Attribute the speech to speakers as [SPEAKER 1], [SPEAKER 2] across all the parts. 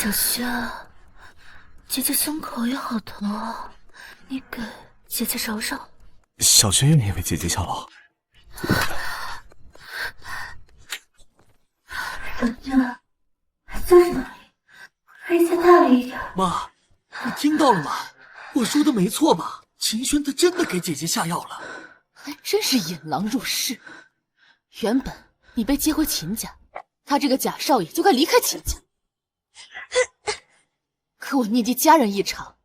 [SPEAKER 1] 小轩，姐姐胸口也好疼啊，你给姐姐揉揉。
[SPEAKER 2] 小轩愿意为姐姐效劳。
[SPEAKER 1] 小轩，就是哪里？可以再大力一点。
[SPEAKER 3] 妈，你听到了吗？我说的没错吧？秦轩他真的给姐姐下药了。
[SPEAKER 4] 还真是引狼入室。原本你被接回秦家，他这个假少爷就该离开秦家。可我念及家人一场，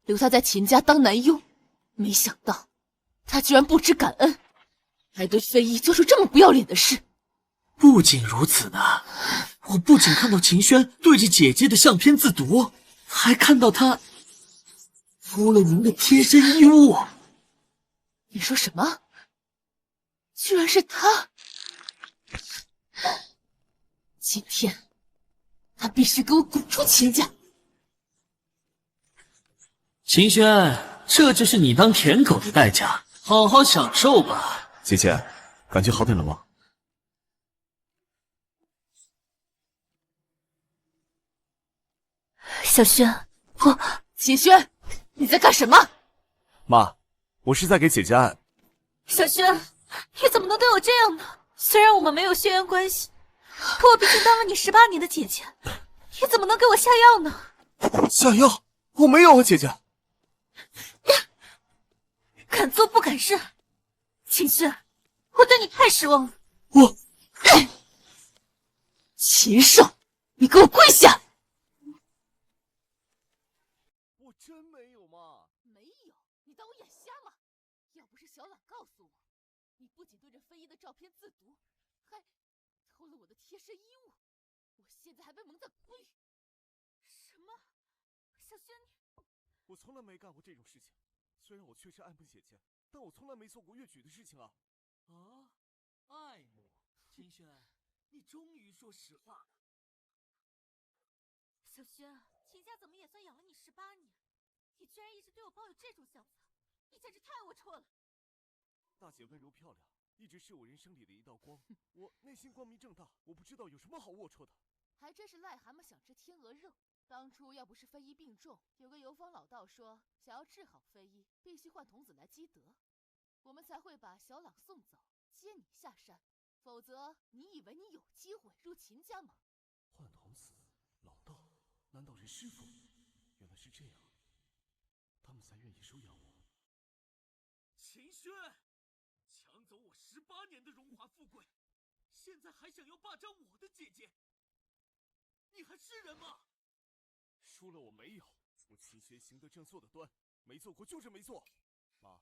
[SPEAKER 4] 留他在秦家当男佣，没想到他居然不知感恩，还对飞衣做出这么不要脸的事。
[SPEAKER 3] 不仅如此呢，我不仅看到秦轩对着姐姐的相片自读，还看到他敷了您的贴身衣物。
[SPEAKER 4] 你说什么？居然是他！今天他必须给我滚出秦家！
[SPEAKER 3] 秦轩，这就是你当舔狗的代价，好好享受吧。
[SPEAKER 2] 姐姐，感觉好点了吗？
[SPEAKER 1] 小轩，
[SPEAKER 4] 秦轩，你在干什么？
[SPEAKER 2] 妈，我是在给姐姐按。
[SPEAKER 1] 小轩，你怎么能对我这样呢？虽然我们没有血缘关系，可我毕竟当了你18年的姐姐，你怎么能给我下药呢？
[SPEAKER 2] 下药？我没有啊，姐姐。
[SPEAKER 1] 敢做不敢认，秦轩，我对你太失望了。
[SPEAKER 4] 秦少，你给我跪下！
[SPEAKER 2] 我真没有嘛。
[SPEAKER 4] 没有，你当我眼瞎吗？要不是小朗告诉我，你不仅对着飞衣的照片自读，还偷了我的贴身衣物，我现在还被蒙在鼓里。
[SPEAKER 1] 什么？小轩，
[SPEAKER 2] 我从来没干过这种事情。虽然我确实爱慕姐姐，但我从来没做过越矩的事情啊。
[SPEAKER 3] 啊，爱慕，秦轩，你终于说实话了。
[SPEAKER 1] 小轩，秦家怎么也算养了你18年，你居然一直对我抱有这种想法，你简直太龌龊了。
[SPEAKER 2] 大姐温柔漂亮，一直是我人生里的一道光。我内心光明正大，我不知道有什么好龌龊的。
[SPEAKER 4] 还真是癞蛤蟆想吃天鹅肉。当初要不是飞衣病重，有个游方老道说，想要治好飞衣，必须换童子来积德，我们才会把小朗送走，接你下山。否则，你以为你有机会入秦家吗？
[SPEAKER 2] 换童子，老道，难道是师傅？原来是这样，他们才愿意收养我。
[SPEAKER 3] 秦轩，抢走我18年的荣华富贵，现在还想要霸占我的姐姐，你还是人吗？
[SPEAKER 2] 输了我没有，我秦轩行得正坐得端，没做过就是没做。妈，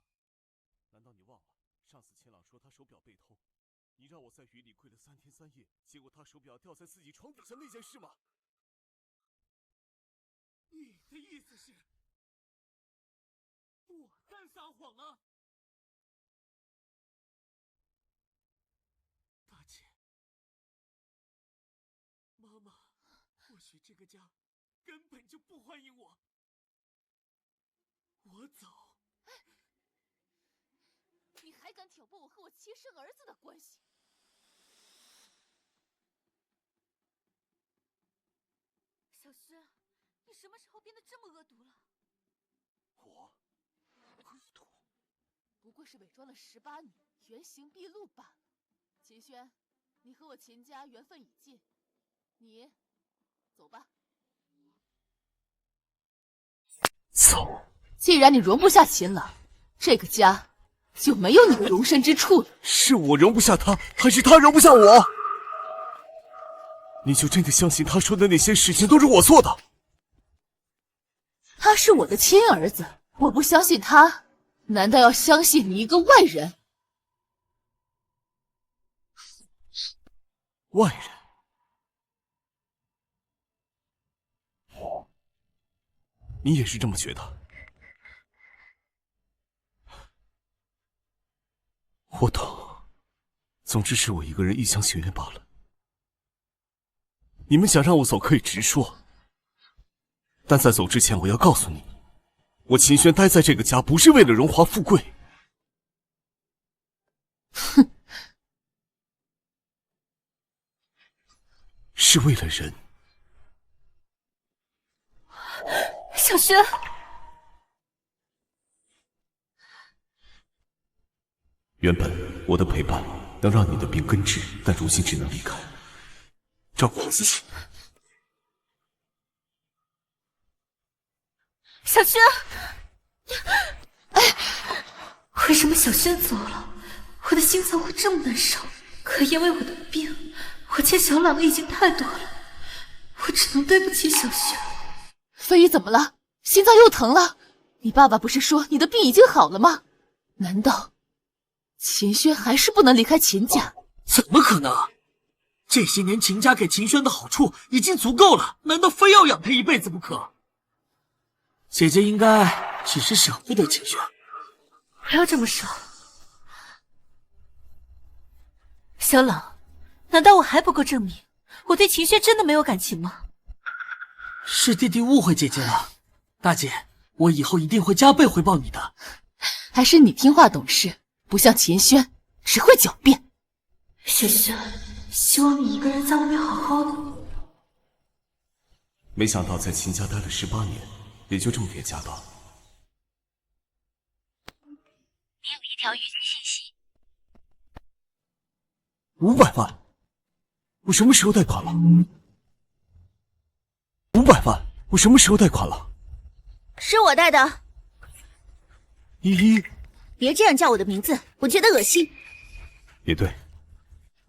[SPEAKER 2] 难道你忘了上次秦朗说他手表被偷，你让我在雨里跪了3天3夜，结果他手表掉在自己床底下那件事吗？
[SPEAKER 3] 你的意思是，我在撒谎啊？大姐，妈妈，或许这个家根本就不欢迎我，我走。
[SPEAKER 4] 你还敢挑拨我和我亲生儿子的关系？
[SPEAKER 1] 小轩，你什么时候变得这么恶毒了？
[SPEAKER 2] 我恶毒？
[SPEAKER 4] 不过是伪装了18年，原形毕露罢了。秦轩，你和我秦家缘分已尽，你走吧。
[SPEAKER 2] 走。
[SPEAKER 4] 既然你容不下秦朗，这个家就没有你的容身之处了。
[SPEAKER 2] 是我容不下他，还是他容不下我？你就真的相信他说的那些事情都是我做的？
[SPEAKER 4] 他是我的亲儿子，我不相信他，难道要相信你一个外人？
[SPEAKER 2] 外人？你也是这么觉得？我懂，总之是我一个人一厢情愿罢了。你们想让我走可以直说，但在走之前我要告诉你，我秦轩待在这个家不是为了荣华富贵。
[SPEAKER 4] 哼，
[SPEAKER 2] 是为了人。
[SPEAKER 1] 小轩，
[SPEAKER 2] 原本我的陪伴能让你的病根治，但如今只能离开，照顾好自己。
[SPEAKER 1] 小轩，为什么小轩走了，我的心脏会这么难受？可因为我的病，我欠小朗的已经太多了，我只能对不起小轩。
[SPEAKER 4] 飞羽怎么了？心脏又疼了？你爸爸不是说你的病已经好了吗？难道秦轩还是不能离开秦家？
[SPEAKER 3] 怎么可能？这些年秦家给秦轩的好处已经足够了，难道非要养他一辈子不可？姐姐应该只是舍不得秦轩。
[SPEAKER 1] 不要这么说。小朗，难道我还不够证明我对秦轩真的没有感情吗？
[SPEAKER 3] 是弟弟误会姐姐了，大姐，我以后一定会加倍回报你的。
[SPEAKER 4] 还是你听话懂事，不像秦轩只会狡辩。
[SPEAKER 1] 小轩，希望你一个人在外面好好的。
[SPEAKER 2] 没想到在秦家待了18年，也就这么点家当。
[SPEAKER 5] 你有一条语音信息。
[SPEAKER 2] 500万，我什么时候贷款了？500万，我什么时候贷款了？
[SPEAKER 5] 是我带的。
[SPEAKER 2] 依依，
[SPEAKER 5] 别这样叫我的名字，我觉得恶心。
[SPEAKER 2] 也对，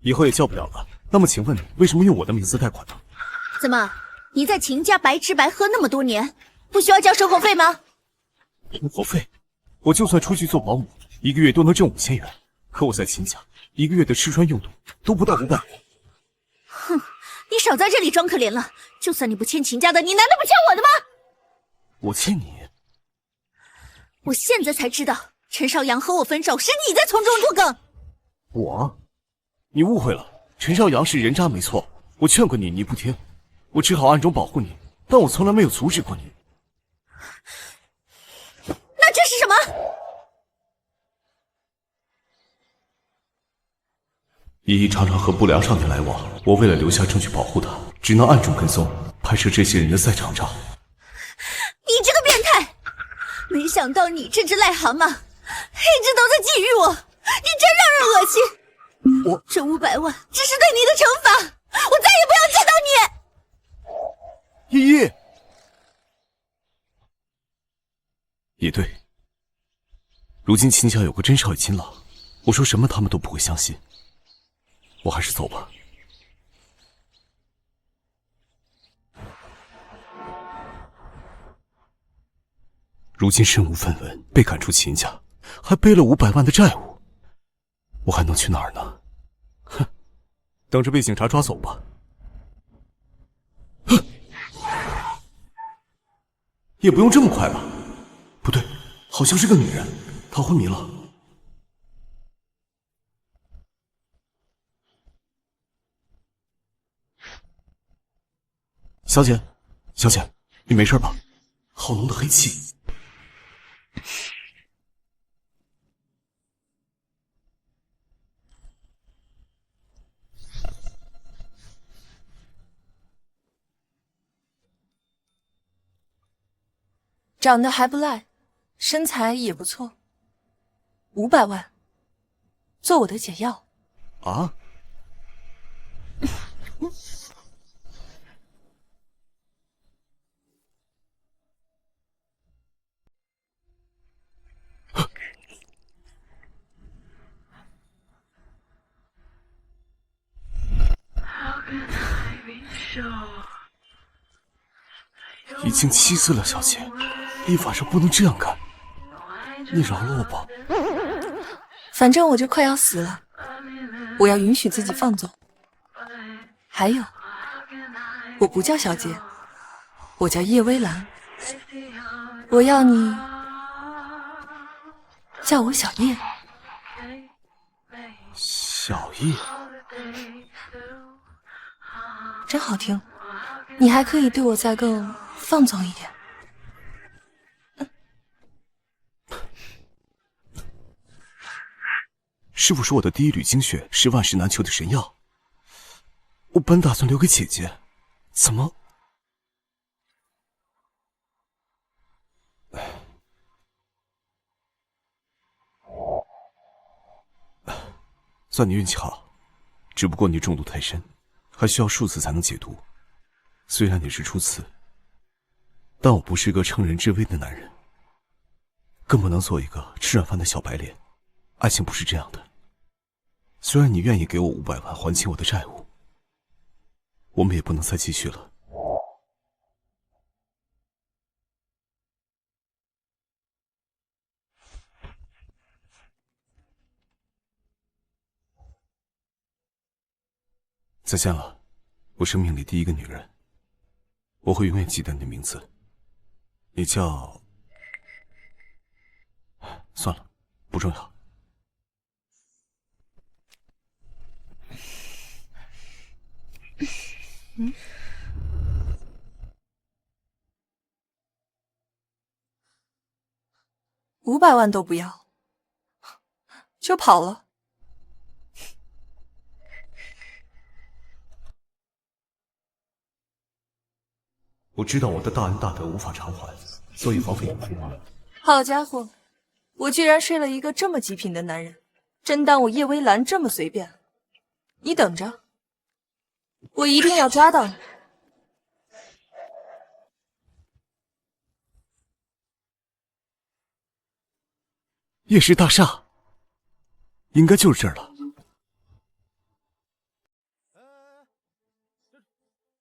[SPEAKER 2] 以后也叫不了了。那么，请问你为什么用我的名字贷款呢？
[SPEAKER 5] 怎么，你在秦家白吃白喝那么多年，不需要交生活费吗？
[SPEAKER 2] 生活费，我就算出去做保姆，一个月都能挣5000元。可我在秦家，一个月的吃穿用度都不到500。
[SPEAKER 5] 哼，你少在这里装可怜了。就算你不欠秦家的，你难道不欠我的吗？
[SPEAKER 2] 我欠你。
[SPEAKER 5] 我现在才知道，陈少阳和我分手是你在从中作梗。
[SPEAKER 2] 我？你误会了，陈少阳是人渣没错，我劝过你，你不听，我只好暗中保护你，但我从来没有阻止过你。
[SPEAKER 5] 那这是什么？
[SPEAKER 2] 依依常常和不良少年来往，我为了留下证据保护她，只能暗中跟踪，拍摄这些人的赛场照。
[SPEAKER 5] 你这个变态！没想到你这只癞蛤蟆，一直都在觊觎我，你真让人恶心。
[SPEAKER 2] 我
[SPEAKER 5] 这500万只是对你的惩罚，我再也不要见到
[SPEAKER 2] 你。依依，也对，如今秦家有个真少爷秦朗，我说什么他们都不会相信。我还是走吧。如今身无分文，被赶出秦家，还背了500万的债务，我还能去哪儿呢？哼，等着被警察抓走吧。也不用这么快吧？不对，好像是个女人，她昏迷了。小姐，小姐，你没事吧？好浓的黑气。
[SPEAKER 6] 长得还不赖，身材也不错。500万，做我的解药。
[SPEAKER 2] 啊？已经7次了，小姐，一晚上不能这样干，你饶了我吧。
[SPEAKER 6] 反正我就快要死了，我要允许自己放纵。还有，我不叫小姐，我叫叶微澜，我要你叫我小叶。
[SPEAKER 2] 小叶，
[SPEAKER 6] 真好听，你还可以对我再更放纵一点。
[SPEAKER 2] 师傅说我的第一缕精血是万世难求的神药，我本打算留给姐姐，怎么？算你运气好，只不过你中毒太深，还需要数次才能解毒。虽然你是初次，但我不是个乘人之危的男人，更不能做一个吃软饭的小白脸。爱情不是这样的。虽然你愿意给我500万还清我的债务，我们也不能再继续了。再见了，我生命里第一个女人。我会永远记得你的名字，你叫……算了，不重要。
[SPEAKER 6] 500万都不要，就跑了。
[SPEAKER 2] 我知道我的大恩大德无法偿还，所以枉费你付吗？
[SPEAKER 6] 好家伙，我居然睡了一个这么极品的男人，真当我叶微澜这么随便？你等着，我一定要抓到你！
[SPEAKER 2] 叶氏大厦，应该就是这儿了。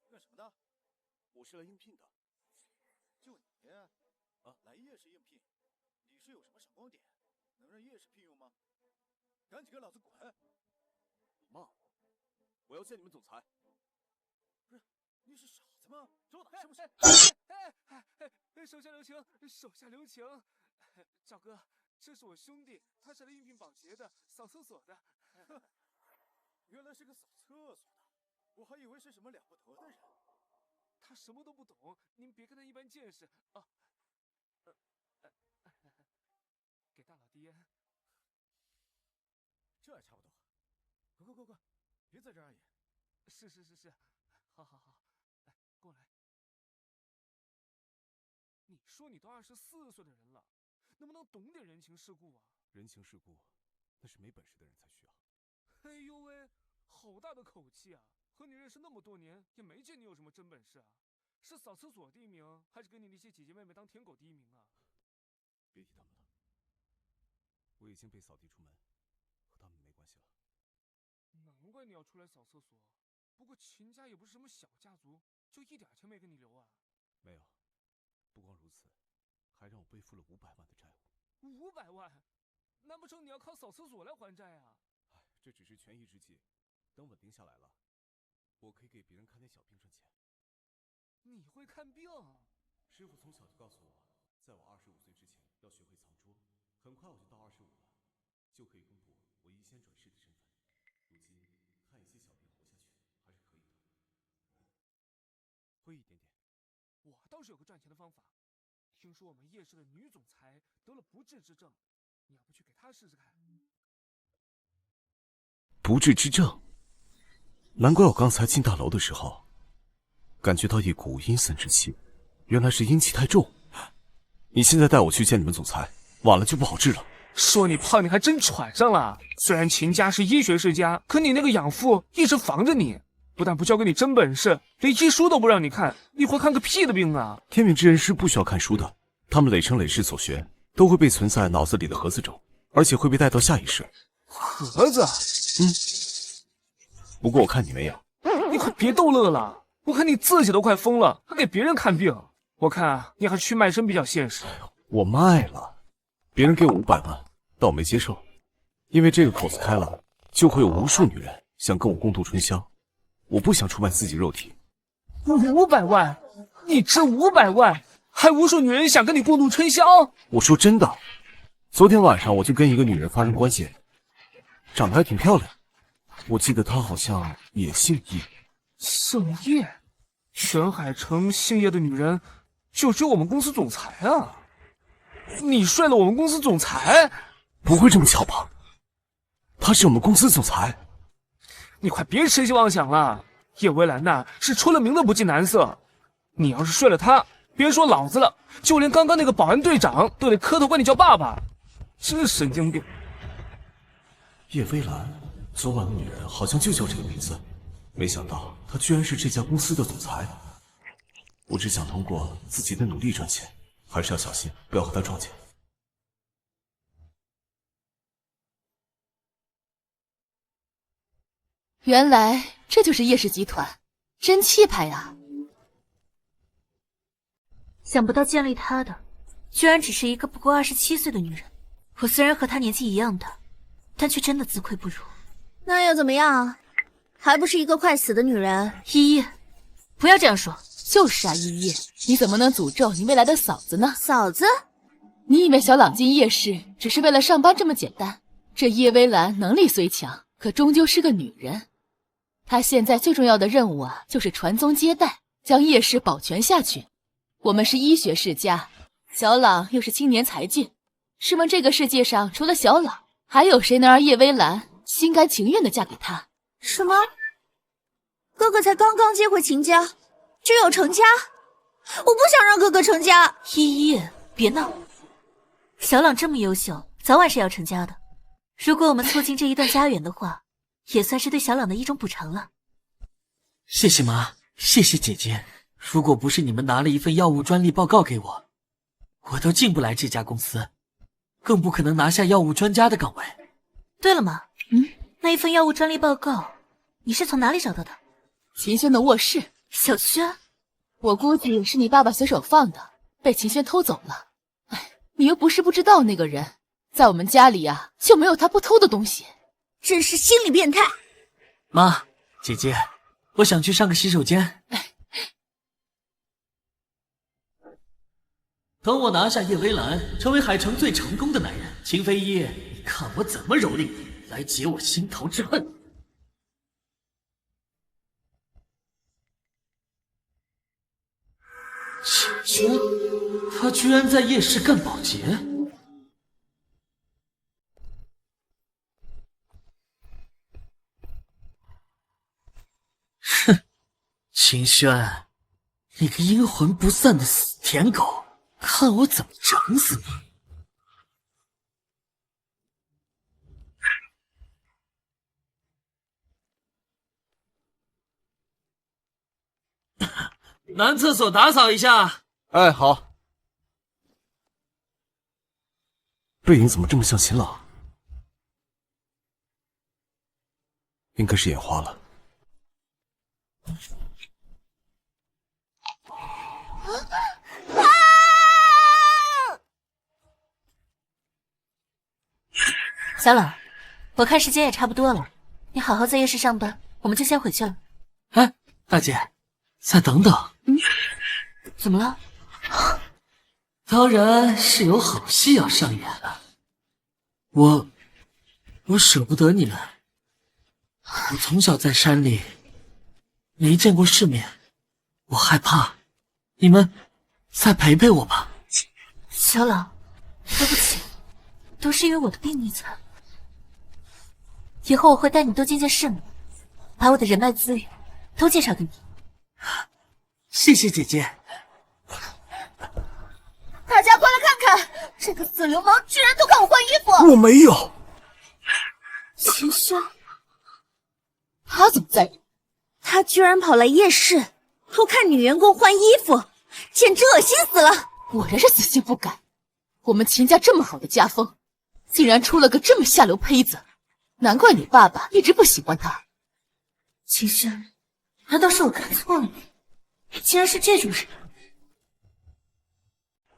[SPEAKER 3] 干什么的？
[SPEAKER 2] 我是来应聘的。
[SPEAKER 3] 就你啊，来叶氏应聘，你是有什么闪光点，能让叶氏聘用吗？赶紧给老子滚！
[SPEAKER 2] 妈，我要见你们总裁。
[SPEAKER 3] 不是，你是傻子吗？找打是不是？手下留情，手下留情。赵哥，这是我兄弟，他是来应聘保洁的，扫厕所的。原来是个扫厕所的，我还以为是什么了不得的人。他什么都不懂，您别看他一般见识啊。给大佬递烟，这还差不多。快，别在这儿碍眼。是，好，来，过来。你说你都24岁的人了，能不能懂点人情世故啊？
[SPEAKER 2] 人情世故，那是没本事的人才需要。
[SPEAKER 3] 哎呦喂，好大的口气啊！和你认识那么多年，也没见你有什么真本事啊。是扫厕所第一名，还是跟你那些姐姐妹妹当舔狗第一名啊？
[SPEAKER 2] 别提他们了，我已经被扫地出门，和他们没关系了。
[SPEAKER 3] 难怪你要出来扫厕所。不过秦家也不是什么小家族，就一点钱没给你留啊？
[SPEAKER 2] 没有，不光如此，还让我背负了500万的债务。
[SPEAKER 3] 500万？难不成你要靠扫厕所来还债啊？
[SPEAKER 2] 这只是权宜之计，等稳定下来了，我可以给别人看点小病赚钱。
[SPEAKER 3] 你会看病？
[SPEAKER 2] 师傅从小就告诉我，在我25岁之前要学会藏拙。很快我就到25了，就可以公布我医仙转世的身份。如今看一些小病活下去还是可以的，会一点点。
[SPEAKER 3] 我倒是有个赚钱的方法，听说我们叶氏的女总裁得了不治之症，你要不去给她试试看？
[SPEAKER 2] 不治之症，难怪我刚才进大楼的时候感觉到一股阴森之气，原来是阴气太重。你现在带我去见你们总裁，晚了就不好治了。
[SPEAKER 3] 说你胖，你还真喘上了。虽然秦家是医学世家，可你那个养父一直防着你，不但不教给你真本事，连医书都不让你看，你会看个屁的病啊！
[SPEAKER 2] 天命之人是不需要看书的，他们累生累世所学都会被存在脑子里的盒子中，而且会被带到下一世。
[SPEAKER 3] 盒子？
[SPEAKER 2] 不过我看你没有。
[SPEAKER 3] 你快别逗乐了，我看你自己都快疯了，还给别人看病。我看啊，你还是去卖身比较现实。
[SPEAKER 2] 我卖了，别人给我500万，但我没接受，因为这个口子开了，就会有无数女人想跟我共度春宵。我不想出卖自己肉体。
[SPEAKER 3] 500万？你值500万，还无数女人想跟你共度春宵？
[SPEAKER 2] 我说真的，昨天晚上我就跟一个女人发生关系，长得还挺漂亮。我记得她好像也姓叶。
[SPEAKER 3] 姓叶？全海城姓叶的女人就只有我们公司总裁啊！你睡了我们公司总裁？
[SPEAKER 2] 不会这么巧吧？他是我们公司总裁。
[SPEAKER 3] 你快别痴心妄想了，叶微澜呐是出了名的不近男色。你要是睡了他，别说老子了，就连刚刚那个保安队长都得磕头管你叫爸爸，真神经病。
[SPEAKER 2] 叶微澜昨晚的女人好像就叫这个名字，没想到她居然是这家公司的总裁。我只想通过自己的努力赚钱，还是要小心，不要和她撞见。
[SPEAKER 4] 原来这就是叶氏集团，真气派呀！
[SPEAKER 1] 想不到建立她的，居然只是一个不过27岁的女人。我虽然和她年纪一样大，但却真的自愧不如。
[SPEAKER 5] 那又怎么样？还不是一个快死的女人？
[SPEAKER 1] 依依，不要这样说。
[SPEAKER 4] 就是啊，依依，你怎么能诅咒你未来的嫂子呢？
[SPEAKER 5] 嫂子？
[SPEAKER 4] 你以为小朗进叶氏只是为了上班这么简单？这叶微兰能力虽强，可终究是个女人。她现在最重要的任务啊，就是传宗接代，将叶氏保全下去。我们是医学世家，小朗又是青年才俊，试问这个世界上除了小朗，还有谁能让叶微兰心甘情愿地嫁给他？
[SPEAKER 5] 什么？哥哥才刚刚接回秦家，就要成家？我不想让哥哥成家。
[SPEAKER 1] 依依，别闹。小朗这么优秀，早晚是要成家的。如果我们促进这一段家缘的话，也算是对小朗的一种补偿了。
[SPEAKER 7] 谢谢妈，谢谢姐姐。如果不是你们拿了一份药物专利报告给我，我都进不来这家公司，更不可能拿下药物专家的岗位。
[SPEAKER 1] 对了嘛，那一份药物专利报告，你是从哪里找到的？
[SPEAKER 4] 秦轩的卧室。
[SPEAKER 1] 小轩，
[SPEAKER 4] 我估计是你爸爸随手放的，被秦轩偷走了。哎，你又不是不知道那个人，在我们家里啊，就没有他不偷的东西。
[SPEAKER 5] 真是心理变态。
[SPEAKER 7] 妈，姐姐，我想去上个洗手间。等我拿下叶微兰，成为海城最成功的男人，秦飞一，你看我怎么蹂躏你，来解我心头之恨。秦轩，他居然在夜市干保洁。哼，秦轩，你个阴魂不散的死舔狗，看我怎么整死你！男厕所打扫一下。
[SPEAKER 2] 哎，好。背影怎么这么像秦朗？应该是眼花了。
[SPEAKER 1] 小朗，我看时间也差不多了，你好好在夜市上班，我们就先回去了。
[SPEAKER 7] 哎，大姐，再等等。
[SPEAKER 1] 怎么了？
[SPEAKER 7] 当然是有好戏要上演了。我舍不得你们。我从小在山里，没见过世面，我害怕。你们再陪陪我吧。
[SPEAKER 1] 小朗，对不起，都是因为我的病你才。以后我会带你多见见世面，把我的人脉资源都介绍给你。
[SPEAKER 7] 谢谢姐姐。
[SPEAKER 5] 大家快来看看，这个死流氓居然偷看我换衣服！
[SPEAKER 2] 我没有。
[SPEAKER 1] 秦轩，
[SPEAKER 4] 他怎么在这？
[SPEAKER 5] 他居然跑来夜市偷看女员工换衣服，简直恶心死了！
[SPEAKER 4] 果然是死性不改。我们秦家这么好的家风，竟然出了个这么下流胚子，难怪你爸爸一直不喜欢他。
[SPEAKER 1] 秦轩，难道是我看错了你？竟然是这种人！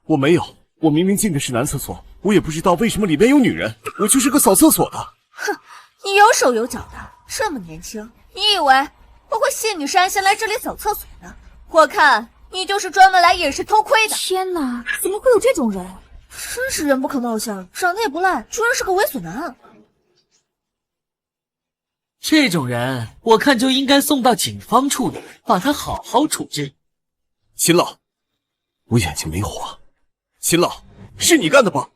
[SPEAKER 2] 我没有，我明明进的是男厕所，我也不知道为什么里面有女人，我就是个扫厕所的。
[SPEAKER 5] 哼，你有手有脚的，这么年轻，你以为我会信你是安心来这里扫厕所的？我看你就是专门来夜市偷窥的。天哪，怎么会有这种人？真是人不可貌相，长得也不赖，居然是个猥琐男。
[SPEAKER 7] 这种人，我看就应该送到警方处理，把他好好处置。
[SPEAKER 2] 秦朗，我眼睛没花。秦朗，是你干的吧？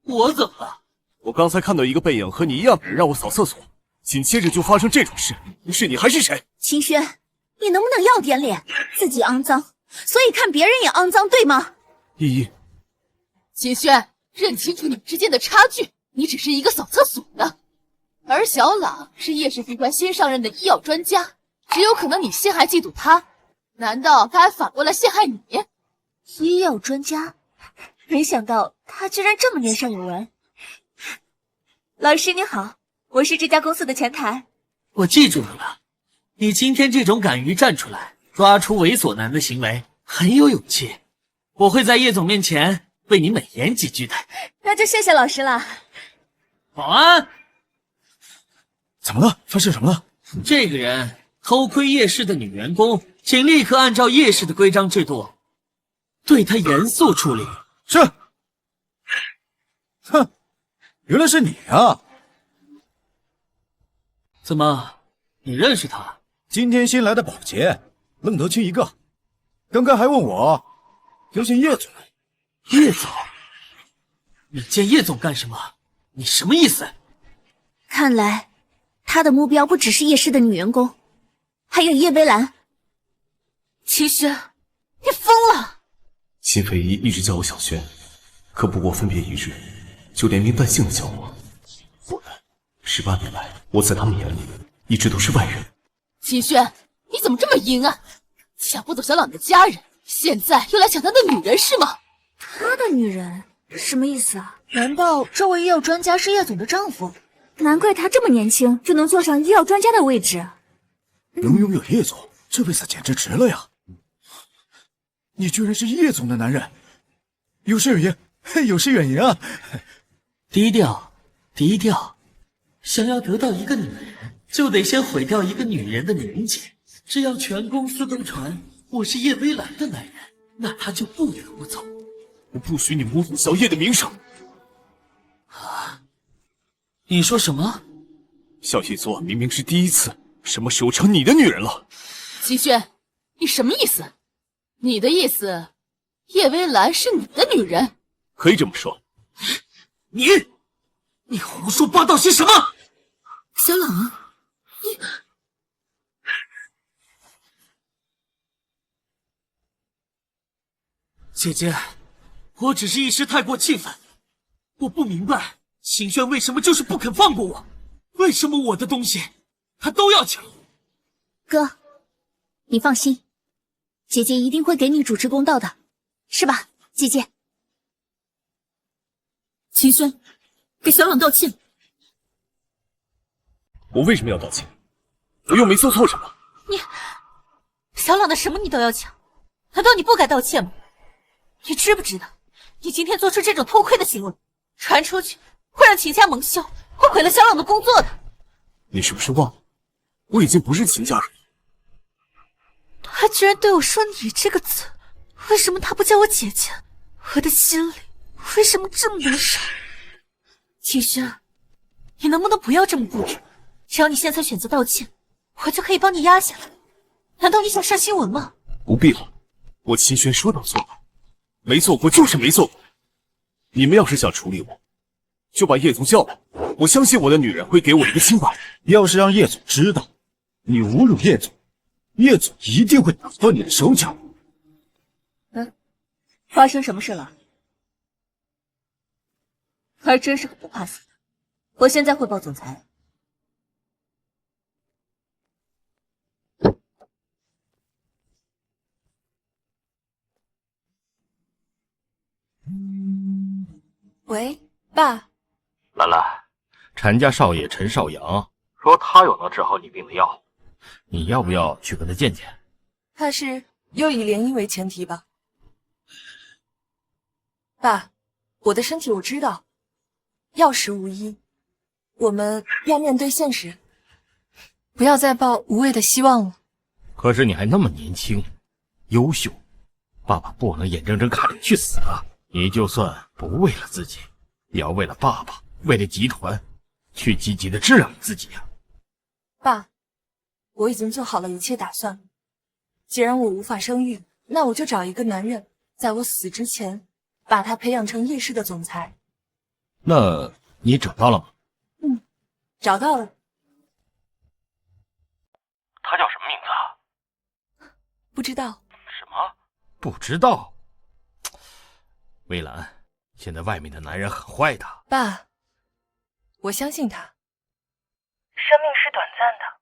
[SPEAKER 7] 我怎么了？
[SPEAKER 2] 我刚才看到一个背影和你一样的人让我扫厕所，紧接着就发生这种事，是你还是谁？
[SPEAKER 5] 秦轩，你能不能要点脸？自己肮脏，所以看别人也肮脏，对吗？
[SPEAKER 2] 依依，
[SPEAKER 4] 秦轩，认清楚你们之间的差距，你只是一个扫厕所的。而小朗是叶氏集团新上任的医药专家，只有可能你陷害嫉妒他，难道他还反过来陷害你？
[SPEAKER 5] 医药专家，没想到他居然这么年少有为。老师你好，我是这家公司的前台。
[SPEAKER 7] 我记住你了，你今天这种敢于站出来抓出猥琐男的行为很有勇气，我会在叶总面前为你美言几句的。
[SPEAKER 5] 那就谢谢老师了。
[SPEAKER 7] 保安，
[SPEAKER 2] 怎么了？发生什么了？
[SPEAKER 7] 这个人偷窥叶氏的女员工，请立刻按照叶氏的规章制度对他严肃处理。
[SPEAKER 2] 是。哼，原来是你啊！
[SPEAKER 7] 怎么，你认识他？
[SPEAKER 2] 今天新来的保洁，愣头青一个。刚刚还问我要见叶总。
[SPEAKER 7] 叶总？你见叶总干什么？你什么意思？
[SPEAKER 5] 看来他的目标不只是叶氏的女员工，还有叶薇兰。
[SPEAKER 1] 秦轩，你疯了！
[SPEAKER 2] 辛飞一一直叫我小轩，可不过分别一日，就连名带姓的叫我。果然，18年来，我在他们眼里一直都是外人。
[SPEAKER 4] 秦轩，你怎么这么阴暗？抢不走小朗的家人，现在又来抢他的女人是吗？
[SPEAKER 5] 他的女人什么意思啊？难道这位医药专家是叶总的丈夫？难怪他这么年轻就能坐上医药专家的位置。
[SPEAKER 2] 能拥有叶总，这辈子简直值了呀！你居然是叶总的男人，有失远迎，有失远迎啊！
[SPEAKER 7] 低调，低调。想要得到一个女人，就得先毁掉一个女人的名节。只要全公司都传我是叶薇兰的男人，那他就不得不走。
[SPEAKER 2] 我不许你污辱小叶的名声！
[SPEAKER 7] 啊！你说什么？
[SPEAKER 2] 小叶昨晚明明是第一次，什么时候成你的女人了？
[SPEAKER 4] 秦轩，你什么意思？你的意思，叶薇兰是你的女人？
[SPEAKER 2] 可以这么说。
[SPEAKER 7] 你胡说八道些什么？
[SPEAKER 1] 小朗，
[SPEAKER 7] 姐姐，我只是一时太过气愤，我不明白秦轩为什么就是不肯放过我，为什么我的东西他都要抢？
[SPEAKER 5] 哥，你放心，姐姐一定会给你主持公道的，是吧，姐姐？
[SPEAKER 1] 秦轩，给小朗道歉。
[SPEAKER 2] 我为什么要道歉？我又没做错什么。
[SPEAKER 1] 小朗的什么你都要抢，难道你不该道歉吗？你知不知道，你今天做出这种偷窥的行为，传出去会让秦家蒙羞，会毁了小朗的工作的。
[SPEAKER 2] 你是不是忘了，我已经不是秦家人？
[SPEAKER 1] 他居然对我说“你”这个词，为什么他不叫我姐姐？我的心里为什么这么难受？秦轩，你能不能不要这么固执？只要你现在选择道歉，我就可以帮你压下来。难道你想上新闻吗？
[SPEAKER 2] 不必了，我秦轩说到做到，没做过就是没做过。你们要是想处理我，就把叶总叫来，我相信我的女人会给我一个清白。要是让叶总知道你侮辱叶总，叶总一定会打断你的手脚。
[SPEAKER 5] 发生什么事了？还真是个不怕死的。我现在汇报总裁。
[SPEAKER 6] 喂，爸。
[SPEAKER 8] 兰兰，陈家少爷陈少阳说他有能治好你病的药，你要不要去跟他见见？
[SPEAKER 6] 怕是又以联姻为前提吧。爸，我的身体我知道，药石无医，我们要面对现实，不要再抱无谓的希望了。
[SPEAKER 8] 可是你还那么年轻，优秀，爸爸不能眼睁睁看着你去死啊！你就算不为了自己，也要为了爸爸，为了集团，去积极的治疗你自己啊！
[SPEAKER 6] 爸，我已经做好了一切打算。既然我无法生育，那我就找一个男人，在我死之前，把他培养成叶氏的总裁。
[SPEAKER 8] 那你找到了吗？
[SPEAKER 6] 找到了。
[SPEAKER 8] 他叫什么名字啊？
[SPEAKER 6] 不知道。
[SPEAKER 8] 什么？不知道？薇兰，现在外面的男人很坏的。
[SPEAKER 6] 爸，我相信他。的。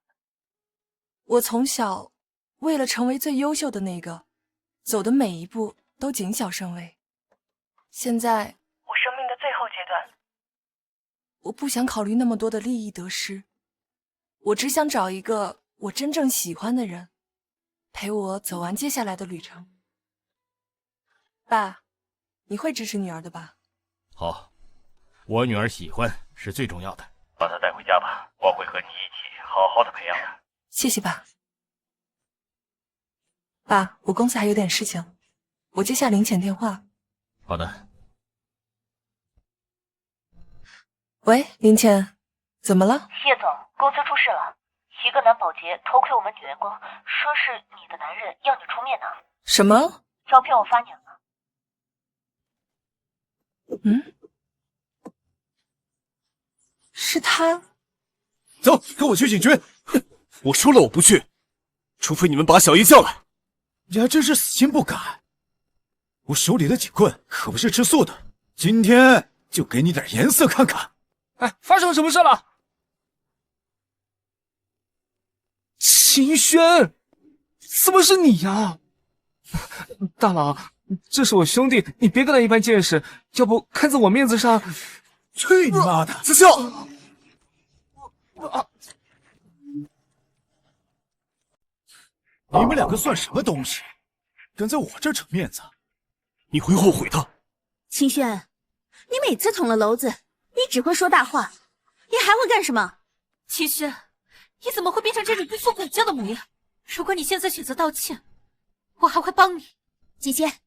[SPEAKER 6] 我从小为了成为最优秀的那个，走的每一步都谨小慎微。现在我生命的最后阶段，我不想考虑那么多的利益得失，我只想找一个我真正喜欢的人，陪我走完接下来的旅程。爸，你会支持女儿的吧？
[SPEAKER 8] 好，我女儿喜欢是最重要的，把她带回家吧，我会和你一起好好的培养她。
[SPEAKER 6] 谢谢爸。爸，我公司还有点事情，我接下林浅电话。
[SPEAKER 8] 好的。
[SPEAKER 6] 喂，林浅，怎么了？
[SPEAKER 5] 叶总，公司出事了，一个男保洁偷窥我们女员工，说是你的男人要你出面呢。
[SPEAKER 6] 什么？
[SPEAKER 5] 照片我发你了。
[SPEAKER 6] 嗯，是他。
[SPEAKER 2] 走，跟我去警局。哼，我说了我不去，除非你们把小叶叫来。
[SPEAKER 9] 你还真是死心不改。我手里的警棍可不是吃素的，今天就给你点颜色看看。
[SPEAKER 3] 哎，发生什么事了？秦轩，怎么是你呀？大佬，这是我兄弟，你别跟他一般见识，要不看在我面子上。
[SPEAKER 9] 去你妈的！
[SPEAKER 2] 子笑，
[SPEAKER 9] 你们两个算什么东西？敢在我这儿逞面子？
[SPEAKER 2] 你会后悔的。
[SPEAKER 5] 秦轩，你每次捅了娄子，你只会说大话，你还会干什么？
[SPEAKER 1] 秦轩，你怎么会变成这种不服管教的模样？如果你现在选择道歉，我还会帮你。
[SPEAKER 5] 姐姐，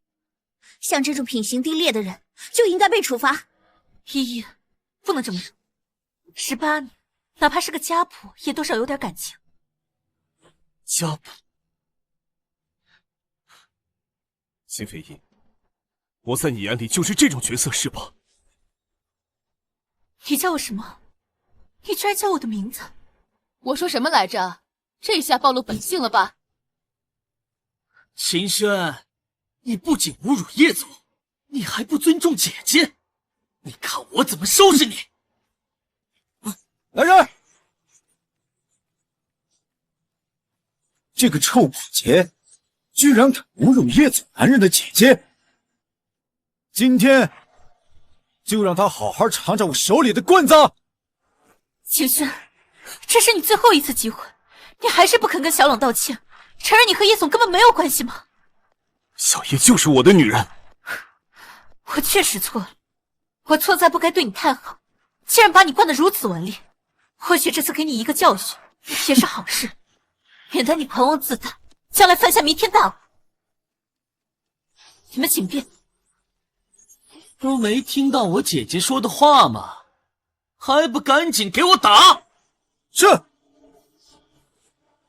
[SPEAKER 5] 像这种品行低劣的人就应该被处罚。
[SPEAKER 1] 依依，不能这么说。18年，哪怕是个家谱，也多少有点感情。
[SPEAKER 2] 家谱。秦飞翼，我在你眼里就是这种角色是吧？
[SPEAKER 1] 你叫我什么？你居然叫我的名字！
[SPEAKER 4] 我说什么来着？这下暴露本性了吧？
[SPEAKER 7] 秦轩，你不仅侮辱叶总，你还不尊重姐姐，你看我怎么收拾你！
[SPEAKER 9] 来人！这个臭保洁，居然敢侮辱叶总男人的姐姐！今天就让他好好尝尝我手里的棍子！
[SPEAKER 1] 秦轩，这是你最后一次机会，你还是不肯跟小冷道歉，承认你和叶总根本没有关系吗？
[SPEAKER 2] 小叶就是我的女人。
[SPEAKER 1] 我确实错了，我错在不该对你太好，竟然把你惯得如此顽劣。或许这次给你一个教训也是好事，免得你狂妄自大，将来犯下弥天大恶。你们请便。
[SPEAKER 7] 都没听到我姐姐说的话吗？还不赶紧给我打！
[SPEAKER 9] 是。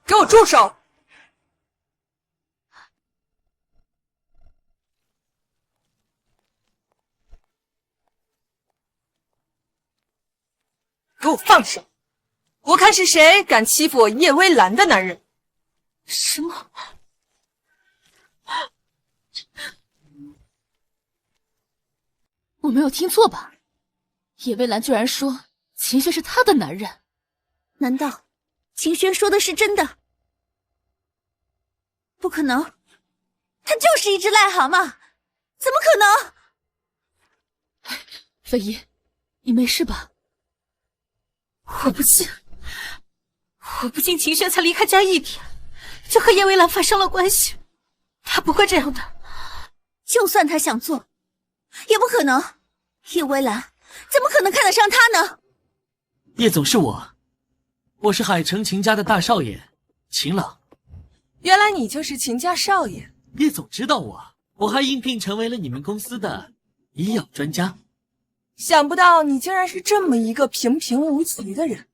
[SPEAKER 6] 给我住手！给我放手！我看是谁敢欺负我叶微澜的男人！
[SPEAKER 1] 什么？
[SPEAKER 4] 我没有听错吧？叶微澜居然说秦轩是她的男人，
[SPEAKER 5] 难道秦轩说的是真的？不可能，他就是一只癞蛤蟆，怎么可能？
[SPEAKER 4] 飞姨，你没事吧？
[SPEAKER 1] 我不信，我不信秦轩才离开家1天，就和叶微澜发生了关系，他不会这样的。
[SPEAKER 5] 就算他想做，也不可能。叶微澜怎么可能看得上他呢？
[SPEAKER 7] 叶总是我是海城秦家的大少爷秦朗。
[SPEAKER 6] 原来你就是秦家少爷。
[SPEAKER 7] 叶总知道我还应聘成为了你们公司的医药专家。
[SPEAKER 6] 想不到你竟然是这么一个平平无奇的人。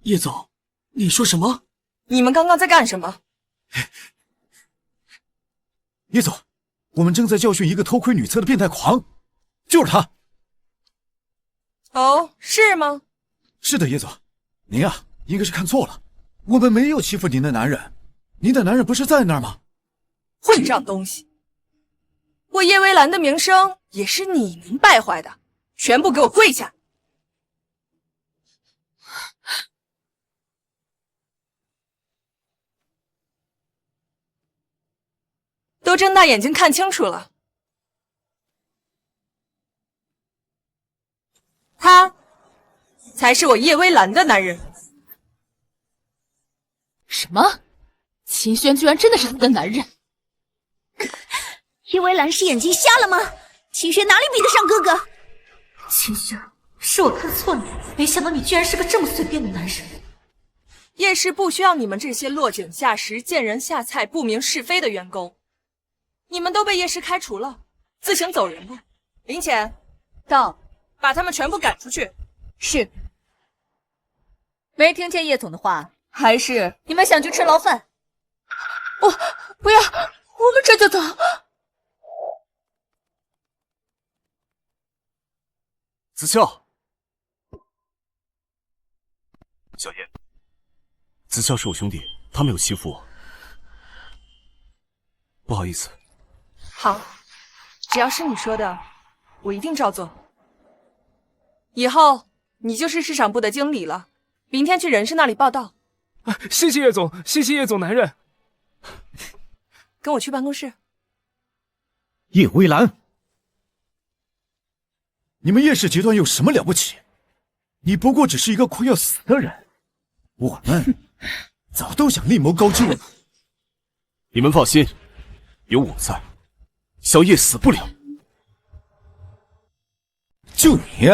[SPEAKER 7] 叶总，你说什么？
[SPEAKER 6] 你们刚刚在干什么？
[SPEAKER 9] 叶总，我们正在教训一个偷窥女厕的变态狂，就是他。
[SPEAKER 6] 哦，是吗？
[SPEAKER 9] 是的，叶总，您啊，应该是看错了，我们没有欺负您的男人，您的男人不是在那儿吗？
[SPEAKER 6] 混账东西！我叶微澜的名声也是你们败坏的，全部给我跪下！睁大眼睛看清楚了，他才是我叶微澜的男人。
[SPEAKER 4] 什么？秦轩居然真的是他的男人？
[SPEAKER 5] 叶微澜是眼睛瞎了吗？秦轩哪里比得上哥哥？
[SPEAKER 1] 秦轩，是我看错你，没想到你居然是个这么随便的男人。
[SPEAKER 6] 叶氏不需要你们这些落井下石、见人下菜、不明是非的员工。你们都被叶氏开除了，自行走人吧。林浅，
[SPEAKER 5] 到，
[SPEAKER 6] 把他们全部赶出去。
[SPEAKER 5] 是。没听见叶总的话，还是你们想去吃牢饭？不要，我们这就走。
[SPEAKER 2] 子孝，小叶，子孝是我兄弟，他没有欺负我，不好意思。
[SPEAKER 6] 好，只要是你说的，我一定照做。以后你就是市场部的经理了，明天去人事那里报道。
[SPEAKER 3] 谢谢叶总，谢谢叶总男人。
[SPEAKER 6] 跟我去办公室。
[SPEAKER 9] 叶微澜，你们叶氏集团有什么了不起？你不过只是一个快要死的人，我们早都想另谋高就了。
[SPEAKER 2] 你们放心，有我在，小叶死不了。
[SPEAKER 9] 就你，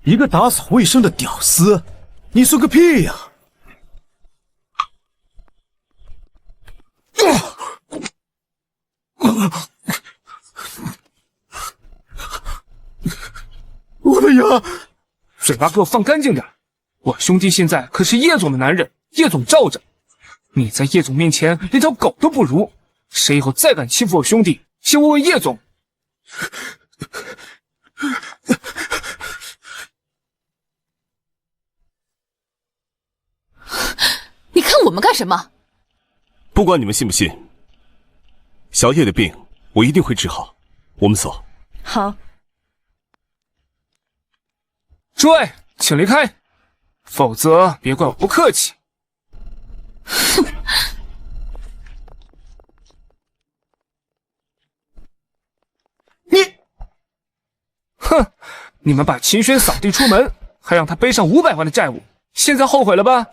[SPEAKER 9] 一个打扫卫生的屌丝，你说个屁呀！我的牙！
[SPEAKER 3] 嘴巴给我放干净点！我兄弟现在可是叶总的男人，叶总罩着。你在叶总面前连条狗都不如，谁以后再敢欺负我兄弟，先问问叶总。
[SPEAKER 4] 你看我们干什么？
[SPEAKER 2] 不管你们信不信，小叶的病我一定会治好。我们走。
[SPEAKER 6] 好。
[SPEAKER 3] 诸位，请离开，否则别怪我不客气。
[SPEAKER 4] 哼！
[SPEAKER 3] 哼！你们把秦轩扫地出门，还让他背上500万的债务，现在后悔了吧？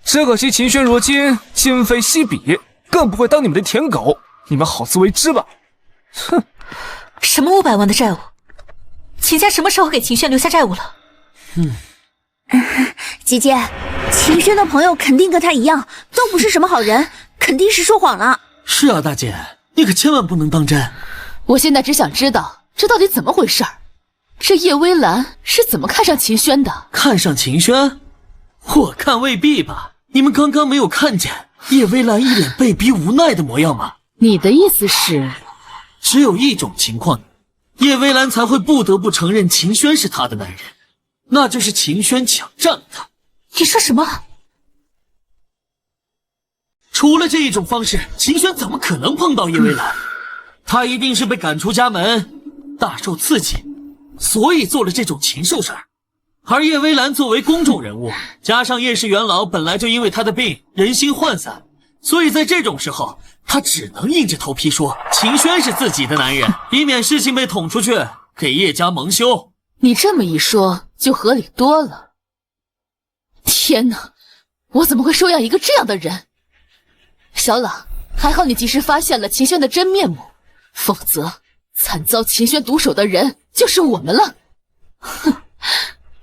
[SPEAKER 3] 只可惜秦轩如今今非昔比，更不会当你们的舔狗，你们好自为之吧。哼！
[SPEAKER 1] 什么500万的债务？秦家什么时候给秦轩留下债务了？
[SPEAKER 5] 姐姐，秦轩的朋友肯定跟他一样，都不是什么好人，肯定是说谎了。
[SPEAKER 7] 是啊，大姐，你可千万不能当真。
[SPEAKER 4] 我现在只想知道这到底怎么回事儿。这叶微澜是怎么看上秦轩的？
[SPEAKER 7] 看上秦轩？我看未必吧。你们刚刚没有看见叶微澜一脸被逼无奈的模样吗？
[SPEAKER 4] 你的意思是，
[SPEAKER 7] 只有一种情况，叶微澜才会不得不承认秦轩是她的男人，那就是秦轩抢占了她。
[SPEAKER 1] 你说什么？
[SPEAKER 7] 除了这一种方式，秦轩怎么可能碰到叶微澜？他一定是被赶出家门，大受刺激，所以做了这种禽兽事儿。而叶微澜作为公众人物，加上叶氏元老本来就因为他的病人心涣散，所以在这种时候，他只能硬着头皮说秦轩是自己的男人，以免事情被捅出去，给叶家蒙羞。
[SPEAKER 4] 你这么一说，就合理多了。天哪，我怎么会收养一个这样的人？小朗，还好你及时发现了秦轩的真面目，否则惨遭秦轩毒手的人就是我们了。
[SPEAKER 1] 哼，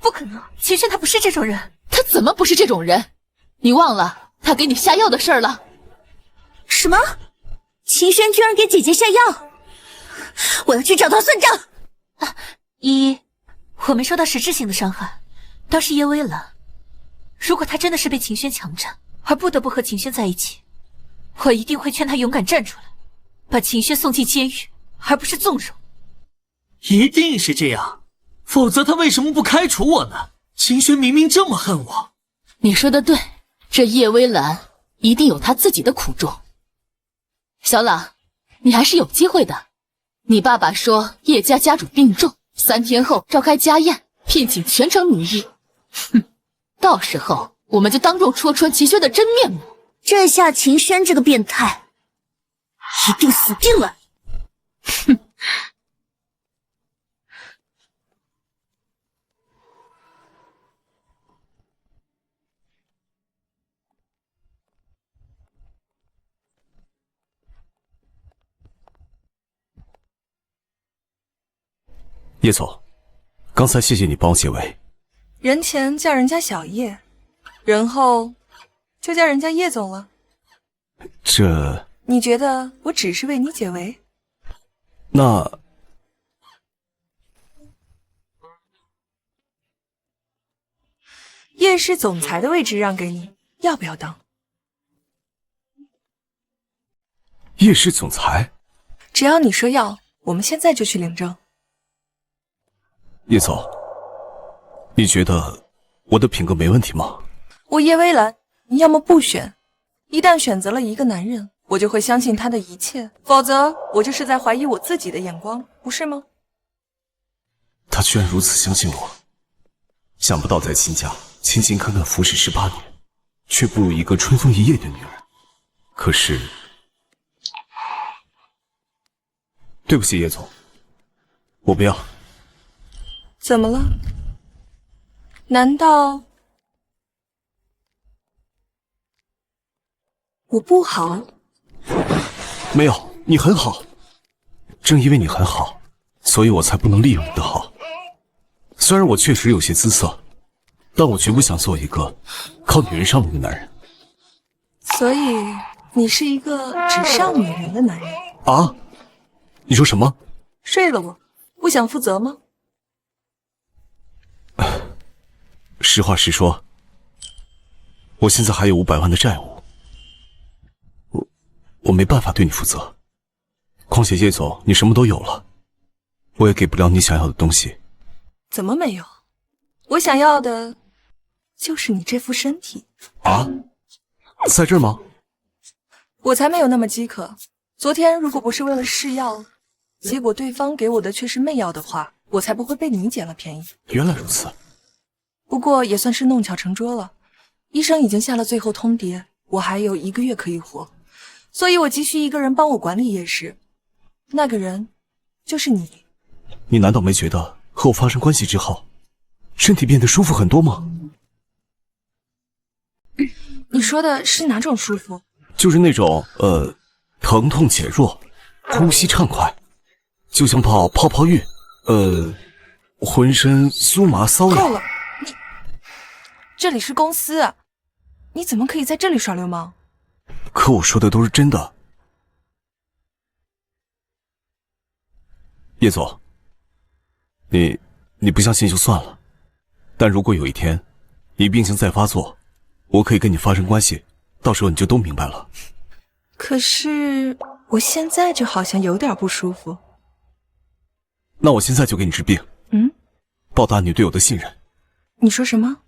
[SPEAKER 1] 不可能，秦轩他不是这种人。
[SPEAKER 4] 他怎么不是这种人？你忘了他给你下药的事儿了？
[SPEAKER 5] 什么？秦轩居然给姐姐下药？我要去找他算账。
[SPEAKER 1] 我没受到实质性的伤害，倒是叶微澜。如果他真的是被秦轩强占，而不得不和秦轩在一起，我一定会劝他勇敢站出来，把秦轩送进监狱，而不是纵容。
[SPEAKER 7] 一定是这样，否则他为什么不开除我呢？秦轩明明这么恨我。
[SPEAKER 4] 你说的对，这叶微澜一定有他自己的苦衷。小朗，你还是有机会的。你爸爸说叶家家主病重，3天后召开家宴，聘请全城女医。哼，到时候我们就当众戳穿秦轩的真面目。
[SPEAKER 5] 这下秦轩这个变态
[SPEAKER 1] 一定死定了！
[SPEAKER 6] 哼。
[SPEAKER 2] 叶总，刚才谢谢你帮我解围。
[SPEAKER 6] 人前叫人家小叶，人后就叫人家叶总了。
[SPEAKER 2] 这……
[SPEAKER 6] 你觉得我只是为你解围？
[SPEAKER 2] 那……
[SPEAKER 6] 叶氏总裁的位置让给你，要不要当？
[SPEAKER 2] 叶氏总裁？
[SPEAKER 6] 只要你说要，我们现在就去领证。
[SPEAKER 2] 叶总，你觉得我的品格没问题吗？
[SPEAKER 6] 我叶微澜，你要么不选，一旦选择了一个男人，我就会相信他的一切，否则我就是在怀疑我自己的眼光，不是吗？
[SPEAKER 2] 他居然如此相信我，想不到在秦家勤勤恳恳服侍18年，却不如一个春风一夜的女人。可是，对不起叶总，我不要。
[SPEAKER 6] 怎么了？难道我不好？
[SPEAKER 2] 没有，你很好。正因为你很好，所以我才不能利用你的好。虽然我确实有些姿色，但我绝不想做一个靠女人上位的男人。
[SPEAKER 6] 所以你是一个只上女人的男人
[SPEAKER 2] 啊？你说什么？
[SPEAKER 6] 睡了我，不想负责吗？
[SPEAKER 2] 实话实说，我现在还有500万的债务，我没办法对你负责。况且叶总，你什么都有了，我也给不了你想要的东西。
[SPEAKER 6] 怎么没有？我想要的就是你这副身体。
[SPEAKER 2] 啊？在这儿吗？
[SPEAKER 6] 我才没有那么饥渴。昨天如果不是为了试药，结果对方给我的却是媚药的话，我才不会被你捡了便宜。
[SPEAKER 2] 原来如此。
[SPEAKER 6] 不过也算是弄巧成拙了，医生已经下了最后通牒，我还有1个月可以活，所以我急需一个人帮我管理夜市，那个人就是你。
[SPEAKER 2] 你难道没觉得和我发生关系之后，身体变得舒服很多吗？
[SPEAKER 6] 你说的是哪种舒服？
[SPEAKER 2] 就是那种疼痛减弱，呼吸畅快，就像泡泡泡浴，浑身酥麻瘙痒。
[SPEAKER 6] 够了，你这里是公司，你怎么可以在这里耍流氓？
[SPEAKER 2] 可我说的都是真的。叶总，你不相信就算了，但如果有一天你病情再发作，我可以跟你发生关系，到时候你就都明白了。
[SPEAKER 6] 可是我现在就好像有点不舒服。
[SPEAKER 2] 那我现在就给你治病。报答你对我的信任。
[SPEAKER 6] 你说什么？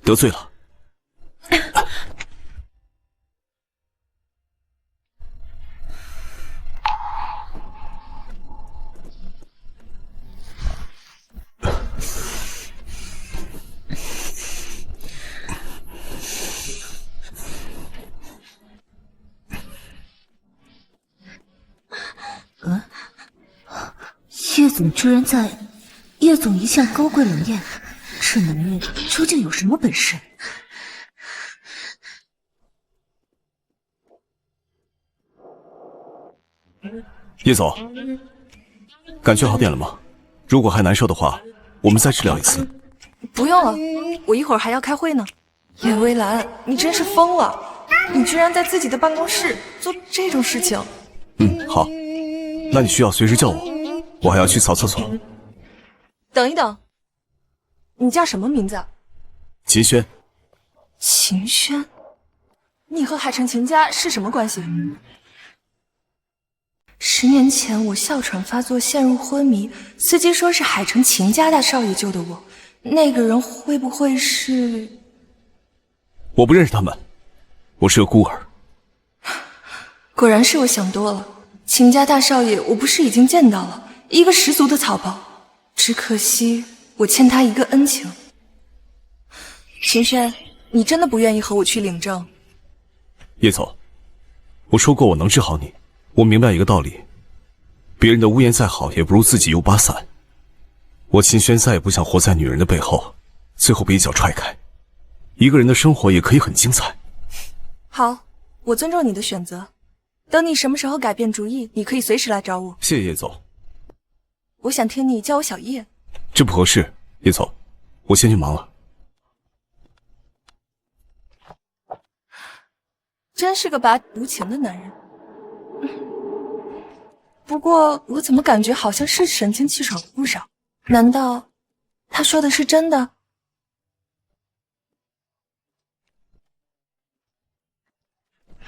[SPEAKER 2] 得罪了。
[SPEAKER 1] 叶总居然在……叶总一向高贵冷艳，这男人究竟有什么本事？
[SPEAKER 2] 叶总，感觉好点了吗？如果还难受的话，我们再治疗一次。
[SPEAKER 6] 不用了，我一会儿还要开会呢。叶微澜，你真是疯了！你居然在自己的办公室做这种事情。
[SPEAKER 2] 好，那你需要随时叫我，我还要去扫厕所。
[SPEAKER 6] 等一等，你叫什么名字？
[SPEAKER 2] 秦轩。
[SPEAKER 6] 秦轩，你和海城秦家是什么关系？10年前我哮喘发作陷入昏迷，司机说是海城秦家大少爷救的我，那个人会不会是……
[SPEAKER 2] 我不认识他们，我是个孤儿。
[SPEAKER 6] 果然是我想多了，秦家大少爷我不是已经见到了，一个十足的草包，只可惜我欠他一个恩情。秦轩，你真的不愿意和我去领证？
[SPEAKER 2] 叶总，我说过我能治好你，我明白一个道理，别人的屋檐再好，也不如自己有把伞。我秦轩再也不想活在女人的背后，最后被一脚踹开。一个人的生活也可以很精彩。
[SPEAKER 6] 好，我尊重你的选择。等你什么时候改变主意，你可以随时来找我。
[SPEAKER 2] 谢谢叶总。
[SPEAKER 6] 我想听你叫我小叶。
[SPEAKER 2] 这不合适，叶总，我先去忙了。
[SPEAKER 6] 真是个拔无情的男人。不过我怎么感觉好像是神清气爽了不少？难道他说的是真的？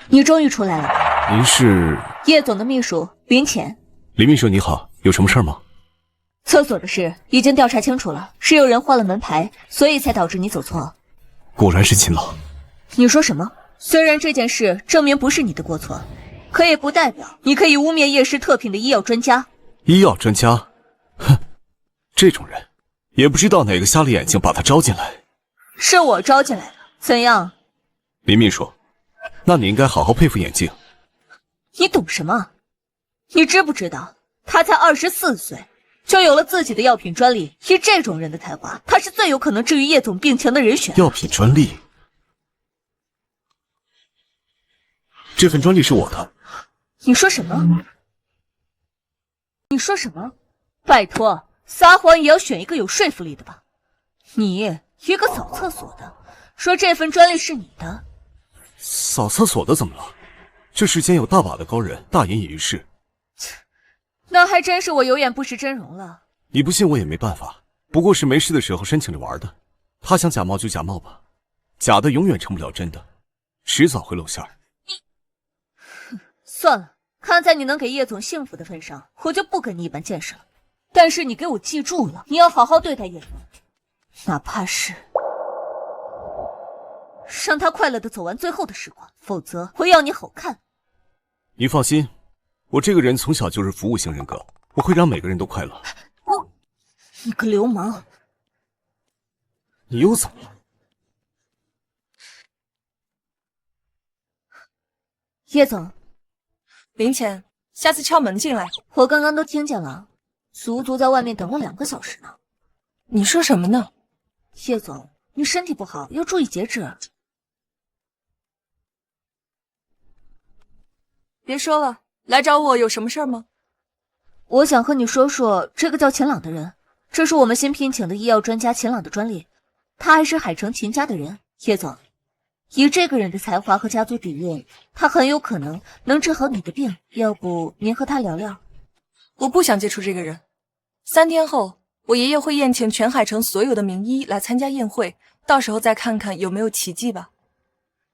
[SPEAKER 5] 你终于出来了。
[SPEAKER 2] 您是
[SPEAKER 5] 叶总的秘书林浅。
[SPEAKER 2] 林秘书你好，有什么事吗？
[SPEAKER 5] 厕所的事已经调查清楚了，是有人换了门牌，所以才导致你走错。
[SPEAKER 2] 果然是秦老。
[SPEAKER 5] 你说什么？虽然这件事证明不是你的过错，可也不代表你可以污蔑叶氏特品的医药专家。
[SPEAKER 2] 医药专家？哼，这种人也不知道哪个瞎了眼睛把他招进来。
[SPEAKER 5] 是我招进来的，怎样？
[SPEAKER 2] 林秘书，那你应该好好佩服眼镜。
[SPEAKER 5] 你懂什么？你知不知道他才24岁就有了自己的药品专利？以这种人的才华，他是最有可能治愈叶总病情的人选。
[SPEAKER 2] 药品专利？这份专利是我的。
[SPEAKER 5] 你说什么？你说什么？拜托，撒谎也要选一个有说服力的吧。你一个扫厕所的，说这份专利是你的。
[SPEAKER 2] 扫厕所的怎么了？这世间有大把的高人，大隐隐于市。
[SPEAKER 5] 那还真是我有眼不识真容了。
[SPEAKER 2] 你不信我也没办法，不过是没事的时候申请着玩的。他想假冒就假冒吧，假的永远成不了真的，迟早会露馅儿。
[SPEAKER 5] 算了，看在你能给叶总幸福的份上，我就不跟你一般见识了。但是你给我记住了，你要好好对待叶总，哪怕是让他快乐的走完最后的时光，否则我要你好看。
[SPEAKER 2] 你放心，我这个人从小就是服务型人格，我会让每个人都快乐。
[SPEAKER 5] 你个流氓！
[SPEAKER 2] 你又怎么了？
[SPEAKER 5] 叶总，
[SPEAKER 6] 林浅，下次敲门进来。
[SPEAKER 5] 我刚刚都听见了，足足在外面等了2个小时呢。
[SPEAKER 6] 你说什么呢？
[SPEAKER 5] 叶总，你身体不好，要注意节制。
[SPEAKER 6] 别说了，来找我有什么事儿吗？
[SPEAKER 5] 我想和你说说这个叫秦朗的人，这是我们新聘请的医药专家秦朗的专利，他还是海城秦家的人。叶总，以这个人的才华和家族底蕴，他很有可能能治好你的病，要不您和他聊聊？
[SPEAKER 6] 我不想接触这个人。3天后，我爷爷会宴请全海城所有的名医来参加宴会，到时候再看看有没有奇迹吧。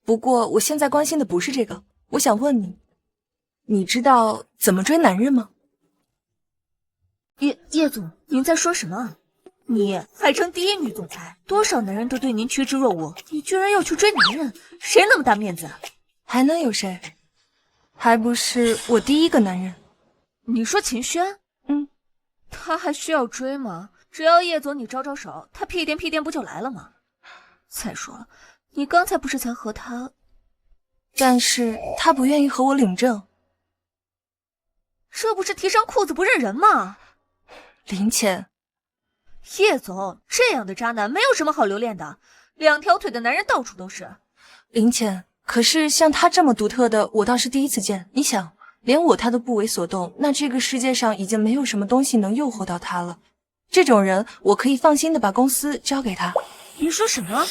[SPEAKER 6] 不过我现在关心的不是这个，我想问你，你知道怎么追男人吗？
[SPEAKER 5] 叶总，您在说什么？你海城第1女总裁，多少男人都对您趋之若鹜，你居然要去追男人，谁那么大面子？
[SPEAKER 6] 还能有谁？还不是我第1个男人。
[SPEAKER 5] 你说秦轩？他还需要追吗？只要叶总你招招手，他屁颠不就来了吗？再说了，你刚才不是才和他……
[SPEAKER 6] 但是他不愿意和我领证。
[SPEAKER 5] 这不是提上裤子不认人吗？
[SPEAKER 6] 林浅，
[SPEAKER 5] 叶总，这样的渣男没有什么好留恋的，2条腿的男人到处都是。
[SPEAKER 6] 林浅，可是像他这么独特的，我倒是第一次见。你想，连我他都不为所动，那这个世界上已经没有什么东西能诱惑到他了。这种人，我可以放心的把公司交给他。
[SPEAKER 5] 你说什么？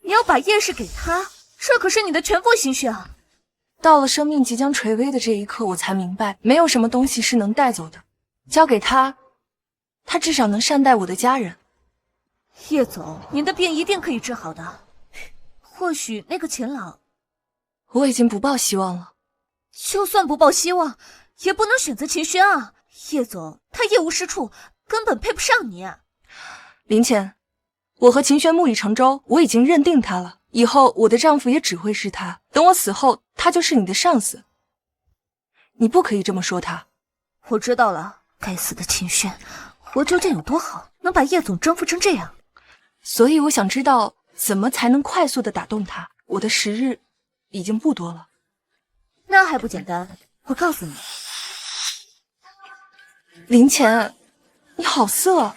[SPEAKER 5] 你要把叶氏给他？这可是你的全部心血啊！
[SPEAKER 6] 到了生命即将垂危的这一刻，我才明白，没有什么东西是能带走的。交给他，他至少能善待我的家人。
[SPEAKER 5] 叶总，您的病一定可以治好的。或许那个秦朗，
[SPEAKER 6] 我已经不抱希望了。
[SPEAKER 5] 就算不抱希望，也不能选择秦轩啊！叶总，他业无是处，根本配不上你。
[SPEAKER 6] 林浅，我和秦轩木已成舟，我已经认定他了。以后我的丈夫也只会是他，等我死后，他就是你的上司。你不可以这么说他。
[SPEAKER 5] 我知道了，该死的秦轩，我究竟有多好，能把叶总征服成这样？
[SPEAKER 6] 所以我想知道，怎么才能快速的打动他？我的时日已经不多了。
[SPEAKER 5] 那还不简单，我告诉你，
[SPEAKER 6] 林浅，你好色。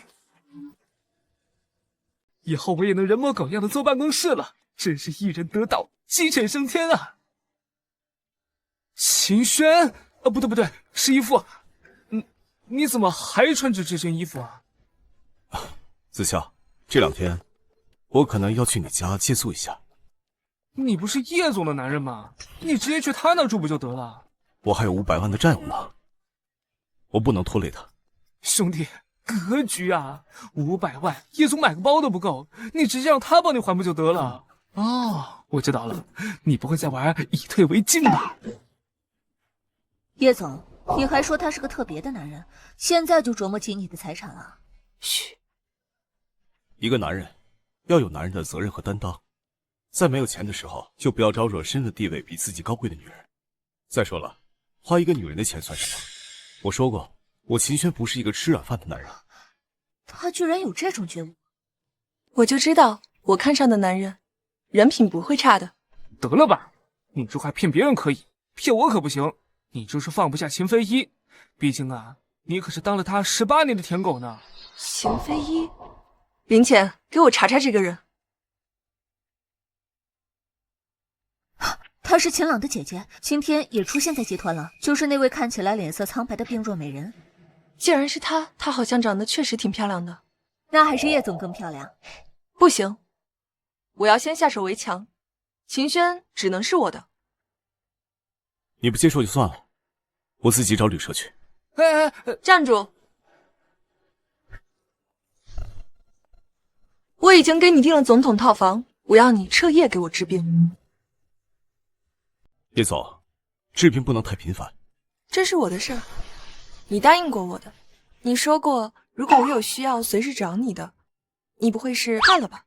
[SPEAKER 3] 以后我也能人模狗样的坐办公室了，真是一人得道，鸡犬升天啊！秦轩，不对，是义父。你怎么还穿着这身衣服啊？
[SPEAKER 2] 子夏，这2天我可能要去你家借宿一下。
[SPEAKER 3] 你不是叶总的男人吗？你直接去他那住不就得了？
[SPEAKER 2] 我还有500万的债务呢，我不能拖累他。
[SPEAKER 3] 兄弟，格局啊！500万，叶总买个包都不够，你直接让他帮你还不就得了？哦，我知道了，你不会再玩以退为进吧？
[SPEAKER 5] 叶总，你还说他是个特别的男人，现在就琢磨起你的财产了。
[SPEAKER 6] 嘘，
[SPEAKER 2] 一个男人要有男人的责任和担当，在没有钱的时候，就不要招惹身份地位比自己高贵的女人。再说了，花一个女人的钱算什么？我说过，我秦轩不是一个吃软饭的男人。
[SPEAKER 5] 他居然有这种觉悟，
[SPEAKER 6] 我就知道我看上的男人，人品不会差的。
[SPEAKER 3] 得了吧，你这话骗别人可以，骗我可不行。你就是放不下秦飞一，毕竟啊，你可是当了他18年的舔狗呢。
[SPEAKER 6] 秦飞一，林浅，给我查查这个人。
[SPEAKER 5] 她是秦朗的姐姐，今天也出现在集团了，就是那位看起来脸色苍白的病弱美人。
[SPEAKER 6] 既然是她，她好像长得确实挺漂亮的。
[SPEAKER 5] 那还是叶总更漂亮。
[SPEAKER 6] 不行，我要先下手为强，秦轩只能是我的。
[SPEAKER 2] 你不接受就算了，我自己找旅社去。
[SPEAKER 6] 站住！我已经给你订了总统套房，我要你彻夜给我治病。
[SPEAKER 2] 叶总，治病不能太频繁。
[SPEAKER 6] 这是我的事儿，你答应过我的，你说过如果我有需要随时找你的，你不会是怕了吧？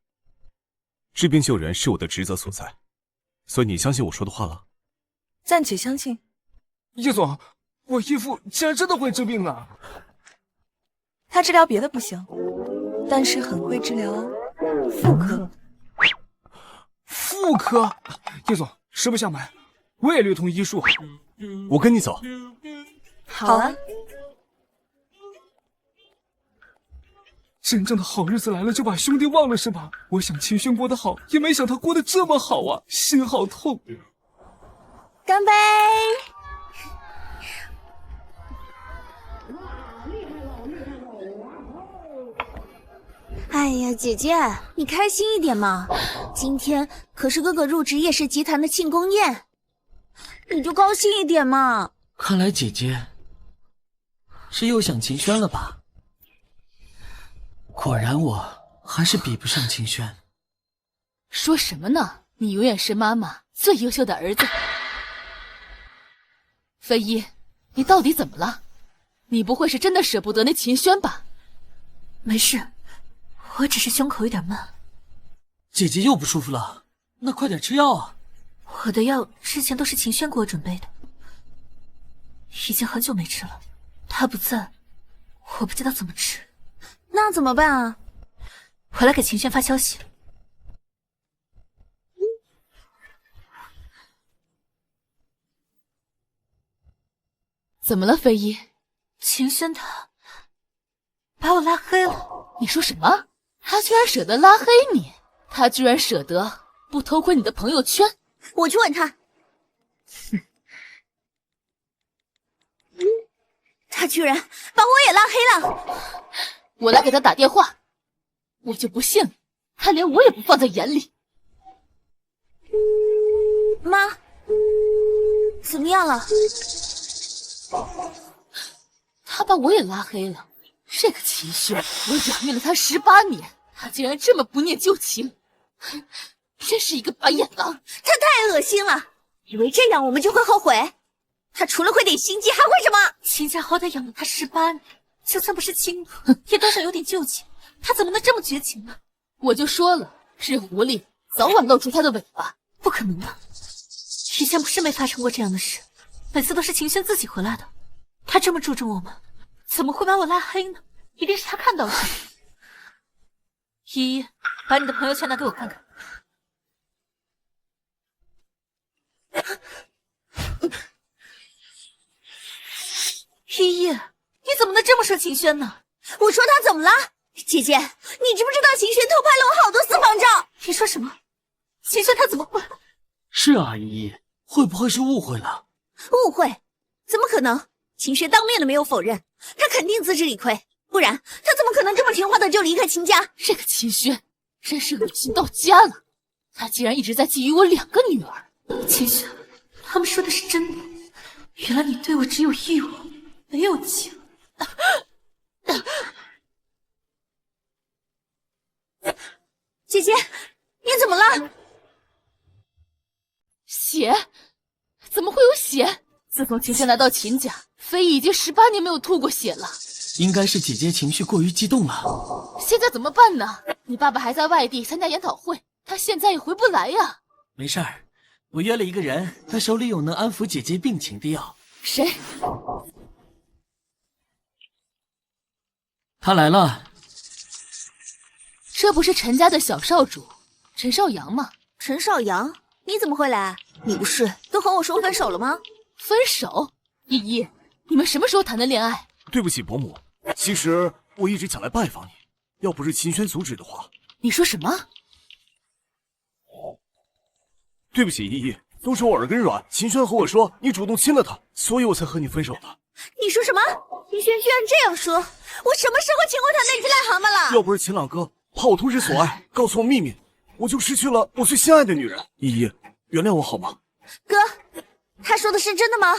[SPEAKER 2] 治病救人是我的职责所在，所以你相信我说的话了？
[SPEAKER 6] 暂且相信。
[SPEAKER 3] 叶总，我义父竟然真的会治病啊！
[SPEAKER 6] 他治疗别的不行，但是很会治疗妇科。
[SPEAKER 3] 妇科？叶总，实不相瞒，我也略通医术。
[SPEAKER 2] 我跟你走。
[SPEAKER 6] 好啊。
[SPEAKER 3] 真正的好日子来了，就把兄弟忘了是吧？我想秦轩过得好，也没想他过得这么好啊，心好痛。
[SPEAKER 5] 干杯！
[SPEAKER 10] 哎呀，姐姐，你开心一点嘛！今天可是哥哥入职叶氏集团的庆功宴，你就高兴一点嘛！
[SPEAKER 7] 看来姐姐是又想秦轩了吧？果然我还是比不上秦轩。
[SPEAKER 4] 说什么呢？你永远是妈妈最优秀的儿子。飞一，你到底怎么了？你不会是真的舍不得那秦轩吧？
[SPEAKER 1] 没事，我只是胸口有点闷。
[SPEAKER 7] 姐姐又不舒服了，那快点吃药啊！
[SPEAKER 1] 我的药之前都是秦轩给我准备的，已经很久没吃了。他不在，我不知道怎么吃。
[SPEAKER 10] 那怎么办啊？
[SPEAKER 1] 我来给秦轩发消息。
[SPEAKER 4] 怎么了，飞一？
[SPEAKER 1] 秦轩他把我拉黑了。
[SPEAKER 4] 你说什么？他居然舍得拉黑你？他居然舍得不偷窥你的朋友圈？
[SPEAKER 10] 我去问他。
[SPEAKER 4] 哼，
[SPEAKER 10] 他居然把我也拉黑了。
[SPEAKER 4] 我来给他打电话。我就不信他连我也不放在眼里。
[SPEAKER 10] 妈，怎么样了？
[SPEAKER 4] 他把我也拉黑了。这个秦轩，我养育了他18年，他竟然这么不念旧情，真是一个白眼狼！
[SPEAKER 10] 他太恶心了，以为这样我们就会后悔？他除了会点心机，还会什么？
[SPEAKER 1] 秦家好歹养了他18年，就算不是亲母，也多少有点旧情。他怎么能这么绝情呢？
[SPEAKER 4] 我就说了，是狐狸早晚露出他的尾巴。
[SPEAKER 1] 不可能的，以前不是没发生过这样的事，每次都是秦轩自己回来的。他这么注重我们，怎么会把我拉黑呢？一定是他看到了什么。依依，把你的朋友圈拿给我看看。依依，你怎么能这么说秦轩呢？
[SPEAKER 10] 我说他怎么了？姐姐，你知不知道秦轩偷拍了我好多私房照？
[SPEAKER 1] 你说什么？秦轩他怎么会？
[SPEAKER 7] 是啊，依依，会不会是误会了？
[SPEAKER 10] 误会？怎么可能？秦轩当面的没有否认，他肯定自知理亏，不然他怎么可能这么听话的就离开秦家？
[SPEAKER 4] 这个秦轩真是恶心到家了，他竟然一直在觊觎我2个女儿。
[SPEAKER 1] 秦轩，他们说的是真的，原来你对我只有义务，没有情。
[SPEAKER 10] 姐姐，你怎么了？
[SPEAKER 4] 血？怎么会有血？自从秦轩来到秦家，飞翼已经18年没有吐过血了。
[SPEAKER 7] 应该是姐姐情绪过于激动了。
[SPEAKER 4] 现在怎么办呢？你爸爸还在外地参加研讨会，他现在也回不来呀。
[SPEAKER 7] 没事儿，我约了一个人，他手里有能安抚姐姐病情的药。
[SPEAKER 4] 谁？
[SPEAKER 7] 他来了。
[SPEAKER 4] 这不是陈家的小少主陈少阳吗？
[SPEAKER 10] 陈少阳，你怎么会来？你不是都和我说分手了吗？
[SPEAKER 4] 分手？依依，你们什么时候谈的恋爱？
[SPEAKER 2] 对不起，伯母，其实我一直想来拜访你，要不是秦轩阻止的话。
[SPEAKER 4] 你说什么？
[SPEAKER 2] 对不起，依依，都是我耳根软。秦轩和我说你主动亲了他，所以我才和你分手的。
[SPEAKER 10] 你说什么？秦轩居然这样说，我什么时候亲过他那只癞蛤蟆了？
[SPEAKER 2] 要不是秦朗哥怕我投之所爱，告诉我秘密，我就失去了我最心爱的女人。依依，原谅我好吗？
[SPEAKER 10] 哥，他说的是真的吗？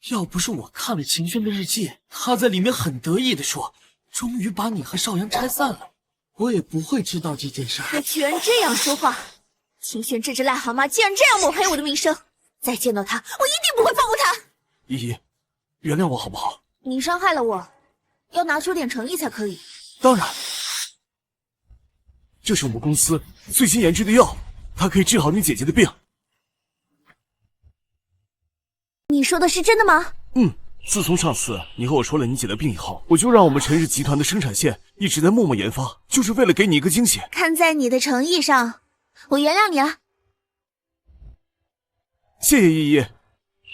[SPEAKER 7] 要不是我看了秦轩的日记，他在里面很得意的说，终于把你和少阳拆散了，我也不会知道这件事。
[SPEAKER 10] 他居然这样说话！秦轩这只癞蛤蟆竟然这样抹黑我的名声，再见到他，我一定不会放过他。
[SPEAKER 2] 依依，原谅我好不好？
[SPEAKER 10] 你伤害了我，要拿出点诚意才可以。
[SPEAKER 2] 当然，这是我们公司最新研制的药，它可以治好你姐姐的病。
[SPEAKER 10] 你说的是真的吗？
[SPEAKER 2] 自从上次你和我说了你姐的病以后，我就让我们陈氏集团的生产线一直在默默研发，就是为了给你一个惊喜。
[SPEAKER 10] 看在你的诚意上，我原谅你了。
[SPEAKER 2] 谢谢依依。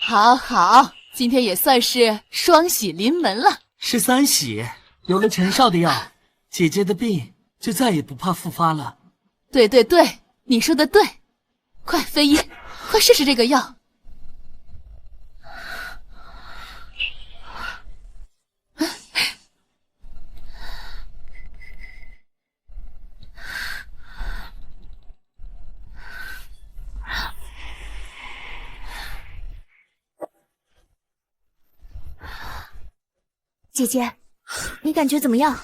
[SPEAKER 4] 好好，今天也算是双喜临门了。
[SPEAKER 7] 是3喜，有了陈少的药，姐姐的病就再也不怕复发了。
[SPEAKER 4] 对对对，你说的对。快，飞一，快试试这个药。
[SPEAKER 10] 姐姐，你感觉怎么样？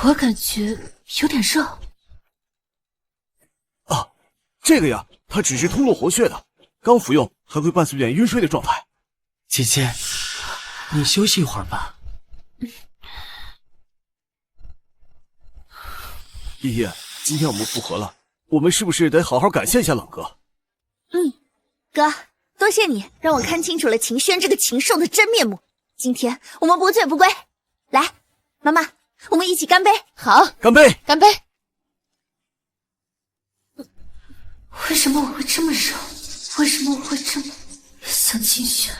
[SPEAKER 1] 我感觉有点热。
[SPEAKER 2] 啊，这个呀，它只是通络活血的，刚服用还会伴随点晕睡的状态。
[SPEAKER 7] 姐姐，你休息一会儿吧。
[SPEAKER 2] 依依，今天我们复合了，我们是不是得好好感谢一下冷哥？
[SPEAKER 10] 哥，多谢你让我看清楚了秦轩这个禽兽的真面目。今天我们不醉不归。来，妈妈，我们一起干杯。
[SPEAKER 4] 好，
[SPEAKER 2] 干杯！
[SPEAKER 4] 干杯！
[SPEAKER 1] 为什么我会这么热？为什么我会这么想秦轩？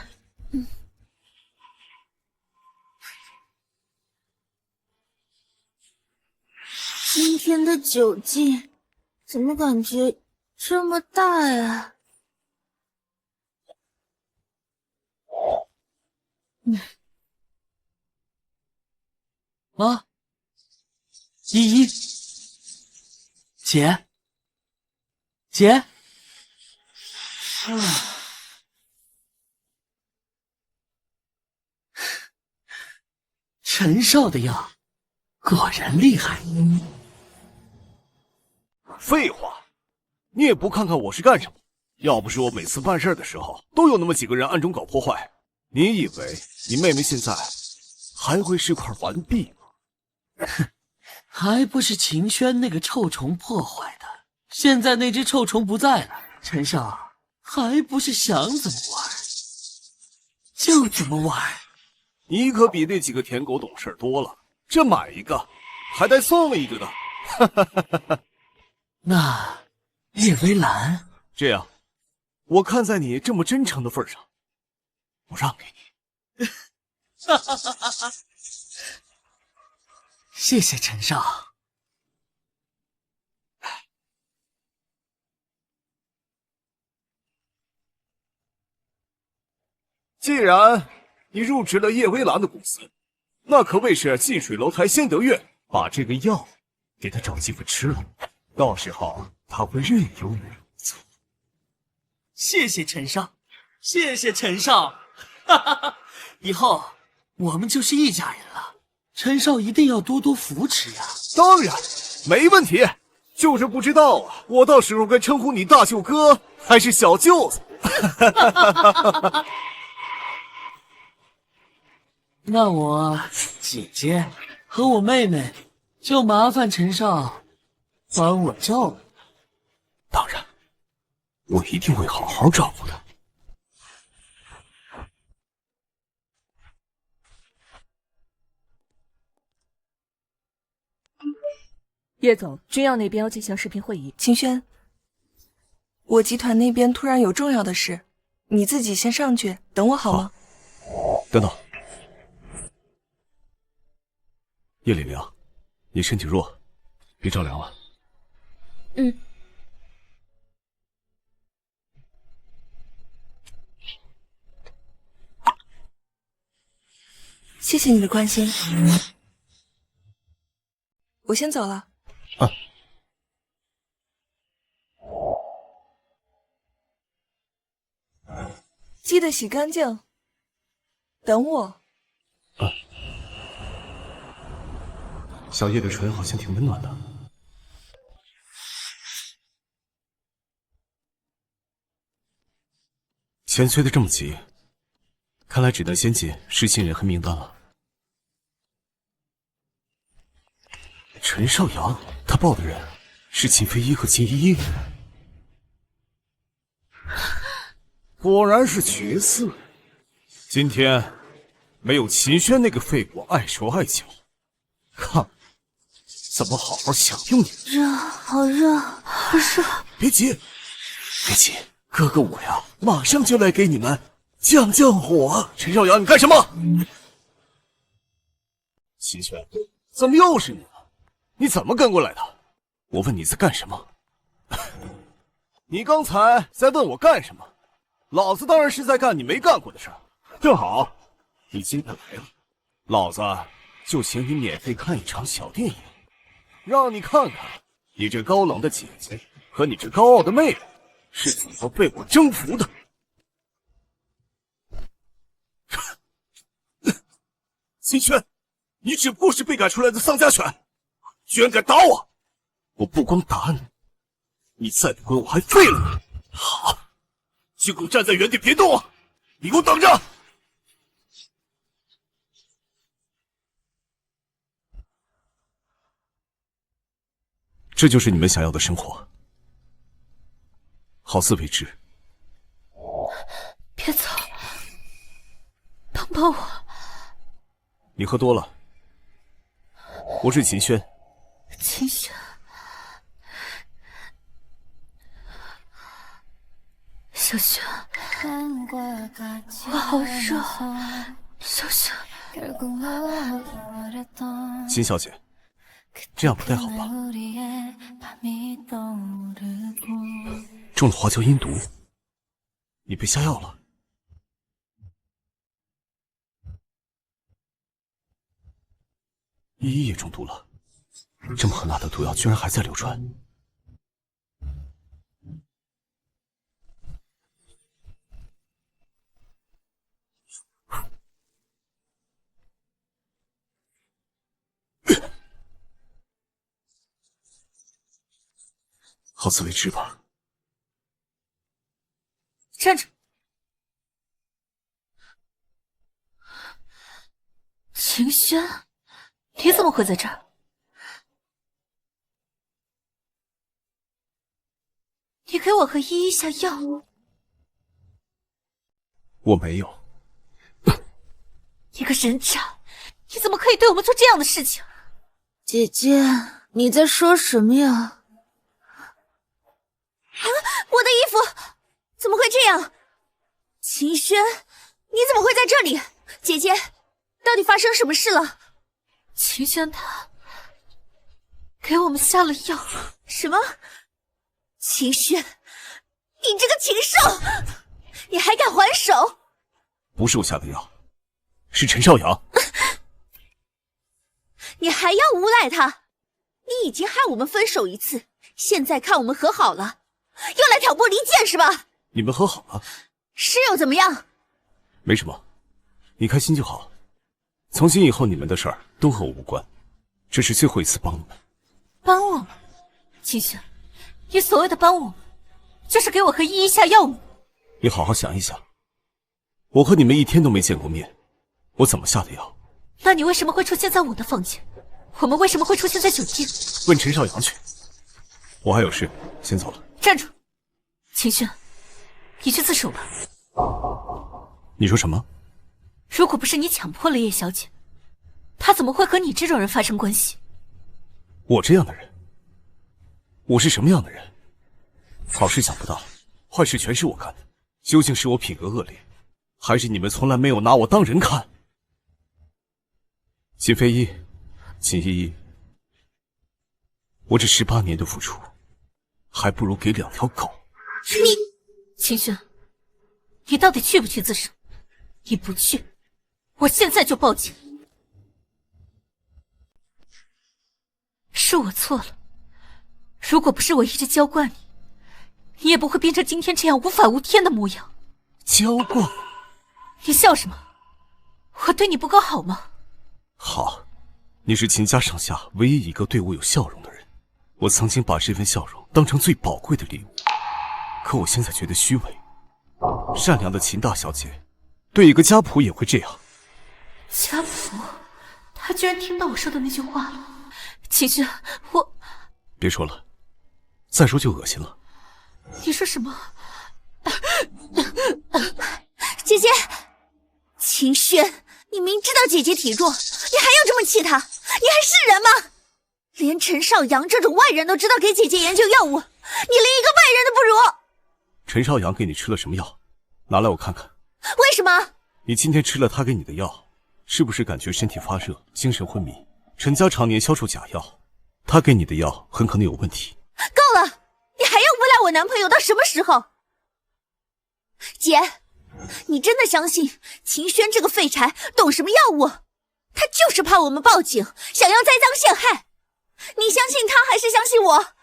[SPEAKER 10] 今天的酒劲怎么感觉这么大呀？
[SPEAKER 7] 妈，依依，姐，陈少的药果然厉害。
[SPEAKER 2] 废话，你也不看看我是干什么？要不是我每次办事的时候都有那么几个人暗中搞破坏，你以为你妹妹现在还会是块完璧吗？
[SPEAKER 7] 哼，还不是秦轩那个臭虫破坏的。现在那只臭虫不在了，陈少还不是想怎么玩就怎么玩。
[SPEAKER 2] 你可比那几个舔狗懂事多了，这买一个还带送了一个的。
[SPEAKER 7] 那叶微澜，
[SPEAKER 2] 这样，我看在你这么真诚的份上，我让给你。
[SPEAKER 7] 谢谢陈少。
[SPEAKER 2] 既然你入职了叶微澜的公司，那可谓是近水楼台先得月，把这个药给他找机会吃了，到时候他会任由你入座。
[SPEAKER 7] 谢谢陈少，谢谢陈少，哈哈哈！以后我们就是一家人了，陈少一定要多多扶持呀。
[SPEAKER 2] 当然，没问题。就是不知道啊，我到时候该称呼你大舅哥还是小舅子？
[SPEAKER 7] 那我姐姐和我妹妹就麻烦陈少帮我照顾。
[SPEAKER 2] 当然，我一定会好好照顾的。
[SPEAKER 11] 叶总，军药那边要进行视频会议。
[SPEAKER 6] 秦轩，我集团那边突然有重要的事，你自己先上去等我好吗？
[SPEAKER 2] 等等，叶凛凉，你身体弱，别着凉了。
[SPEAKER 10] 嗯。
[SPEAKER 6] 谢谢你的关心，我先走了。
[SPEAKER 2] 啊。
[SPEAKER 6] 记得洗干净，等我。
[SPEAKER 2] 啊。小叶的唇好像挺温暖的。钱催得这么急，看来只能先进失信人黑名单了。陈少阳，他报的人是秦飞一和秦依依，果然是绝色。今天没有秦轩那个废物碍手碍脚，看怎么好好享用你。
[SPEAKER 10] 热，好热，好热！
[SPEAKER 2] 别急，别急，哥哥我呀，马上就来给你们降降火。陈少阳，你干什么？秦轩，怎么又是你了？你怎么跟过来的？我问你在干什么？你刚才在问我干什么？老子当然是在干你没干过的事儿。正好，你今天来了，老子就请你免费看一场小电影，让你看看你这高冷的姐姐和你这高傲的妹妹是怎么被我征服的。秦轩，你只不过是被赶出来的丧家犬，居然敢打我！我不光打你，你再不滚我还废了你！好，就给我站在原地别动啊！你给我等着！这就是你们想要的生活，好自为之。
[SPEAKER 1] 别走，帮帮我！
[SPEAKER 2] 你喝多了，我是秦轩。
[SPEAKER 1] 秦轩，小轩，我好热，小轩。
[SPEAKER 2] 秦小姐，这样不太好吧？中了花椒阴毒，你被下药了。依依也中毒了，这么狠辣的毒药居然还在流传。好自为之吧。
[SPEAKER 1] 站着！秦轩，你怎么会在这儿？你给我和依依下药？
[SPEAKER 2] 我没有。
[SPEAKER 1] 你个人渣！你怎么可以对我们做这样的事情？
[SPEAKER 10] 姐姐，你在说什么呀？啊！我的衣服怎么会这样？秦轩，你怎么会在这里？姐姐，到底发生什么事了？
[SPEAKER 1] 秦轩他给我们下了药。
[SPEAKER 10] 什么？秦轩，你这个禽兽，你还敢还手？
[SPEAKER 2] 不是我下的药，是陈少阳。
[SPEAKER 10] 你还要诬赖他？你已经害我们分手一次，现在看我们和好了，又来挑拨离间是吧？
[SPEAKER 2] 你们和好了？
[SPEAKER 10] 是又怎么样？
[SPEAKER 2] 没什么，你开心就好。从今以后你们的事儿都和我无关，这是最后一次帮你们。
[SPEAKER 1] 帮我们？秦轩，你所谓的帮我们，就是给我和依依下药吗？
[SPEAKER 2] 你好好想一想，我和你们一天都没见过面，我怎么下的药？
[SPEAKER 1] 那你为什么会出现在我的房间？我们为什么会出现在酒店？
[SPEAKER 2] 问陈少阳去。我还有事，先走了。
[SPEAKER 1] 站住！秦轩，你去自首吧。
[SPEAKER 2] 你说什么？
[SPEAKER 1] 如果不是你强迫了叶小姐，她怎么会和你这种人发生关系？
[SPEAKER 2] 我这样的人？我是什么样的人？好事想不到，坏事全是我干的。究竟是我品格恶劣，还是你们从来没有拿我当人看？秦飞一，秦依依，我这18年的付出，还不如给2条狗。
[SPEAKER 1] 你，秦轩，你到底去不去自首？你不去，我现在就报警。是我错了，如果不是我一直娇惯你，你也不会变成今天这样无法无天的模样。
[SPEAKER 2] 娇惯？
[SPEAKER 1] 你笑什么？我对你不够好吗？
[SPEAKER 2] 好，你是秦家上下唯一一个对我有笑容的人。我曾经把这份笑容当成最宝贵的礼物，可我现在觉得虚伪。善良的秦大小姐，对一个家仆也会这样。
[SPEAKER 1] 家仆？他居然听到我说的那句话了。秦轩，我……
[SPEAKER 2] 别说了，再说就恶心了。
[SPEAKER 1] 你说什么？
[SPEAKER 10] 姐姐，秦轩，你明知道姐姐体弱，你还要这么气她，你还是人吗？连陈少阳这种外人都知道给姐姐研究药物，你连一个外人都不如。
[SPEAKER 2] 陈少阳给你吃了什么药？拿来我看看。
[SPEAKER 10] 为什么？
[SPEAKER 2] 你今天吃了他给你的药，是不是感觉身体发热、精神昏迷？陈家常年销售假药，他给你的药很可能有问题。
[SPEAKER 10] 够了，你还要诬赖我男朋友到什么时候？姐，你真的相信秦轩这个废柴懂什么药物？他就是怕我们报警，想要栽赃陷害。你相信他还是相信我？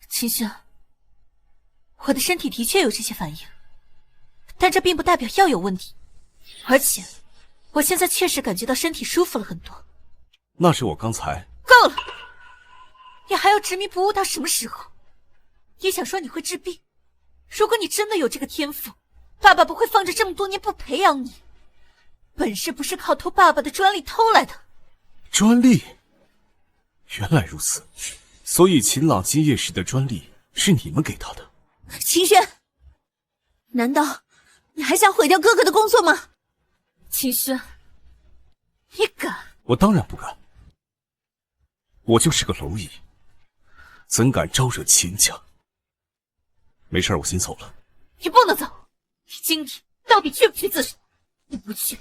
[SPEAKER 1] 秦轩，我的身体的确有这些反应，但这并不代表药有问题。而且，我现在确实感觉到身体舒服了很多。
[SPEAKER 2] 那是我刚才……
[SPEAKER 1] 够了！你还要执迷不悟到什么时候？你想说你会治病？如果你真的有这个天赋，爸爸不会放着这么多年不培养你。本事不是靠偷爸爸的专利偷来的。
[SPEAKER 2] 专利？原来如此，所以秦朗金叶石的专利是你们给他的。
[SPEAKER 10] 秦轩，难道你还想毁掉哥哥的工作吗？
[SPEAKER 1] 秦轩，你敢？
[SPEAKER 2] 我当然不敢，我就是个蝼蚁，怎敢招惹秦家？没事，我先走了。
[SPEAKER 1] 你不能走，你今天到底去不去自首？你不去，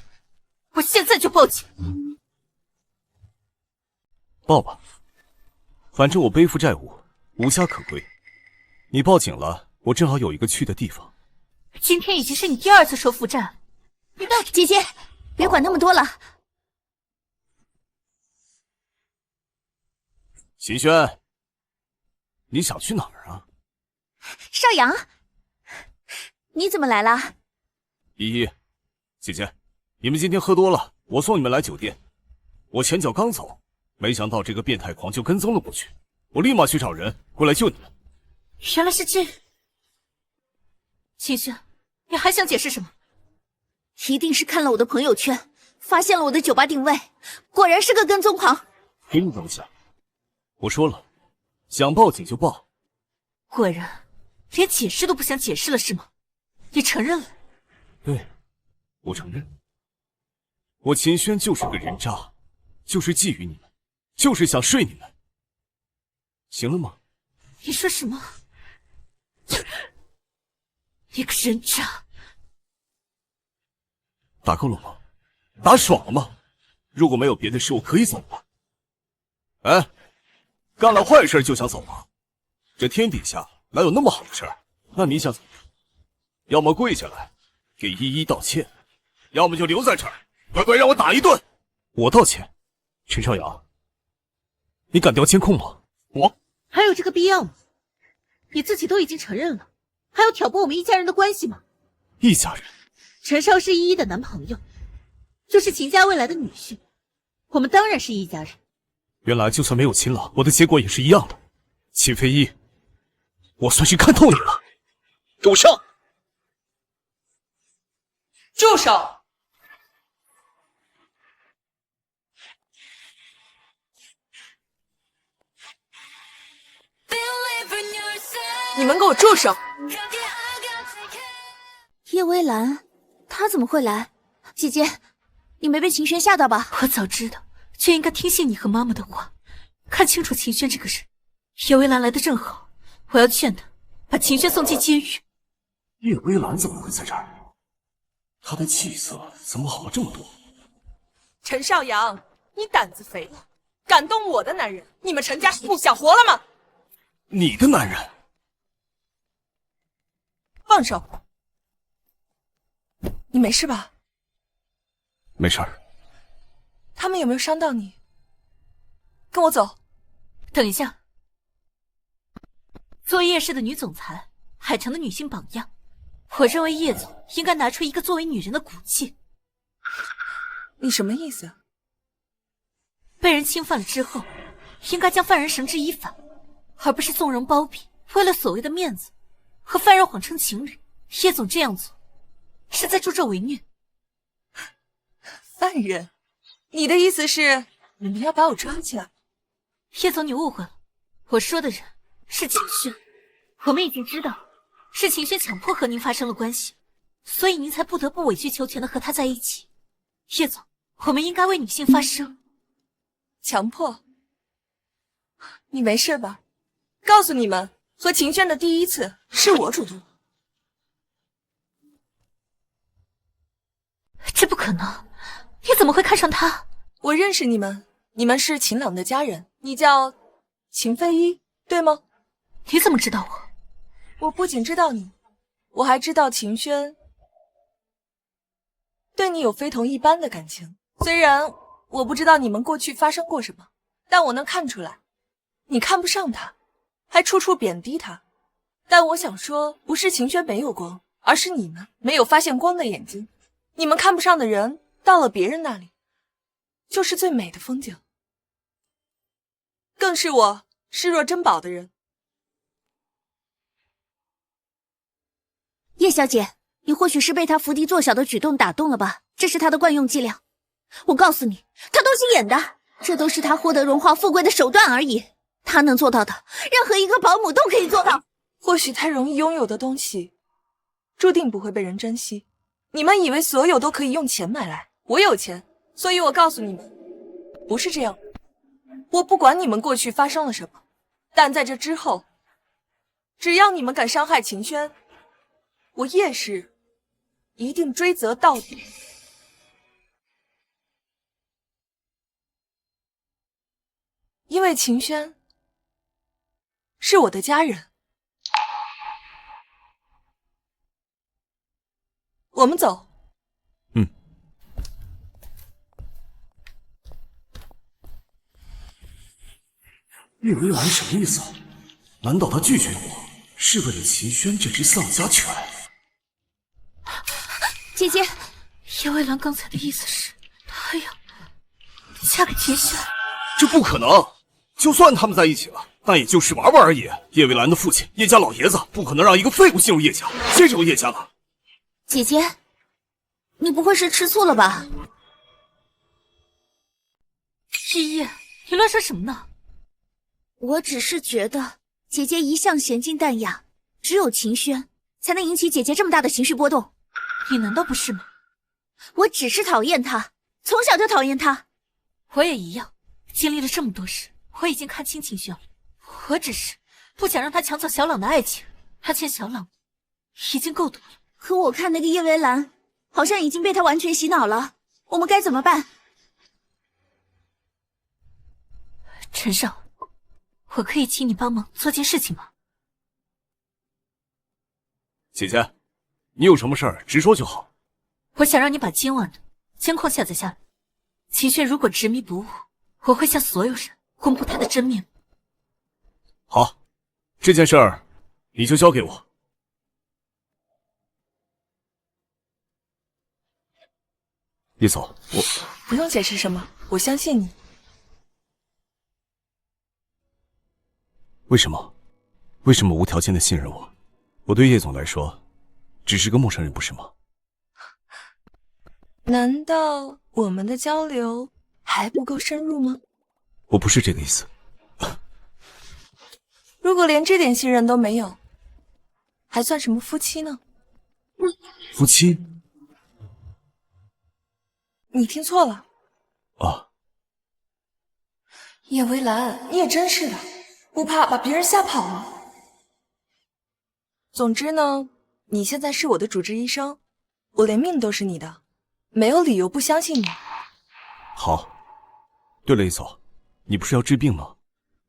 [SPEAKER 1] 我现在就报警。
[SPEAKER 2] 报吧，反正我背负债务，无家可归。你报警了，我正好有一个去的地方。
[SPEAKER 1] 今天已经是你第2次说负债了，你到底……
[SPEAKER 10] 姐姐，别管那么多了。
[SPEAKER 2] 秦轩，你想去哪儿啊？
[SPEAKER 10] 少阳，你怎么来了？
[SPEAKER 2] 依依，姐姐，你们今天喝多了，我送你们来酒店。我前脚刚走，没想到这个变态狂就跟踪了过去，我立马去找人过来救你们。
[SPEAKER 1] 原来是这……秦轩，你还想解释什么？
[SPEAKER 10] 一定是看了我的朋友圈，发现了我的酒吧定位，果然是个跟踪狂。
[SPEAKER 2] 凭你怎么想？我说了，想报警就报。
[SPEAKER 1] 果然，连解释都不想解释了是吗？你承认了？
[SPEAKER 2] 对，我承认。我秦轩就是个人渣，就是觊觎你们，就是想睡你们。行了吗？
[SPEAKER 1] 你说什么？一个人渣！
[SPEAKER 2] 打够了吗？打爽了吗？如果没有别的事，我可以走了。哎，干了坏事就想走吗？这天底下哪有那么好的事儿？那你想怎么样？要么跪下来给依依道歉，要么就留在这儿乖乖让我打一顿。我道歉？陈少阳，你敢调监控吗？我
[SPEAKER 1] 还有这个必要吗？你自己都已经承认了，还要挑拨我们一家人的关系吗？
[SPEAKER 2] 一家人？
[SPEAKER 1] 陈少是依依的男朋友，就是秦家未来的女婿，我们当然是一家人。
[SPEAKER 2] 原来就算没有亲了，我的结果也是一样的。秦飞一，我算是看透你了。给我上！
[SPEAKER 6] 住手！你们给我住手！
[SPEAKER 10] 叶微兰，她怎么会来？姐姐，你没被秦轩吓到吧？
[SPEAKER 1] 我早知道，就应该听信你和妈妈的话，看清楚秦轩这个人。叶微兰来的正好，我要劝她把秦轩送进监狱。
[SPEAKER 2] 叶微兰怎么会在这儿？她的气色怎么好了这么多？
[SPEAKER 6] 陈少阳，你胆子肥了，敢动我的男人，你们陈家不想活了吗？
[SPEAKER 2] 你的男人？
[SPEAKER 6] 放手！你没事吧？
[SPEAKER 2] 没事儿。
[SPEAKER 6] 他们有没有伤到你？跟我走。
[SPEAKER 1] 等一下，作为叶氏的女总裁，海城的女性榜样，我认为叶总应该拿出一个作为女人的骨气。
[SPEAKER 6] 你什么意思？
[SPEAKER 1] 被人侵犯了之后，应该将犯人绳之以法，而不是纵容包庇，为了所谓的面子和犯人谎称情侣。叶总这样做是在助纣为虐。
[SPEAKER 6] 犯人？你的意思是你们要把我抓起来？
[SPEAKER 1] 叶总，你误会了，我说的人是秦轩。我们已经知道是秦轩强迫和您发生了关系，所以您才不得不委曲求全的和他在一起。叶总，我们应该为女性发声。
[SPEAKER 6] 强迫？你没事吧？告诉你们，和秦轩的第一次是我主动。
[SPEAKER 1] 这不可能，你怎么会看上他？
[SPEAKER 6] 我认识你们，你们是秦朗的家人，你叫秦飞一，对吗？
[SPEAKER 1] 你怎么知道我？
[SPEAKER 6] 我不仅知道你，我还知道秦轩对你有非同一般的感情。虽然我不知道你们过去发生过什么，但我能看出来，你看不上他，还处处贬低他。但我想说，不是秦轩没有光，而是你们没有发现光的眼睛。你们看不上的人，到了别人那里，就是最美的风景，更是我视若珍宝的人。
[SPEAKER 10] 叶小姐，你或许是被他伏低做小的举动打动了吧？这是他的惯用伎俩。我告诉你，他都是演的，这都是他获得荣华富贵的手段而已。他能做到的，任何一个保姆都可以做到。
[SPEAKER 6] 或许太容易拥有的东西，注定不会被人珍惜。你们以为所有都可以用钱买来？我有钱，所以我告诉你们，不是这样。我不管你们过去发生了什么，但在这之后，只要你们敢伤害秦轩，我叶氏一定追责到底。因为秦轩是我的家人。我们走。
[SPEAKER 2] 叶微兰什么意思？难道他拒绝我是为了秦轩这只丧家犬？
[SPEAKER 10] 姐姐，
[SPEAKER 1] 叶微兰刚才的意思是，她要嫁给秦轩。
[SPEAKER 2] 这不可能！就算他们在一起了，那也就是玩玩而已。叶微兰的父亲叶家老爷子不可能让一个废物进入叶家，谁只有叶家了？
[SPEAKER 10] 姐姐，你不会是吃醋了吧？
[SPEAKER 1] 依依，你乱说什么呢？
[SPEAKER 10] 我只是觉得姐姐一向娴静淡雅，只有秦轩才能引起姐姐这么大的情绪波动。
[SPEAKER 1] 你难道不是吗？
[SPEAKER 10] 我只是讨厌他，从小就讨厌他。
[SPEAKER 1] 我也一样，经历了这么多事，我已经看清秦轩了。我只是不想让他抢走小朗的爱情，而且小朗已经够多了。
[SPEAKER 10] 可我看那个叶微兰好像已经被他完全洗脑了。我们该怎么办？
[SPEAKER 1] 陈少，我可以请你帮忙做件事情吗？
[SPEAKER 2] 姐姐，你有什么事儿直说就好。
[SPEAKER 1] 我想让你把今晚的监控下载下来。秦轩如果执迷不悟，我会向所有人公布他的真面目。
[SPEAKER 2] 好，这件事儿你就交给我。叶总，我
[SPEAKER 6] 不用解释什么，我相信你。
[SPEAKER 2] 为什么？为什么无条件的信任我？我对叶总来说，只是个陌生人，不是吗？
[SPEAKER 6] 难道我们的交流还不够深入吗？
[SPEAKER 2] 我不是这个意思。
[SPEAKER 6] 如果连这点信任都没有，还算什么夫妻呢？
[SPEAKER 2] 夫妻？
[SPEAKER 6] 你听错了。
[SPEAKER 2] 啊，
[SPEAKER 6] 叶薇兰，你也真是的，不怕把别人吓跑吗？总之呢，你现在是我的主治医生，我连命都是你的，没有理由不相信你。
[SPEAKER 2] 好。对了，叶总，你不是要治病吗？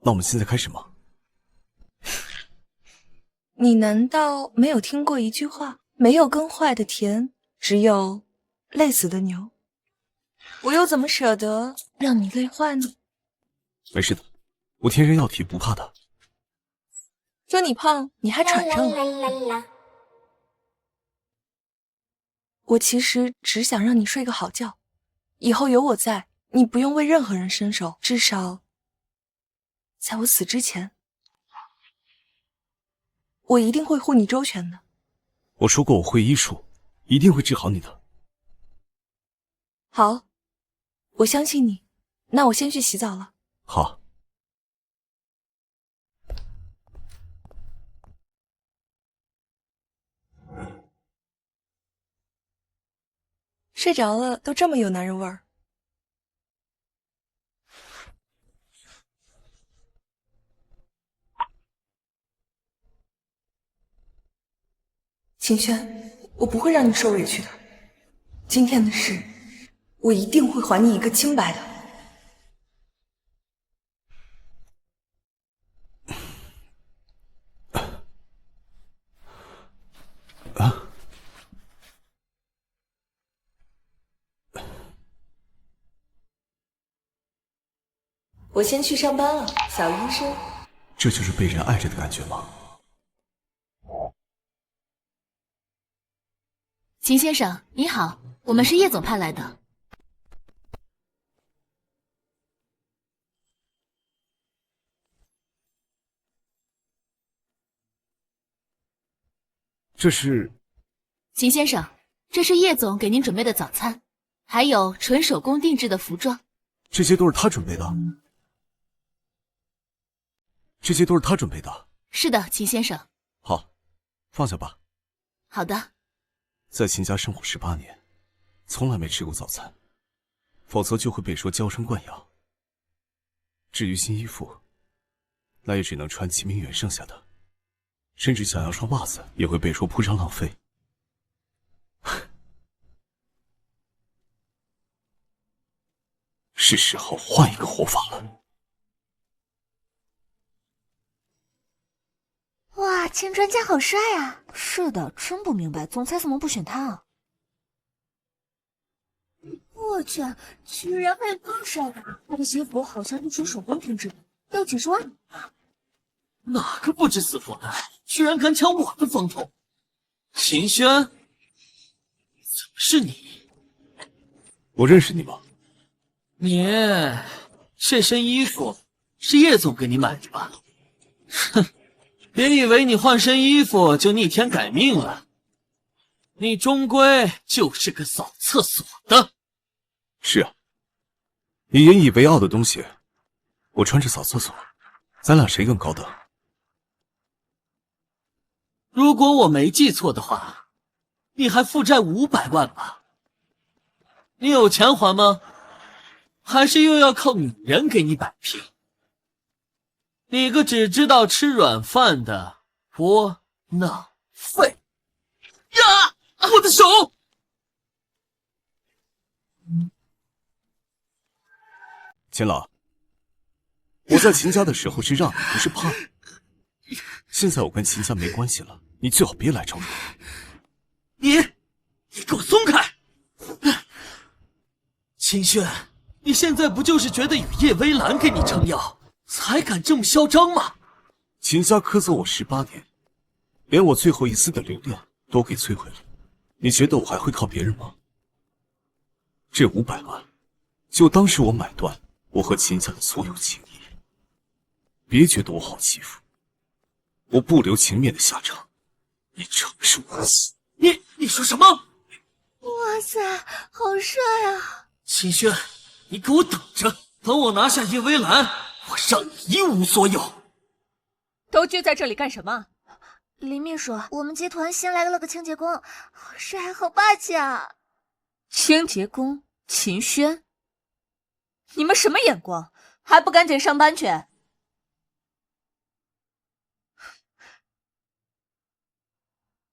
[SPEAKER 2] 那我们现在开始吗？
[SPEAKER 6] 你难道没有听过一句话？没有耕坏的田，只有累死的牛。我又怎么舍得让你累坏呢？
[SPEAKER 2] 没事的，我天生要体，不怕的。
[SPEAKER 6] 说你胖，你还喘上了。我其实只想让你睡个好觉，以后有我在，你不用为任何人伸手，至少在我死之前，我一定会护你周全的。
[SPEAKER 2] 我说过我会医术，一定会治好你的。
[SPEAKER 6] 好，我相信你。那我先去洗澡了。
[SPEAKER 2] 好。
[SPEAKER 6] 睡着了都这么有男人味儿。秦轩，我不会让你受委屈的。今天的事，我一定会还你一个清白的。
[SPEAKER 2] 啊！
[SPEAKER 6] 我先去上班了，小医生。
[SPEAKER 2] 这就是被人爱着的感觉吗？
[SPEAKER 4] 秦先生，你好，我们是叶总派来的。
[SPEAKER 2] 这是……
[SPEAKER 4] 秦先生，这是叶总给您准备的早餐，还有纯手工定制的服装。
[SPEAKER 2] 这些都是他准备的。这些都是他准备的。
[SPEAKER 4] 是的，秦先生。
[SPEAKER 2] 好，放下吧。
[SPEAKER 4] 好的。
[SPEAKER 2] 在秦家生活18年，从来没吃过早餐，否则就会被说娇生惯养。至于新衣服，那也只能穿秦明远剩下的，甚至想要双袜子，也会被说铺张浪费。是时候换一个活法了。
[SPEAKER 5] 哇，秦专家好帅啊！是的，真不明白总裁怎么不选他啊？我去，居然还有更帅的！他的鞋服好像是纯手工定制的，要几十万。
[SPEAKER 7] 哪个不知死活的，居然敢抢我的风头？秦轩，怎么是你？
[SPEAKER 2] 我认识你吗？
[SPEAKER 7] 你这身衣服是叶总给你买的吧？哼，别以为你换身衣服就逆天改命了，你终归就是个扫厕所的。
[SPEAKER 2] 是啊，你引以为傲的东西，我穿着扫厕所，咱俩谁更高等？
[SPEAKER 7] 如果我没记错的话，你还负债500万吧？你有钱还吗？还是又要靠女人给你摆平？你个只知道吃软饭的窝囊废！呀，我的手！
[SPEAKER 2] 秦朗，我在秦家的时候是让你，不是怕你。现在我跟秦家没关系了，你最好别来找我。
[SPEAKER 7] 你给我松开！秦轩，你现在不就是觉得有叶微澜给你撑腰，才敢这么嚣张吗？
[SPEAKER 2] 秦家苛责我18年，连我最后一丝的流量都给摧毁了，你觉得我还会靠别人吗？这500万，就当是我买断我和秦家的所有情谊。别觉得我好欺负，我不留情面的下场，你承受不起。
[SPEAKER 7] 你说什么？
[SPEAKER 10] 哇塞，好帅啊！
[SPEAKER 7] 秦轩，你给我等着，等我拿下叶微澜，我让你一无所有。
[SPEAKER 11] 都聚在这里干什么？
[SPEAKER 10] 林秘书，我们集团新来了个清洁工，好帅，好霸气啊！
[SPEAKER 11] 清洁工秦轩，你们什么眼光？还不赶紧上班去！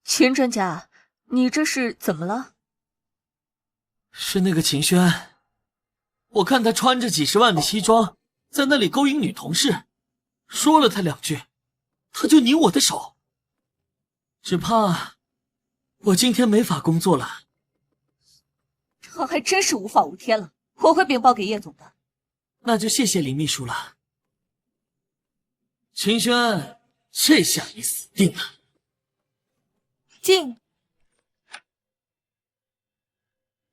[SPEAKER 11] 秦专家，你这是怎么了？
[SPEAKER 7] 是那个秦轩，我看他穿着几10万的西装，在那里勾引女同事，说了他2句，他就拧我的手。只怕我今天没法工作了。
[SPEAKER 11] 他还真是无法无天了，我会禀报给叶总的。
[SPEAKER 7] 那就谢谢林秘书了。秦轩，这下你死定了。
[SPEAKER 11] 进。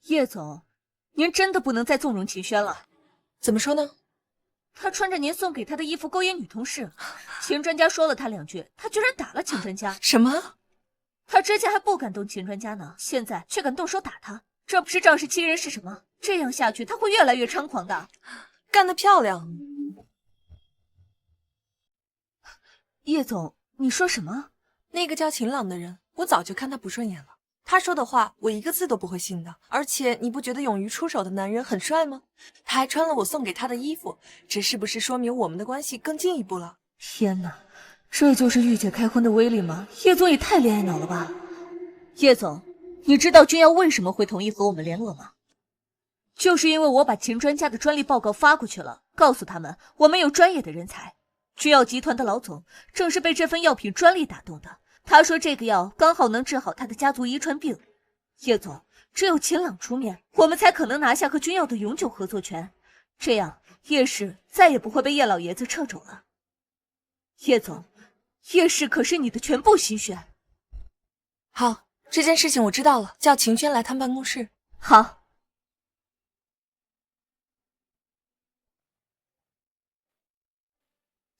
[SPEAKER 11] 叶总，您真的不能再纵容秦轩了。
[SPEAKER 6] 怎么说呢？
[SPEAKER 11] 他穿着您送给他的衣服勾引女同事，秦专家说了他2句，他居然打了秦专家。
[SPEAKER 6] 什么？
[SPEAKER 11] 他之前还不敢动秦专家呢，现在却敢动手打他，这不是仗势欺人是什么？这样下去他会越来越猖狂的。
[SPEAKER 6] 干得漂亮！
[SPEAKER 11] 叶总，你说什么？
[SPEAKER 6] 那个叫秦朗的人，我早就看他不顺眼了。他说的话我一个字都不会信的，而且你不觉得勇于出手的男人很帅吗？他还穿了我送给他的衣服，这是不是说明我们的关系更进一步了？
[SPEAKER 11] 天哪，这就是御姐开荤的威力吗？叶总也太恋爱脑了吧！叶总，你知道君瑶为什么会同意和我们联络吗？就是因为我把秦专家的专利报告发过去了，告诉他们我们有专业的人才。君药集团的老总正是被这份药品专利打动的，他说这个药刚好能治好他的家族遗传病。叶总，只有秦朗出面，我们才可能拿下和君药的永久合作权，这样叶氏再也不会被叶老爷子掣肘了。叶总，叶氏可是你的全部心血。
[SPEAKER 6] 好，这件事情我知道了，叫秦轩来探办公室。
[SPEAKER 11] 好。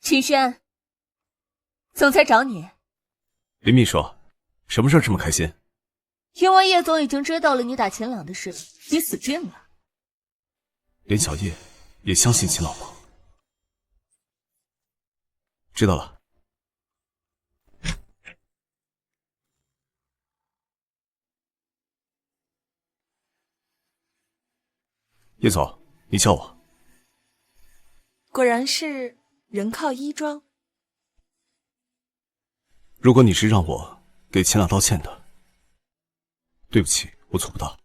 [SPEAKER 11] 秦轩，总裁找你。
[SPEAKER 2] 林秘书，什么事这么开心？
[SPEAKER 11] 因为叶总已经知道了你打秦朗的事，你死定了。
[SPEAKER 2] 连小叶也相信秦朗吗？知道了。叶总，你叫我。
[SPEAKER 6] 果然是人靠衣装。
[SPEAKER 2] 如果你是让我给秦朗道歉的，对不起，我做不到。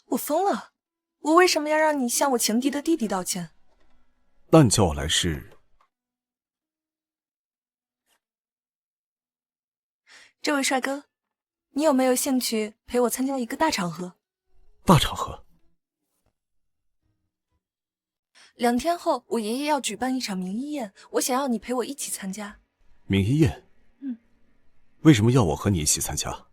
[SPEAKER 6] 我疯了，我为什么要让你向我情敌的弟弟道歉？
[SPEAKER 2] 那你叫我来是？
[SPEAKER 6] 这位帅哥，你有没有兴趣陪我参加一个大场合？
[SPEAKER 2] 大场合
[SPEAKER 6] ？2天后，我爷爷要举办一场名医宴，我想要你陪我一起参加。
[SPEAKER 2] 名医宴？为什么要我和你一起参加？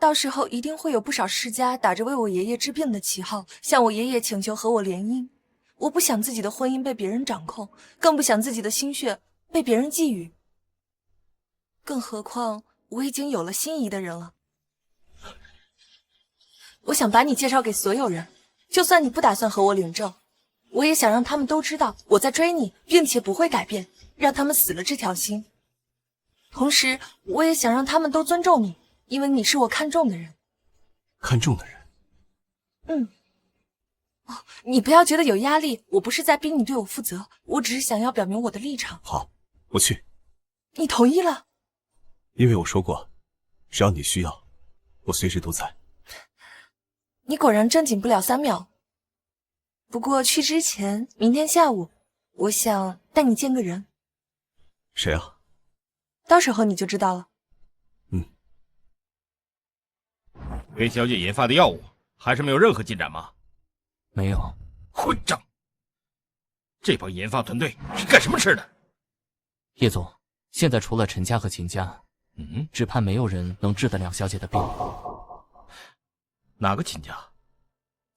[SPEAKER 6] 到时候一定会有不少世家打着为我爷爷治病的旗号，向我爷爷请求和我联姻。我不想自己的婚姻被别人掌控，更不想自己的心血被别人觊觎。更何况我已经有了心仪的人了。我想把你介绍给所有人，就算你不打算和我领证，我也想让他们都知道我在追你，并且不会改变，让他们死了这条心。同时，我也想让他们都尊重你，因为你是我看中的人。
[SPEAKER 2] 看中的人？
[SPEAKER 6] 哦，你不要觉得有压力，我不是在逼你对我负责，我只是想要表明我的立场。
[SPEAKER 2] 好，我去。
[SPEAKER 6] 你同意了？
[SPEAKER 2] 因为我说过，只要你需要，我随时都在。
[SPEAKER 6] 你果然正经不了3秒。不过去之前，明天下午，我想带你见个人。
[SPEAKER 9] 谁啊？
[SPEAKER 6] 到时候你就知道了。
[SPEAKER 8] 给小姐研发的药物还是没有任何进展吗？
[SPEAKER 3] 没有。
[SPEAKER 8] 混账！这帮研发团队是干什么吃的？
[SPEAKER 3] 叶总，现在除了陈家和秦家，只怕没有人能治得了小姐的病。
[SPEAKER 8] 哪个秦家？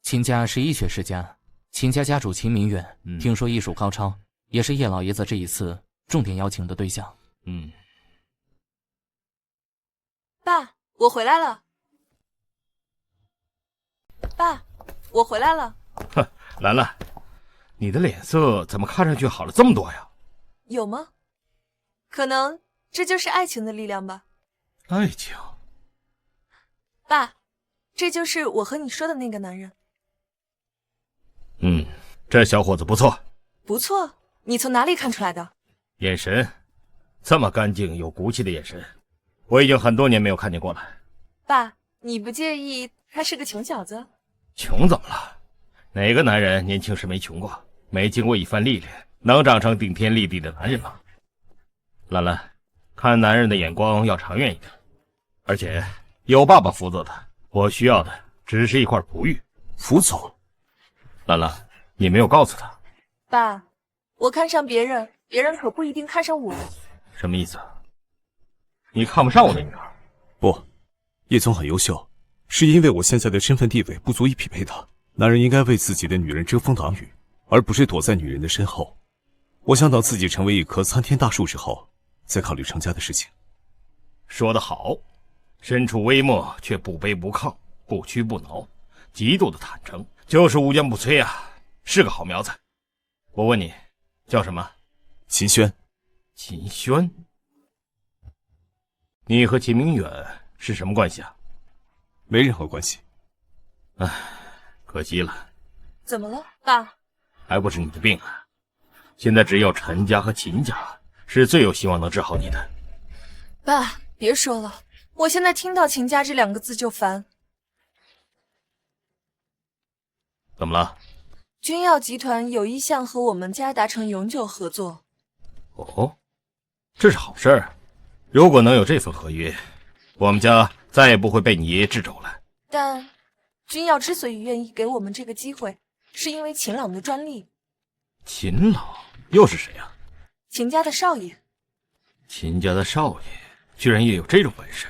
[SPEAKER 3] 秦家是医学世家，秦家家主秦明远，听说医术高超，也是叶老爷子这一次重点邀请的对象。
[SPEAKER 6] 爸，我回来了。爸，我回来了。
[SPEAKER 8] 哼，兰兰，你的脸色怎么看上去好了这么多呀？
[SPEAKER 6] 有吗？可能这就是爱情的力量吧。
[SPEAKER 8] 爱情？
[SPEAKER 6] 爸，这就是我和你说的那个男人。
[SPEAKER 8] 这小伙子不错。
[SPEAKER 6] 不错？你从哪里看出来的？
[SPEAKER 8] 眼神，这么干净有骨气的眼神，我已经很多年没有看见过了。
[SPEAKER 6] 爸，你不介意他是个穷小子？
[SPEAKER 8] 穷怎么了？哪个男人年轻时没穷过？没经过一番历练，能长成顶天立地的男人吗？兰兰，看男人的眼光要长远一点，而且有爸爸辅佐的，我需要的只是一块璞玉。
[SPEAKER 9] 辅佐？
[SPEAKER 8] 兰兰，你没有告诉他。
[SPEAKER 6] 爸，我看上别人，别人可不一定看上我。
[SPEAKER 8] 什么意思？你看不上我的女儿？
[SPEAKER 9] 不，叶总很优秀，是因为我现在的身份地位不足以匹配他。男人应该为自己的女人遮风挡雨，而不是躲在女人的身后。我想等自己成为一棵参天大树之后，再考虑成家的事情。
[SPEAKER 8] 说得好，身处微末却不卑不亢，不屈不挠，极度的坦诚，就是无坚不摧啊，是个好苗子。我问你，叫什么？
[SPEAKER 9] 秦轩。
[SPEAKER 8] 秦轩？你和秦明远是什么关系啊？
[SPEAKER 9] 没任何关系。
[SPEAKER 8] 唉，可惜了。
[SPEAKER 6] 怎么了，爸？
[SPEAKER 8] 还不是你的病啊！现在只有陈家和秦家是最有希望能治好你的。
[SPEAKER 6] 爸，别说了，我现在听到秦家这2个字就烦。
[SPEAKER 8] 怎么了？
[SPEAKER 6] 君药集团有意向和我们家达成永久合作。
[SPEAKER 8] 哦，这是好事儿。如果能有这份合约，我们家再也不会被你爷爷制肘了。
[SPEAKER 6] 但君药之所以愿意给我们这个机会，是因为秦朗的专利。
[SPEAKER 8] 秦朗又是谁啊？
[SPEAKER 6] 秦家的少爷。
[SPEAKER 8] 秦家的少爷居然也有这种本事，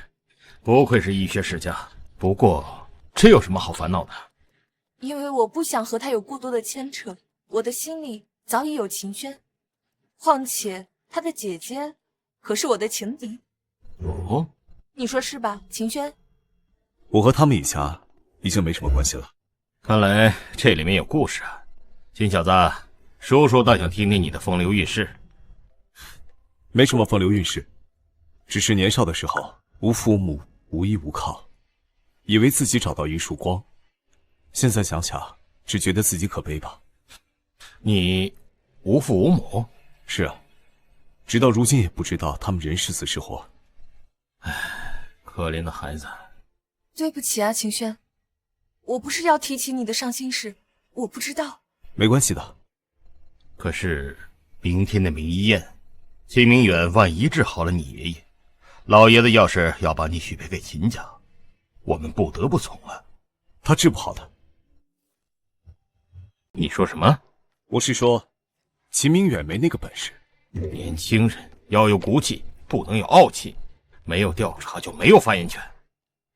[SPEAKER 8] 不愧是医学世家。不过这有什么好烦恼的？
[SPEAKER 6] 因为我不想和他有过多的牵扯，我的心里早已有秦轩，况且他的姐姐可是我的情敌。
[SPEAKER 8] 哦，
[SPEAKER 6] 你说是吧，秦轩？
[SPEAKER 9] 我和他们一家已经没什么关系了。
[SPEAKER 8] 看来这里面有故事啊。秦小子，叔叔倒想听听你的风流韵事。
[SPEAKER 9] 没什么风流韵事，只是年少的时候无父无母，无依无靠，以为自己找到一束光。现在想想，只觉得自己可悲吧。
[SPEAKER 8] 你无父无母？
[SPEAKER 9] 是啊，直到如今也不知道他们人是死是活。
[SPEAKER 8] 唉，可怜的孩子。
[SPEAKER 6] 对不起啊，秦轩，我不是要提起你的伤心事，我不知道。
[SPEAKER 9] 没关系的。
[SPEAKER 8] 可是明天的名医宴，秦明远万一治好了你爷爷，老爷子要是要把你许配给秦家，我们不得不从啊。
[SPEAKER 9] 他治不好的。
[SPEAKER 8] 你说什么？
[SPEAKER 9] 我是说，秦明远没那个本事。
[SPEAKER 8] 年轻人要有骨气，不能有傲气，没有调查就没有发言权。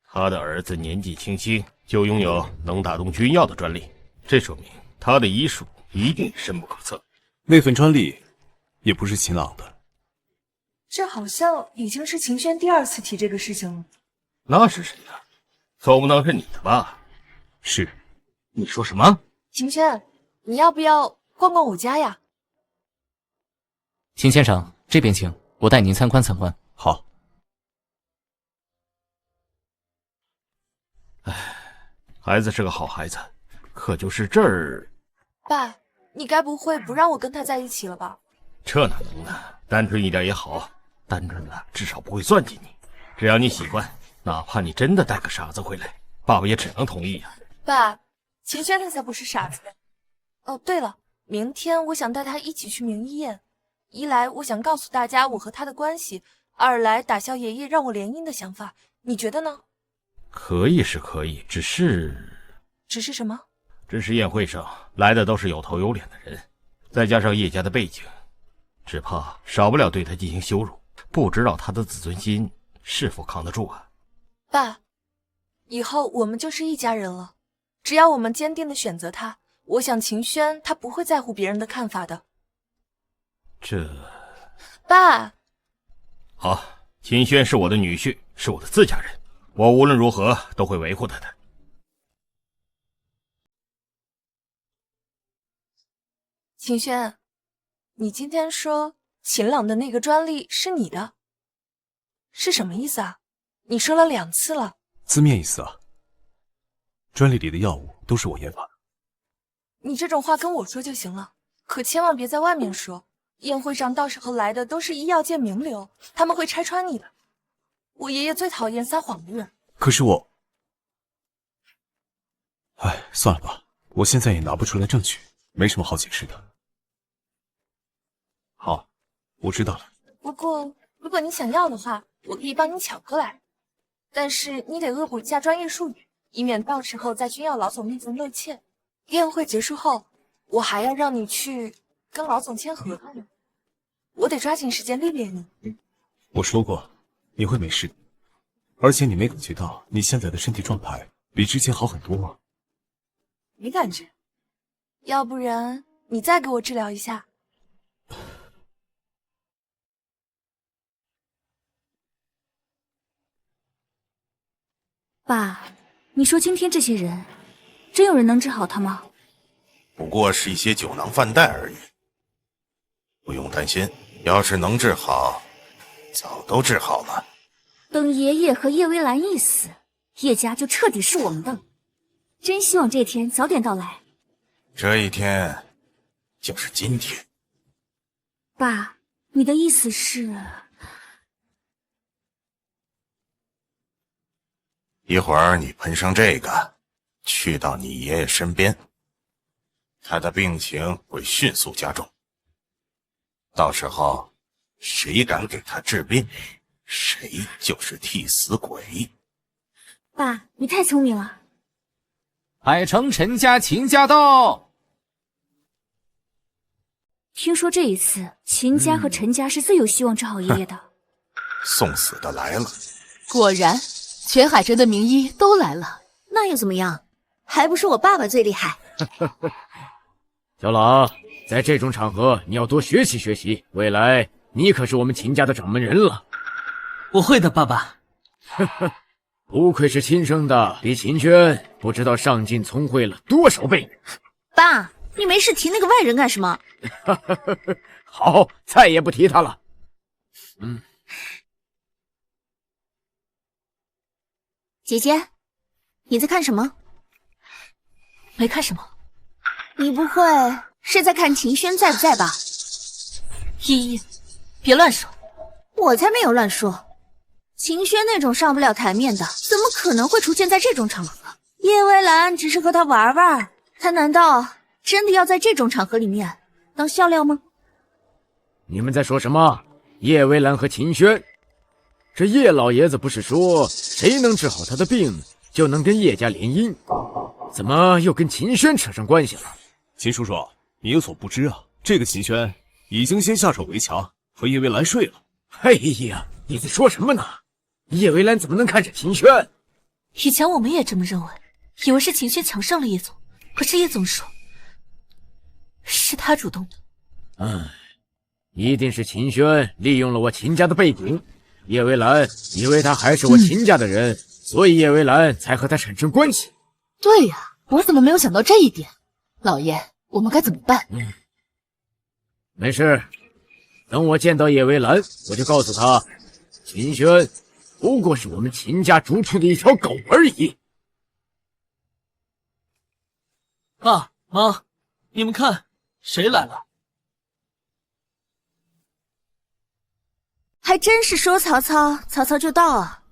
[SPEAKER 8] 他的儿子年纪轻轻就拥有能打动君药的专利，这说明他的医术一定深不可测。
[SPEAKER 9] 那份专利也不是秦朗的。
[SPEAKER 6] 这好像已经是秦轩第2次提这个事情了。
[SPEAKER 8] 那是谁呀？总不能是你的吧？
[SPEAKER 9] 是。
[SPEAKER 8] 你说什么？
[SPEAKER 6] 秦轩，你要不要逛逛我家呀？
[SPEAKER 3] 秦先生，这边请，我带您参观参观。
[SPEAKER 9] 好。
[SPEAKER 8] 唉，孩子是个好孩子，可就是这儿……
[SPEAKER 6] 爸，你该不会不让我跟他在一起了吧？
[SPEAKER 8] 这哪能呢？单纯一点也好，单纯的至少不会算计你。只要你喜欢，哪怕你真的带个傻子回来，爸爸也只能同意呀。
[SPEAKER 6] 爸，秦轩他才不是傻子。哦，对了，明天我想带他一起去名医宴，一来我想告诉大家我和他的关系，二来打消爷爷让我联姻的想法，你觉得呢？
[SPEAKER 8] 可以是可以，只是
[SPEAKER 6] 什么？
[SPEAKER 8] 这次宴会上来的都是有头有脸的人，再加上叶家的背景，只怕少不了对他进行羞辱，不知道他的自尊心是否扛得住啊。
[SPEAKER 6] 爸，以后我们就是一家人了，只要我们坚定的选择他，我想秦轩他不会在乎别人的看法的。爸，
[SPEAKER 8] 好，秦轩是我的女婿，是我的自家人，我无论如何都会维护他的。
[SPEAKER 6] 秦轩，你今天说秦朗的那个专利是你的，是什么意思啊？你说了2次了。
[SPEAKER 2] 字面意思啊，专利里的药物都是我研发的。
[SPEAKER 6] 你这种话跟我说就行了，可千万别在外面说。宴会上到时候来的都是医药界名流，他们会拆穿你的。我爷爷最讨厌撒谎的人。
[SPEAKER 2] 可是我……哎，算了吧，我现在也拿不出来证据，没什么好解释的。好，我知道了。
[SPEAKER 6] 不过，如果你想要的话，我可以帮你抢过来，但是你得恶补一下专业术语，以免到时候在君耀老总面前露怯。宴会结束后，我还要让你去跟老总签合同，我得抓紧时间历练你。
[SPEAKER 2] 我说过，你会没事的，而且你没感觉到你现在的身体状态比之前好很多吗？
[SPEAKER 6] 没感觉，要不然你再给我治疗一下。
[SPEAKER 5] 爸，你说今天这些人，真有人能治好他吗？
[SPEAKER 12] 不过是一些酒囊饭袋而已，不用担心，要是能治好，早都治好了。
[SPEAKER 5] 等爷爷和叶微兰一死，叶家就彻底是我们的了。真希望这天早点到来。
[SPEAKER 12] 这一天，就是今天。
[SPEAKER 5] 爸，你的意思是？
[SPEAKER 12] 一会儿你喷上这个，去到你爷爷身边，他的病情会迅速加重。到时候，谁敢给他治病，谁就是替死鬼。
[SPEAKER 5] 爸，你太聪明了。
[SPEAKER 3] 海城陈家秦家到。
[SPEAKER 5] 听说这一次秦家和陈家是最有希望治好爷爷的。
[SPEAKER 12] 送死的来了。
[SPEAKER 4] 果然，全海城的名医都来了。
[SPEAKER 10] 那又怎么样？还不是我爸爸最厉害。
[SPEAKER 3] 小朗，在这种场合你要多学习学习，未来你可是我们秦家的掌门人了。
[SPEAKER 7] 我会的，爸爸。
[SPEAKER 3] 不愧是亲生的，比秦轩不知道上进聪慧了多少倍。
[SPEAKER 10] 爸，你没事提那个外人干什么？
[SPEAKER 3] 好，再也不提他了。
[SPEAKER 10] 姐姐，你在看什么？
[SPEAKER 1] 没看什么。
[SPEAKER 10] 你不会是在看秦轩在不在吧？
[SPEAKER 1] 依依，别乱说。
[SPEAKER 10] 我才没有乱说。秦轩那种上不了台面的，怎么可能会出现在这种场合？叶微兰只是和他玩玩，他难道真的要在这种场合里面当笑料吗？
[SPEAKER 3] 你们在说什么？叶微兰和秦轩？这叶老爷子不是说谁能治好他的病，就能跟叶家联姻？怎么又跟秦轩扯上关系了？
[SPEAKER 2] 秦叔叔，你有所不知啊，这个秦轩已经先下手为强，和叶微兰睡了。
[SPEAKER 3] 哎呀，你在说什么呢？叶微兰怎么能看上秦轩？
[SPEAKER 1] 以前我们也这么认为，以为是秦轩强上了叶总，可是叶总说是他主动的。
[SPEAKER 3] 一定是秦轩利用了我秦家的背景。叶微兰以为他还是我秦家的人，所以叶微兰才和他产生关系。
[SPEAKER 4] 对呀，我怎么没有想到这一点？老爷，我们该怎么办？
[SPEAKER 3] 没事，等我见到叶微兰，我就告诉他，秦轩不过是我们秦家逐出的一条狗而已。
[SPEAKER 7] 爸妈，你们看，谁来了？
[SPEAKER 10] 还真是说曹操，曹操就到啊！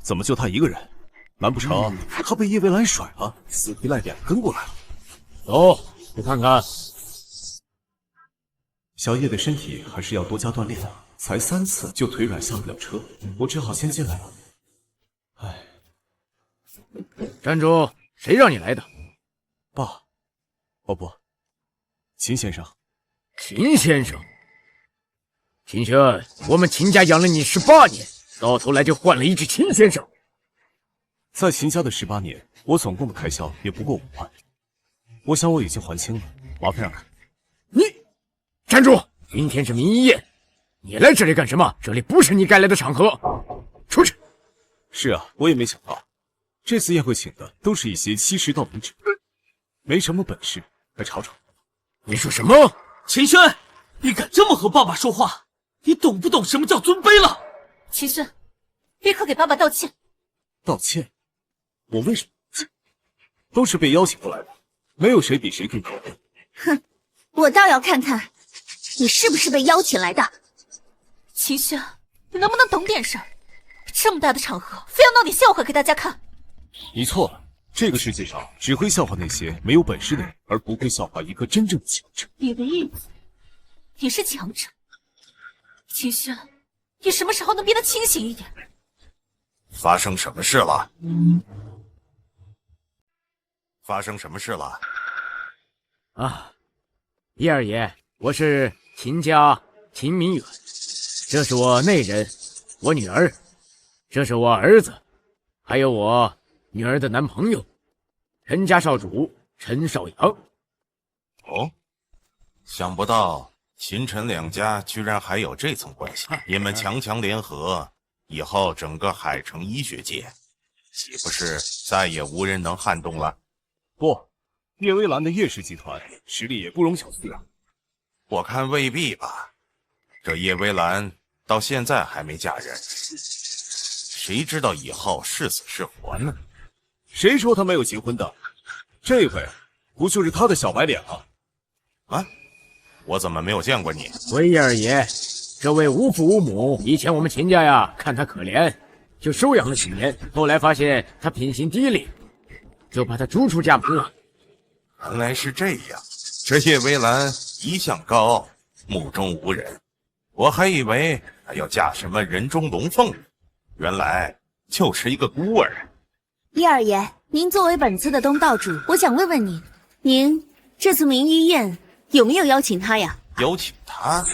[SPEAKER 2] 怎么就他一个人？难不成他被叶微兰甩了，死皮赖脸跟过来了？
[SPEAKER 3] 走，
[SPEAKER 8] 你看看，
[SPEAKER 2] 小叶的身体还是要多加锻炼的，才3次就腿软下不了车，我只好先进来了。唉，
[SPEAKER 8] 站住！谁让你来的？
[SPEAKER 2] 爸，哦不，秦先生。
[SPEAKER 8] 秦先生，秦轩，我们秦家养了你18年，到头来就换了一只秦先生。
[SPEAKER 2] 在秦家的18年，我总共的开销也不过5万，我想我已经还清了，麻烦让开。
[SPEAKER 8] 你站住！今天是民医宴，你来这里干什么？这里不是你该来的场合，出去！
[SPEAKER 2] 是啊，我也没想到，这次宴会请的都是一些欺世盗名者，没什么本事，来吵吵。
[SPEAKER 8] 你说什么？
[SPEAKER 7] 秦轩，你敢这么和爸爸说话？你懂不懂什么叫尊卑了？
[SPEAKER 1] 秦轩，立刻给爸爸道歉。
[SPEAKER 2] 道歉？我为什么道歉？都是被邀请过来的，没有谁比谁更可恨。
[SPEAKER 10] 哼，我倒要看看你是不是被邀请来的。
[SPEAKER 1] 秦轩，你能不能懂点事儿？这么大的场合，非要闹点笑话给大家看。
[SPEAKER 2] 你错了，这个世界上只会笑话那些没有本事的人，而不会笑话一个真正的强者。
[SPEAKER 1] 你的意思，你是强者？秦轩，你什么时候能变得清醒一点？
[SPEAKER 12] 发生什么事了？发生什么事了？
[SPEAKER 8] 啊，叶二爷，我是秦家秦明远，这是我内人，我女儿，这是我儿子，还有我女儿的男朋友，陈家少主陈少阳。
[SPEAKER 12] 哦，想不到秦陈两家居然还有这层关系，你们强强联合，以后整个海城医学界，岂不是再也无人能撼动了？
[SPEAKER 2] 不，叶微兰的叶氏集团实力也不容小觑啊。
[SPEAKER 12] 我看未必吧，这叶微兰到现在还没嫁人，谁知道以后是死是活呢？
[SPEAKER 2] 谁说她没有结婚的？这回不就是她的小白脸吗？
[SPEAKER 12] 啊，我怎么没有见过你？
[SPEAKER 8] 回叶二爷，这位无父无母，以前我们秦家呀看他可怜，就收养了几年，后来发现他品行低劣，就把他逐出家门了。
[SPEAKER 12] 原来是这样，这叶微兰一向高傲，目中无人，我还以为她要嫁什么人中龙凤，原来就是一个孤儿。
[SPEAKER 10] 叶二爷，您作为本次的东道主，我想问问你，您这次名医宴有没有邀请他呀？
[SPEAKER 12] 邀请他？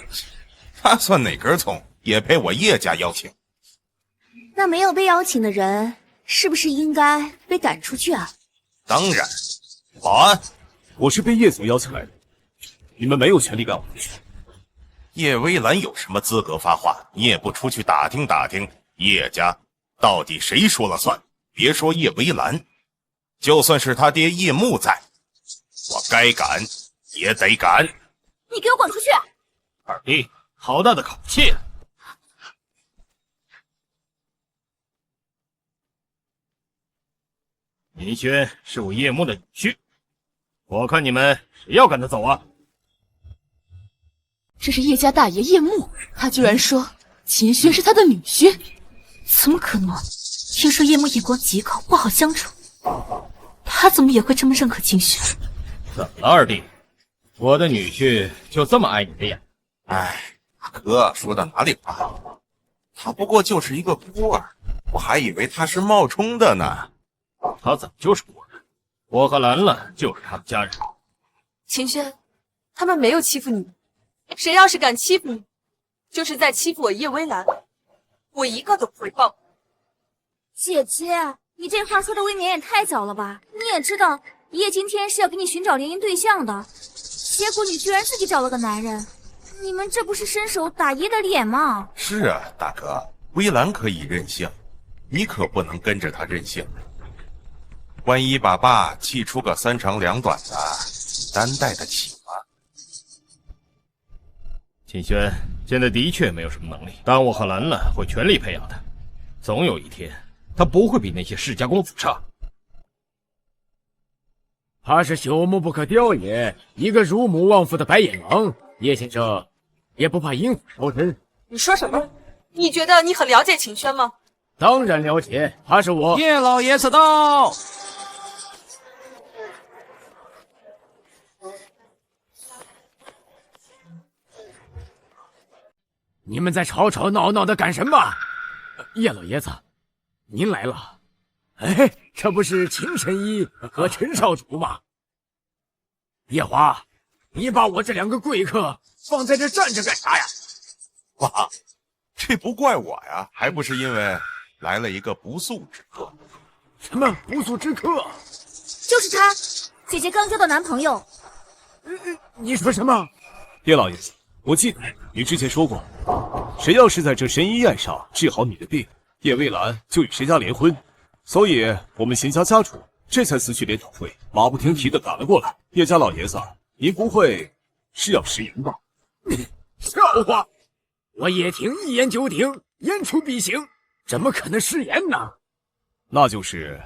[SPEAKER 12] 他算哪根葱？也被我叶家邀请。
[SPEAKER 10] 那没有被邀请的人，是不是应该被赶出去啊？
[SPEAKER 12] 当然。保安，
[SPEAKER 2] 我是被叶总邀请来的，你们没有权利赶我出去。
[SPEAKER 12] 叶微兰有什么资格发话？你也不出去打听打听，叶家到底谁说了算？别说叶微兰，就算是他爹叶木在，我该赶也得赶。
[SPEAKER 10] 你给我滚出去！
[SPEAKER 8] 二弟，好大的口气！
[SPEAKER 13] 林轩是我叶木的女婿，我看你们谁要赶他走啊？
[SPEAKER 4] 这是叶家大爷叶木，他居然说秦轩是他的女婿，
[SPEAKER 1] 怎么可能？听说叶木眼光极高，不好相处，他怎么也会这么认可秦轩？
[SPEAKER 13] 怎么了，二弟？我的女婿就这么碍你的眼？
[SPEAKER 12] 哎，哥说的哪里话？他不过就是一个孤儿，我还以为他是冒充的呢。
[SPEAKER 13] 他怎么就是孤儿？我和兰兰就是他的家人。
[SPEAKER 6] 秦轩，他们没有欺负你，谁要是敢欺负你，就是在欺负我叶微兰，我一个都不会放。
[SPEAKER 10] 姐姐，你这话说的未免也太早了吧？你也知道爷今天是要给你寻找联姻对象的，结果你居然自己找了个男人，你们这不是伸手打爷的脸吗？
[SPEAKER 12] 是啊，大哥，微兰可以任性，你可不能跟着他任性。万一把爸气出个3长2短的，你担待得起吗？
[SPEAKER 13] 秦轩现在的确没有什么能力，但我和兰兰会全力培养他，总有一天他不会比那些世家公子差。
[SPEAKER 8] 他是朽木不可雕也，一个如母望父的白眼狼。叶先生也不怕引火烧身。
[SPEAKER 6] 你说什么？你觉得你很了解秦轩吗？
[SPEAKER 8] 当然了解，他是我
[SPEAKER 3] 叶老爷此到。你们在吵吵闹闹的干什么？叶老爷子，您来了。哎，这不是秦神医和陈少主吗？叶华，你把我这2个贵客放在这站着干啥呀？
[SPEAKER 12] 爸，这不怪我呀，还不是因为来了一个不速之客。
[SPEAKER 3] 什么不速之客？
[SPEAKER 10] 就是他，姐姐刚交的男朋友。
[SPEAKER 3] 你说什么？
[SPEAKER 2] 叶老爷子，我记得你之前说过，谁要是在这神医宴上治好你的病，叶蔚兰就与谁家联婚。所以我们秦家家主这才辞去研讨会，马不停蹄的赶了过来。叶家老爷子，您不会是要食言吧？
[SPEAKER 3] 笑话！我叶挺一言九鼎，言出必行，怎么可能食言呢？
[SPEAKER 2] 那就是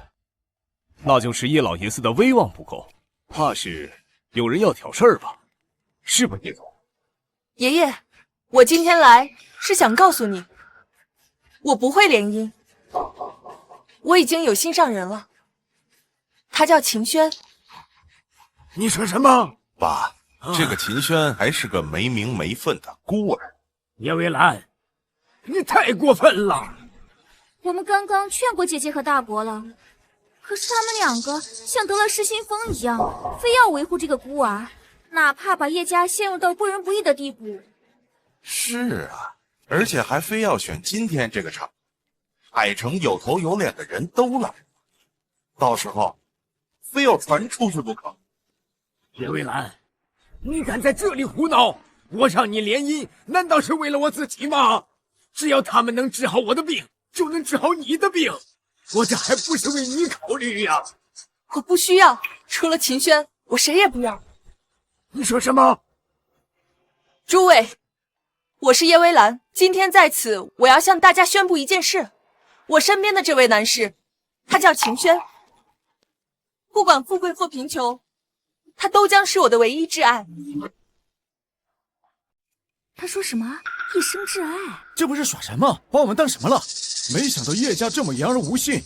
[SPEAKER 2] 叶老爷子的威望不够，怕是有人要挑事儿吧？是吧，叶总？
[SPEAKER 6] 爷爷，我今天来是想告诉你，我不会联姻，我已经有心上人了，他叫秦轩。
[SPEAKER 3] 你说什么？
[SPEAKER 12] 爸，这个秦轩还是个没名没分的孤儿。
[SPEAKER 3] 叶蔚兰，你太过分了！
[SPEAKER 10] 我们刚刚劝过姐姐和大伯了，可是他们2个像得了失心疯一样，非要维护这个孤儿，哪怕把叶家陷入到不仁不义的地步。
[SPEAKER 12] 是啊，而且还非要选今天这个场，海城有头有脸的人都来，到时候非要传出去不可。
[SPEAKER 3] 叶蔚兰，你敢在这里胡闹？我让你联姻，难道是为了我自己吗？只要他们能治好我的病，就能治好你的病。我这还不是为你考虑呀！
[SPEAKER 6] 我不需要，除了秦轩，我谁也不要。
[SPEAKER 3] 你说什么？
[SPEAKER 6] 诸位，我是叶微兰，今天在此，我要向大家宣布一件事。我身边的这位男士，他叫秦轩，不管富贵或贫穷，他都将是我的唯一挚爱。
[SPEAKER 10] 他说什么？一生挚爱？
[SPEAKER 9] 这不是耍什么？把我们当什么了？没想到叶家这么言而无信。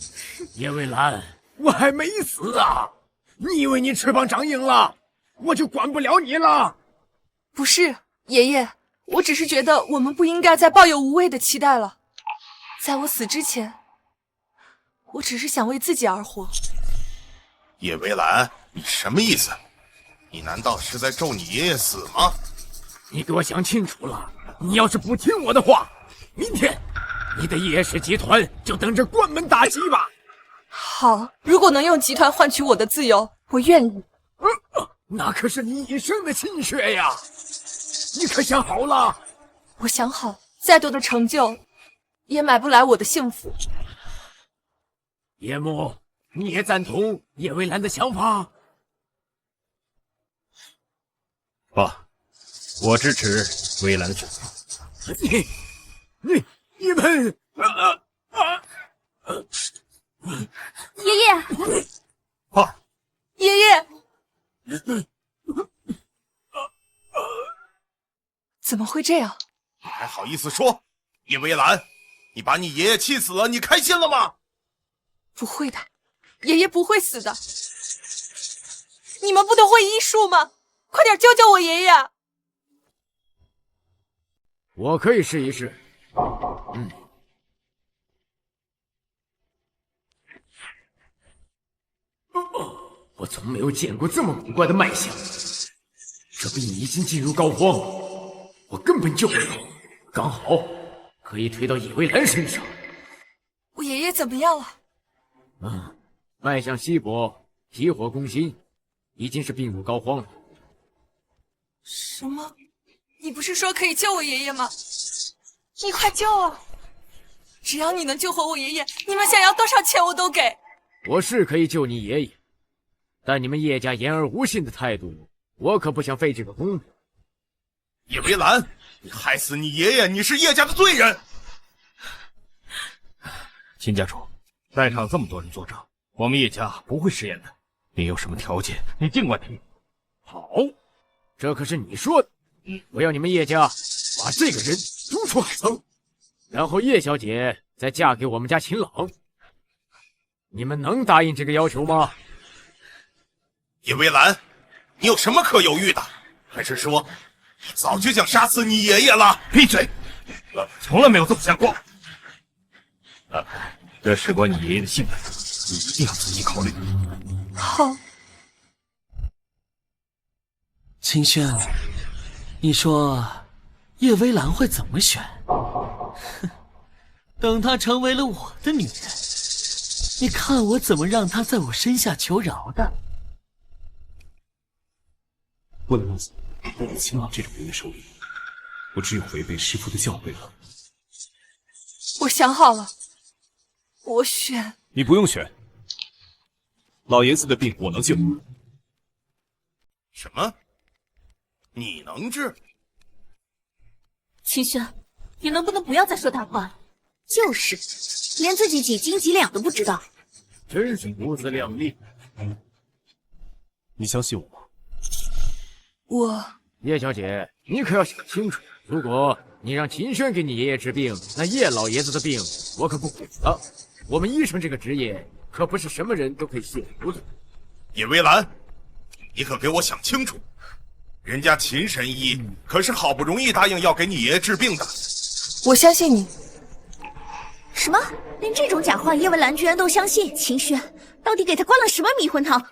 [SPEAKER 3] 叶蔚兰，我还没死啊！你以为你翅膀长硬了，我就管不了你了？
[SPEAKER 6] 不是，爷爷，我只是觉得我们不应该再抱有无谓的期待了。在我死之前，我只是想为自己而活。
[SPEAKER 12] 叶蔚兰，你什么意思？你难道是在咒你爷爷死吗？
[SPEAKER 3] 你给我想清楚了，你要是不听我的话，明天你的叶氏集团就等着关门大吉吧。
[SPEAKER 6] 好，如果能用集团换取我的自由，我愿意。
[SPEAKER 3] 那可是你一生的心血呀！你可想好了？
[SPEAKER 6] 我想好，再多的成就也买不来我的幸福。
[SPEAKER 3] 叶母，你也赞同叶蔚兰的想法？
[SPEAKER 13] 爸，我支持蔚兰的选择。
[SPEAKER 3] 你们
[SPEAKER 10] 爷爷，
[SPEAKER 12] 爸，
[SPEAKER 6] 爷爷，怎么会这样？
[SPEAKER 12] 你还好意思说？叶蔚兰，你把你爷爷气死了，你开心了吗？
[SPEAKER 6] 不会的，爷爷不会死的。你们不都会医术吗？快点救救我爷爷！
[SPEAKER 3] 我可以试一试。我从没有见过这么古怪的脉象，这病已经进入膏肓，我根本救不了，刚好可以推到叶蔚兰身上。
[SPEAKER 6] 我爷爷怎么样了？
[SPEAKER 3] 脉象稀薄，急火攻心，已经是病入膏肓了。
[SPEAKER 6] 什么？你不是说可以救我爷爷吗？你快救啊！只要你能救活我爷爷，你们想要多少钱我都给。
[SPEAKER 3] 我是可以救你爷爷，但你们叶家言而无信的态度，我可不想费这个功夫。
[SPEAKER 12] 叶蔚兰，你害死你爷爷，你是叶家的罪人。
[SPEAKER 13] 秦家主，在场这么多人作证，我们叶家不会食言的。你有什么条件，你尽管提。
[SPEAKER 3] 好，这可是你说的。我要你们叶家把这个人逐出海城，然后叶小姐再嫁给我们家秦朗。你们能答应这个要求吗？
[SPEAKER 12] 叶蔚兰，你有什么可犹豫的？还是说，你早就想杀死你爷爷了？
[SPEAKER 13] 闭嘴！从来没有这么想过。这事关你爷爷的性命，你一定要仔细考虑。
[SPEAKER 6] 好。
[SPEAKER 7] 清轩，你说叶微澜会怎么选？哼，等她成为了我的女人，你看我怎么让她在我身下求饶的。
[SPEAKER 2] 为了让死落在秦朗这种人的手里，我只有违背师父的教诲了。
[SPEAKER 6] 我想好了，我选。
[SPEAKER 2] 你不用选，老爷子的病我能救。
[SPEAKER 12] 什么？你能治？
[SPEAKER 1] 秦轩，你能不能不要再说大话了？
[SPEAKER 10] 就是，连自己几斤几两都不知道，
[SPEAKER 8] 真是母子两立。
[SPEAKER 2] 你相信我吗？
[SPEAKER 8] 叶小姐，你可要想清楚，如果你让秦轩给你爷爷治病，那叶老爷子的病我可不管了。我们医生这个职业可不是什么人都可以亵渎的。
[SPEAKER 12] 叶微澜，你可给我想清楚，人家秦神医可是好不容易答应要给你爷爷治病的。
[SPEAKER 6] 我相信你。
[SPEAKER 10] 什么？连这种假话叶微澜居然都相信？秦轩到底给他灌了什么迷魂汤？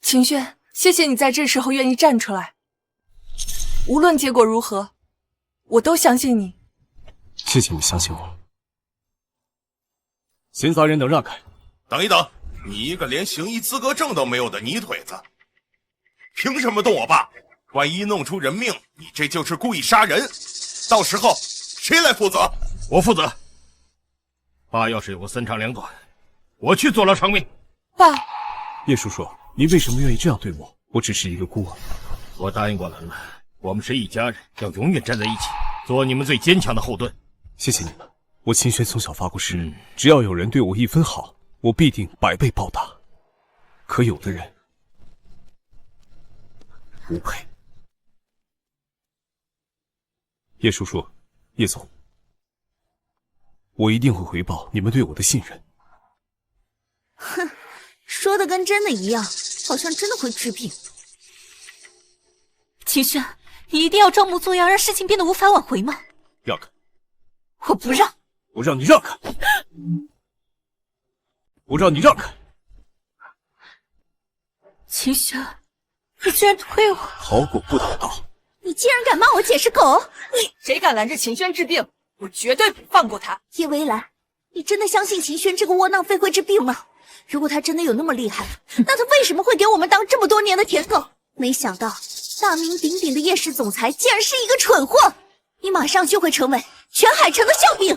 [SPEAKER 6] 秦轩，谢谢你在这时候愿意站出来。无论结果如何，我都相信你。
[SPEAKER 2] 谢谢你相信我。闲杂人等让开。
[SPEAKER 12] 等一等，你一个连行医资格证都没有的泥腿子，凭什么动我爸？万一弄出人命，你这就是故意杀人，到时候谁来负责？
[SPEAKER 13] 我负责。爸要是有个三长两短，我去坐牢偿命。
[SPEAKER 6] 爸，
[SPEAKER 2] 叶叔叔，您为什么愿意这样对我？我只是一个孤儿。
[SPEAKER 13] 我答应过兰兰，我们是一家人，要永远站在一起，做你们最坚强的后盾。
[SPEAKER 2] 谢谢你们。我秦轩从小发过誓，只要有人对我一分好，我必定100倍报答。可有的人不配。叶叔叔，叶总，我一定会回报你们对我的信任。
[SPEAKER 10] 哼，说的跟真的一样，好像真的会治病。
[SPEAKER 1] 秦轩，你一定要装模作样，让事情变得无法挽回吗？
[SPEAKER 2] 让开！
[SPEAKER 1] 我不让！
[SPEAKER 2] 我让你让开！我让你让开！
[SPEAKER 1] 秦轩，你居然推我！
[SPEAKER 2] 好狗不讨道！
[SPEAKER 10] 你竟然敢骂我姐是狗！你
[SPEAKER 6] 谁敢拦着秦轩治病，我绝对不放过他！
[SPEAKER 10] 叶微澜，你真的相信秦轩这个窝囊废会治病吗？如果他真的有那么厉害，那他为什么会给我们当这么多年的舔狗？没想到大名鼎鼎的叶氏总裁竟然是一个蠢货！你马上就会成为全海城的笑柄！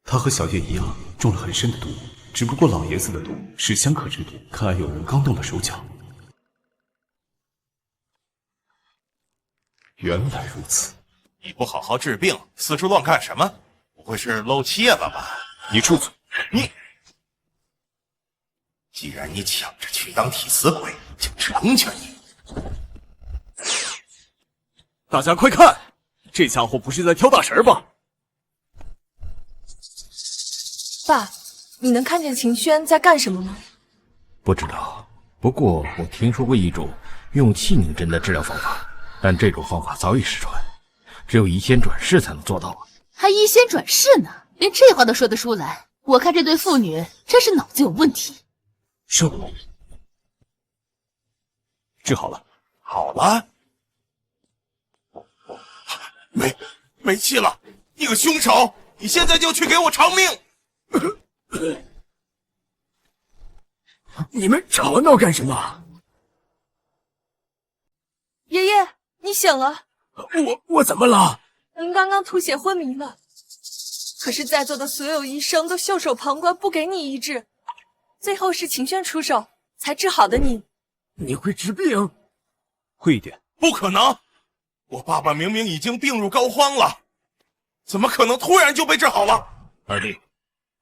[SPEAKER 2] 他和小叶一样中了很深的毒，只不过老爷子的毒是香客之毒，看来有人刚动了手脚。原来如此，
[SPEAKER 12] 你不好好治病，四处乱干什么？不会是漏气了吧？
[SPEAKER 2] 你住嘴！
[SPEAKER 12] 你，既然你抢着去当替死鬼，就成全你。
[SPEAKER 2] 大家快看，这家伙不是在挑大神吧？
[SPEAKER 6] 爸，你能看见秦轩在干什么吗？
[SPEAKER 13] 不知道，不过我听说过一种用气凝针的治疗方法，但这种方法早已失传，只有移仙转世才能做到啊！
[SPEAKER 4] 还移仙转世呢，连这话都说得出来，我看这对父女真是脑子有问题。
[SPEAKER 2] 是，治好了，
[SPEAKER 12] 好了，没气了！你个凶手，你现在就去给我偿命！
[SPEAKER 7] 你们吵闹干什么？
[SPEAKER 6] 爷爷，你醒了。
[SPEAKER 7] 我怎么了？
[SPEAKER 6] 您刚刚吐血昏迷了，可是在座的所有医生都袖手旁观，不给你医治，最后是秦轩出手才治好的你。
[SPEAKER 7] 你会治病？
[SPEAKER 2] 会一点。
[SPEAKER 12] 不可能！我爸爸明明已经病入膏肓了，怎么可能突然就被治好了？
[SPEAKER 13] 二弟，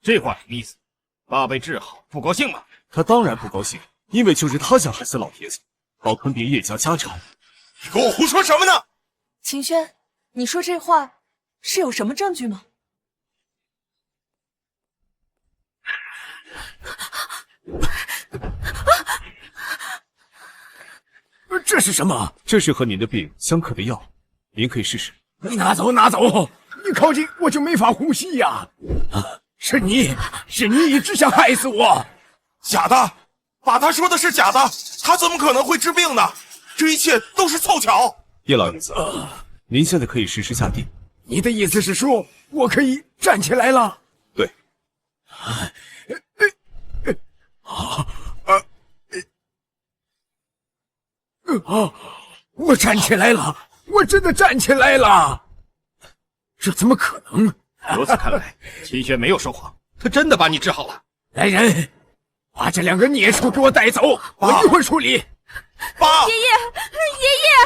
[SPEAKER 13] 这话什么意思？爸被治好，不高兴吗？
[SPEAKER 2] 他当然不高兴，因为就是他想害死老爷子，好吞并叶家家产。
[SPEAKER 12] 你给我胡说什么呢？
[SPEAKER 6] 秦轩，你说这话是有什么证据吗？
[SPEAKER 9] 这是什么？
[SPEAKER 2] 这是和您的病相克的药，您可以试试。
[SPEAKER 9] 拿走，拿走！你靠近我就没法呼吸呀！是你一直想害死我！
[SPEAKER 12] 假的，爸他说的是假的，他怎么可能会治病呢？这一切都是凑巧。
[SPEAKER 2] 叶老爷子，您现在可以实时下地。
[SPEAKER 9] 你的意思是说我可以站起来了？
[SPEAKER 2] 对。
[SPEAKER 9] 我站起来了，我真的站起来了，这怎么可能？
[SPEAKER 8] 由此看来，秦轩没有说谎，他真的把你治好了。
[SPEAKER 9] 来人，把这2个孽畜给我带走，我一会儿处理。
[SPEAKER 12] 爸，
[SPEAKER 10] 爷爷，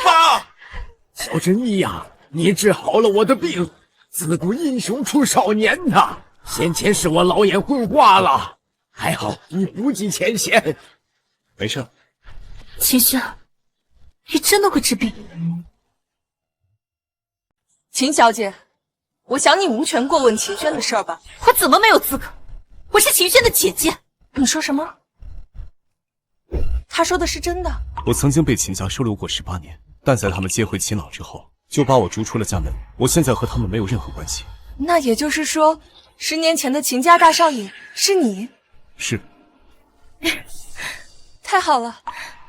[SPEAKER 12] 爸，
[SPEAKER 9] 小珍妮呀，你治好了我的病，自古英雄出少年呐。先前是我老眼昏花了，还好你不计前嫌。
[SPEAKER 2] 没事。
[SPEAKER 1] 秦轩，你真的会治病？
[SPEAKER 6] 秦小姐，我想你无权过问秦轩的事儿吧？
[SPEAKER 1] 我怎么没有资格？我是秦轩的姐姐。
[SPEAKER 6] 你说什么？他说的是真的。
[SPEAKER 2] 我曾经被秦家收留过18年，但在他们接回秦老之后，就把我逐出了家门。我现在和他们没有任何关系。
[SPEAKER 6] 那也就是说，10年前的秦家大少爷是你？
[SPEAKER 2] 是。
[SPEAKER 6] 太好了，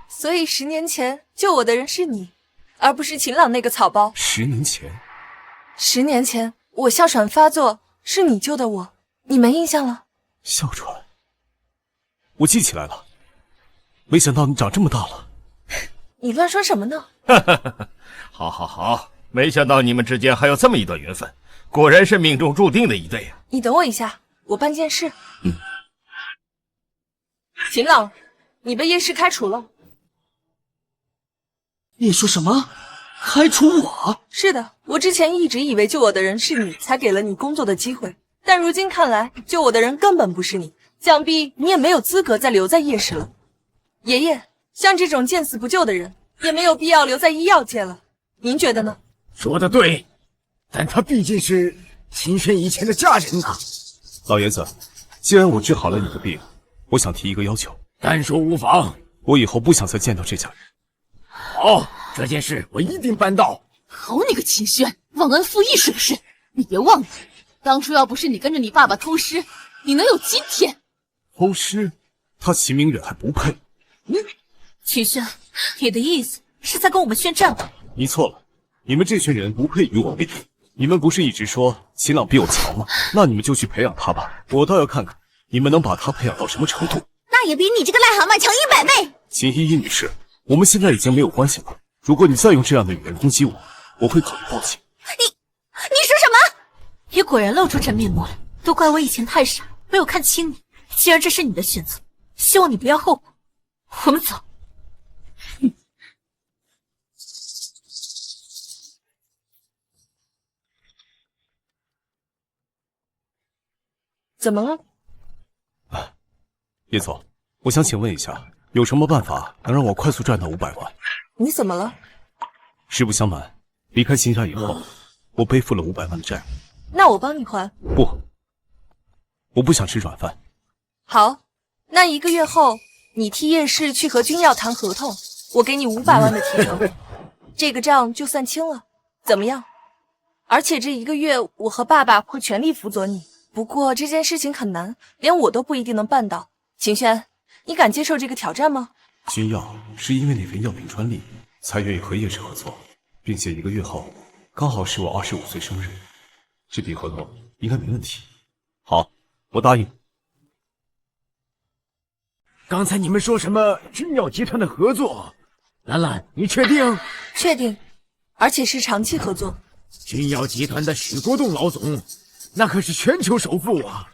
[SPEAKER 6] 所以10年前救我的人是你，而不是秦朗那个草包。
[SPEAKER 2] 10年前
[SPEAKER 6] ？10年前我哮喘发作，是你救的我，你没印象了？
[SPEAKER 2] 哮喘，我记起来了。没想到你长这么大了。
[SPEAKER 6] 你乱说什么呢？
[SPEAKER 8] 好好好，没想到你们之间还有这么一段缘分，果然是命中注定的一对啊！
[SPEAKER 6] 你等我一下，我办件事。秦朗，你被叶氏开除了。
[SPEAKER 7] 你说什么？开除我？
[SPEAKER 6] 是的，我之前一直以为救我的人是你，才给了你工作的机会，但如今看来，救我的人根本不是你，想必你也没有资格再留在叶氏了。爷爷，像这种见死不救的人，也没有必要留在医药界了。您觉得呢？
[SPEAKER 9] 说得对，但他毕竟是秦轩以前的家人呐。
[SPEAKER 2] 老爷子，既然我治好了你的病，我想提一个要求。
[SPEAKER 9] 但说无妨。
[SPEAKER 2] 我以后不想再见到这家人。
[SPEAKER 9] 好，这件事我一定办到。
[SPEAKER 4] 好你个秦轩，忘恩负义是不是？你别忘了，当初要不是你跟着你爸爸偷师，你能有今天？
[SPEAKER 2] 偷师？他秦明远还不配。
[SPEAKER 1] 秦轩，你的意思是在跟我们宣战吗？
[SPEAKER 2] 你错了，你们这群人不配与我为敌。你们不是一直说秦朗比我强吗？那你们就去培养他吧，我倒要看看你们能把他培养到什么程度。
[SPEAKER 10] 那也比你这个癞蛤蟆强100倍。
[SPEAKER 2] 秦依依女士，我们现在已经没有关系了。如果你再用这样的语言攻击我，我会考虑报警。
[SPEAKER 10] 你说什么？
[SPEAKER 1] 你果然露出真面目了，都怪我以前太傻，没有看清你。既然这是你的选择，希望你不要后悔。我们走。
[SPEAKER 6] 怎么了？
[SPEAKER 2] 叶总，我想请问一下，有什么办法能让我快速赚到500万？
[SPEAKER 6] 你怎么了？
[SPEAKER 2] 实不相瞒，离开秦家以后，我背负了500万的债务。
[SPEAKER 6] 那我帮你还。
[SPEAKER 2] 不，我不想吃软饭。
[SPEAKER 6] 好，那1个月后，你替叶氏去和君耀谈合同，我给你500万的提成，这个账就算清了，怎么样？而且这1个月，我和爸爸会全力辅佐你。不过这件事情很难，连我都不一定能办到。秦轩，你敢接受这个挑战吗？
[SPEAKER 2] 君耀是因为那份药品专利才愿意和叶氏合作，并且1个月后刚好是我25岁生日，这笔合同应该没问题。好，我答应。
[SPEAKER 9] 刚才你们说什么君耀集团的合作？兰兰，你确定？
[SPEAKER 6] 确定，而且是长期合作。
[SPEAKER 9] 君耀集团的许国栋老总，那可是全球首富啊！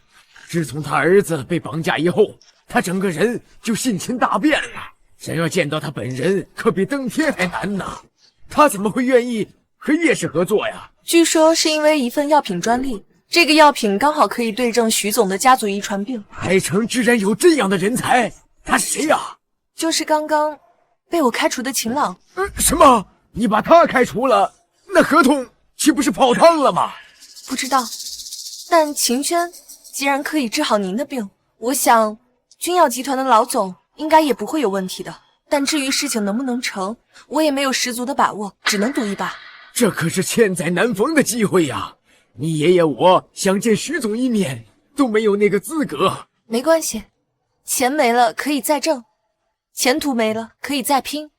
[SPEAKER 9] 自从他儿子被绑架以后，他整个人就性情大变了。想要见到他本人，可比登天还难呐！他怎么会愿意和叶氏合作呀？
[SPEAKER 6] 据说是因为一份药品专利，这个药品刚好可以对症徐总的家族遗传病。
[SPEAKER 9] 海城居然有这样的人才，他是谁呀？
[SPEAKER 6] 就是刚刚被我开除的秦朗。
[SPEAKER 9] 什么？你把他开除了？那合同岂不是泡汤了吗？
[SPEAKER 6] 不知道，但秦轩既然可以治好您的病，我想君耀集团的老总应该也不会有问题的。但至于事情能不能成，我也没有十足的把握，只能赌一把。
[SPEAKER 14] 这可是千载难逢的机会呀！你爷爷我想见徐总一面都没有那个资格。
[SPEAKER 6] 没关系，钱没了可以再挣，前途没了可以再拼，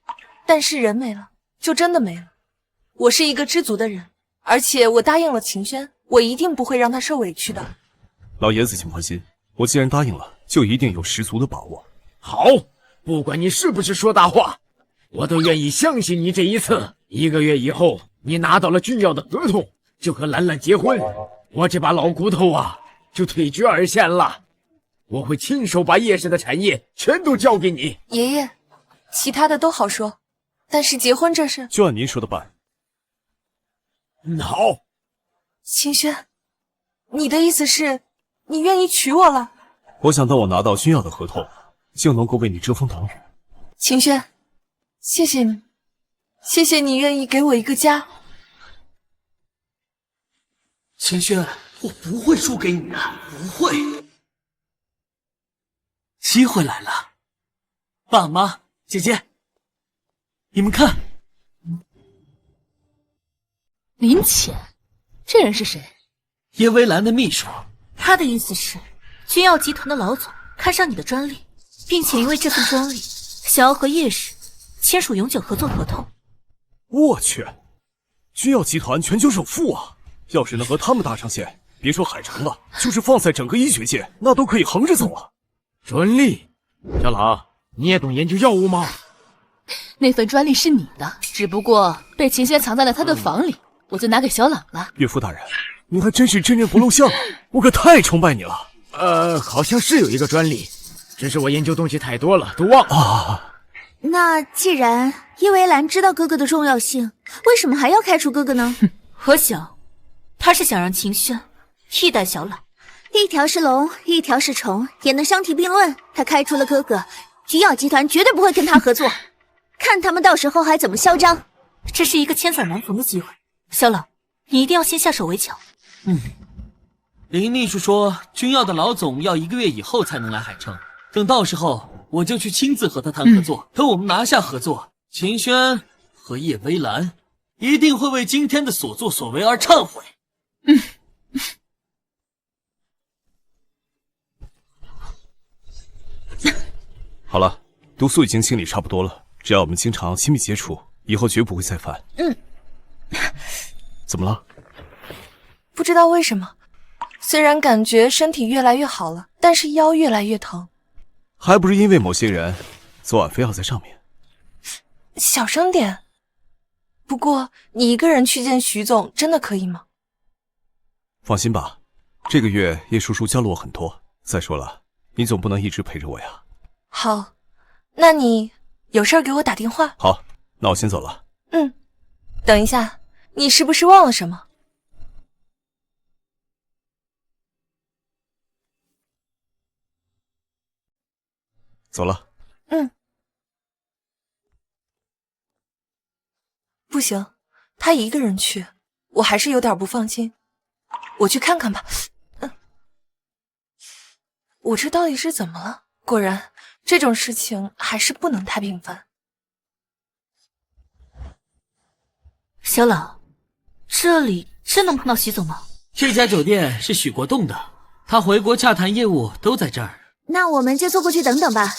[SPEAKER 6] 但是人没了就真的没了。我是一个知足的人，而且我答应了秦轩，我一定不会让他受委屈的。
[SPEAKER 2] 老爷子请放心，我既然答应了，就一定有十足的把握。
[SPEAKER 14] 好，不管你是不是说大话，我都愿意相信你这一次。1个月以后，你拿到了君耀的合同，就和兰兰结婚，我这把老骨头啊，就退居二线了。我会亲手把叶氏的产业全都交给你。
[SPEAKER 6] 爷爷，其他的都好说，但是结婚这事，
[SPEAKER 2] 就按您说的办。
[SPEAKER 14] 好。
[SPEAKER 6] 秦轩，你的意思是，你愿意娶我了？
[SPEAKER 2] 我想等我拿到君耀的合同，就能够为你遮风挡雨。
[SPEAKER 6] 秦轩，谢谢你，谢谢你愿意给我一个家。
[SPEAKER 7] 秦轩，我不会输给你的，不会。机会来了，爸妈、姐姐，你们看，
[SPEAKER 4] 林浅，这人是谁？
[SPEAKER 7] 叶微兰的秘书。
[SPEAKER 1] 他的意思是，君耀集团的老总看上你的专利，并且因为这份专利，想要和叶氏签署永久合作合同。
[SPEAKER 2] 我去，君耀集团全球首富啊！要是能和他们搭上线，别说海城了，就是放在整个医学界，那都可以横着走啊！
[SPEAKER 14] 专利，小朗，你也懂研究药物吗？
[SPEAKER 4] 那份专利是你的，只不过被秦轩藏在了他的房里，我就拿给小朗了。
[SPEAKER 2] 岳父大人，您还真是真人不露相啊！我可太崇拜你了。
[SPEAKER 14] 好像是有一个专利，只是我研究东西太多了，都忘了。
[SPEAKER 2] 啊，
[SPEAKER 10] 那既然叶维兰知道哥哥的重要性，为什么还要开除哥哥呢？
[SPEAKER 1] 我想，他是想让秦轩替代小朗。
[SPEAKER 10] 一条是龙，一条是虫，也能相提并论。他开除了哥哥，君耀集团绝对不会跟他合作，看他们到时候还怎么嚣张。
[SPEAKER 1] 这是一个千载难逢的机会，小朗，你一定要先下手为强。
[SPEAKER 7] 林秘书说，君耀的老总要1个月以后才能来海城，等到时候我就去亲自和他谈合作。等我们拿下合作，秦轩和叶微兰一定会为今天的所作所为而忏悔。
[SPEAKER 2] 好了，毒素已经清理差不多了，只要我们经常亲密接触，以后绝不会再犯。怎么了？
[SPEAKER 6] 不知道为什么，虽然感觉身体越来越好了，但是腰越来越疼。
[SPEAKER 2] 还不是因为某些人昨晚非要在上面。
[SPEAKER 6] 小声点。不过你一个人去见徐总，真的可以吗？
[SPEAKER 2] 放心吧，这个月叶叔叔教了我很多。再说了，你总不能一直陪着我呀。
[SPEAKER 6] 好，那你有事儿给我打电话。
[SPEAKER 2] 好，那我先走了。
[SPEAKER 6] 等一下，你是不是忘了什么？
[SPEAKER 2] 走了。
[SPEAKER 6] 不行，他一个人去，我还是有点不放心。我去看看吧。我这到底是怎么了？果然，这种事情还是不能太频繁。
[SPEAKER 1] 小朗，这里真能碰到徐总吗？
[SPEAKER 7] 这家酒店是许国栋的，他回国洽谈业务都在这儿。
[SPEAKER 10] 那我们就坐过去等等吧。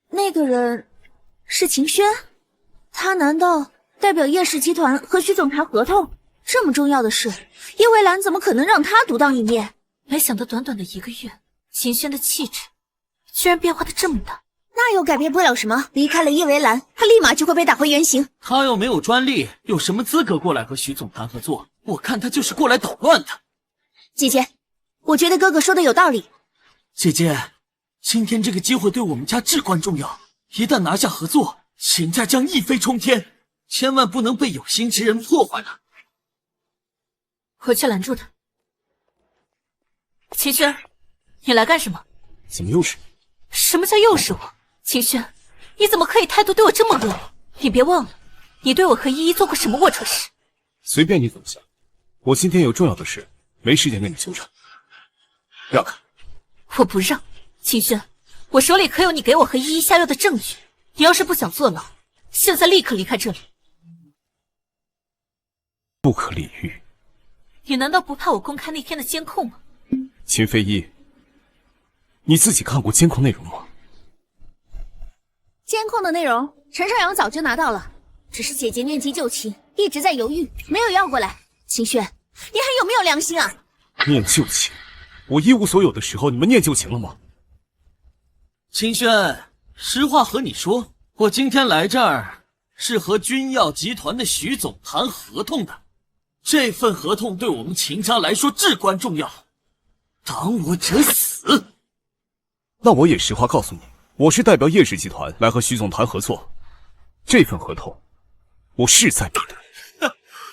[SPEAKER 10] 那个人是秦轩，他难道代表叶氏集团和徐总谈合同？这么重要的事，叶蔚兰怎么可能让他独当一面？
[SPEAKER 1] 没想到短短的1个月，秦轩的气质居然变化的这么大。
[SPEAKER 10] 那又改变不了什么，离开了叶蔚兰，他立马就会被打回原形。
[SPEAKER 7] 他又没有专利，有什么资格过来和徐总谈合作？我看他就是过来捣乱的。
[SPEAKER 10] 姐姐，我觉得哥哥说的有道理。
[SPEAKER 7] 姐姐，今天这个机会对我们家至关重要，一旦拿下合作，秦家将一飞冲天，千万不能被有心之人破坏了。
[SPEAKER 1] 我去拦住他。秦轩，你来干什么？
[SPEAKER 2] 怎么又是你？
[SPEAKER 1] 什么叫又是我？秦轩，你怎么可以态度对我这么恶劣？你别忘了，你对我和依依做过什么龌龊事。
[SPEAKER 2] 随便你怎么想，我今天有重要的事，没时间跟你纠缠。让开！
[SPEAKER 1] 我不让。秦轩，我手里可有你给我和依依下药的证据，你要是不想坐牢，现在立刻离开这里。
[SPEAKER 2] 不可理喻。
[SPEAKER 1] 你难道不怕我公开那天的监控吗？
[SPEAKER 2] 秦飞一，你自己看过监控内容吗？
[SPEAKER 10] 监控的内容，陈少阳早就拿到了，只是姐姐念及旧情，一直在犹豫，没有要过来。秦轩，你还有没有良心啊？
[SPEAKER 2] 念旧情？我一无所有的时候，你们念旧情了吗？
[SPEAKER 7] 秦轩，实话和你说，我今天来这儿是和君药集团的徐总谈合同的。这份合同对我们秦家来说至关重要，挡我者死。
[SPEAKER 2] 那我也实话告诉你，我是代表叶氏集团来和徐总谈合作，这份合同我势在必得。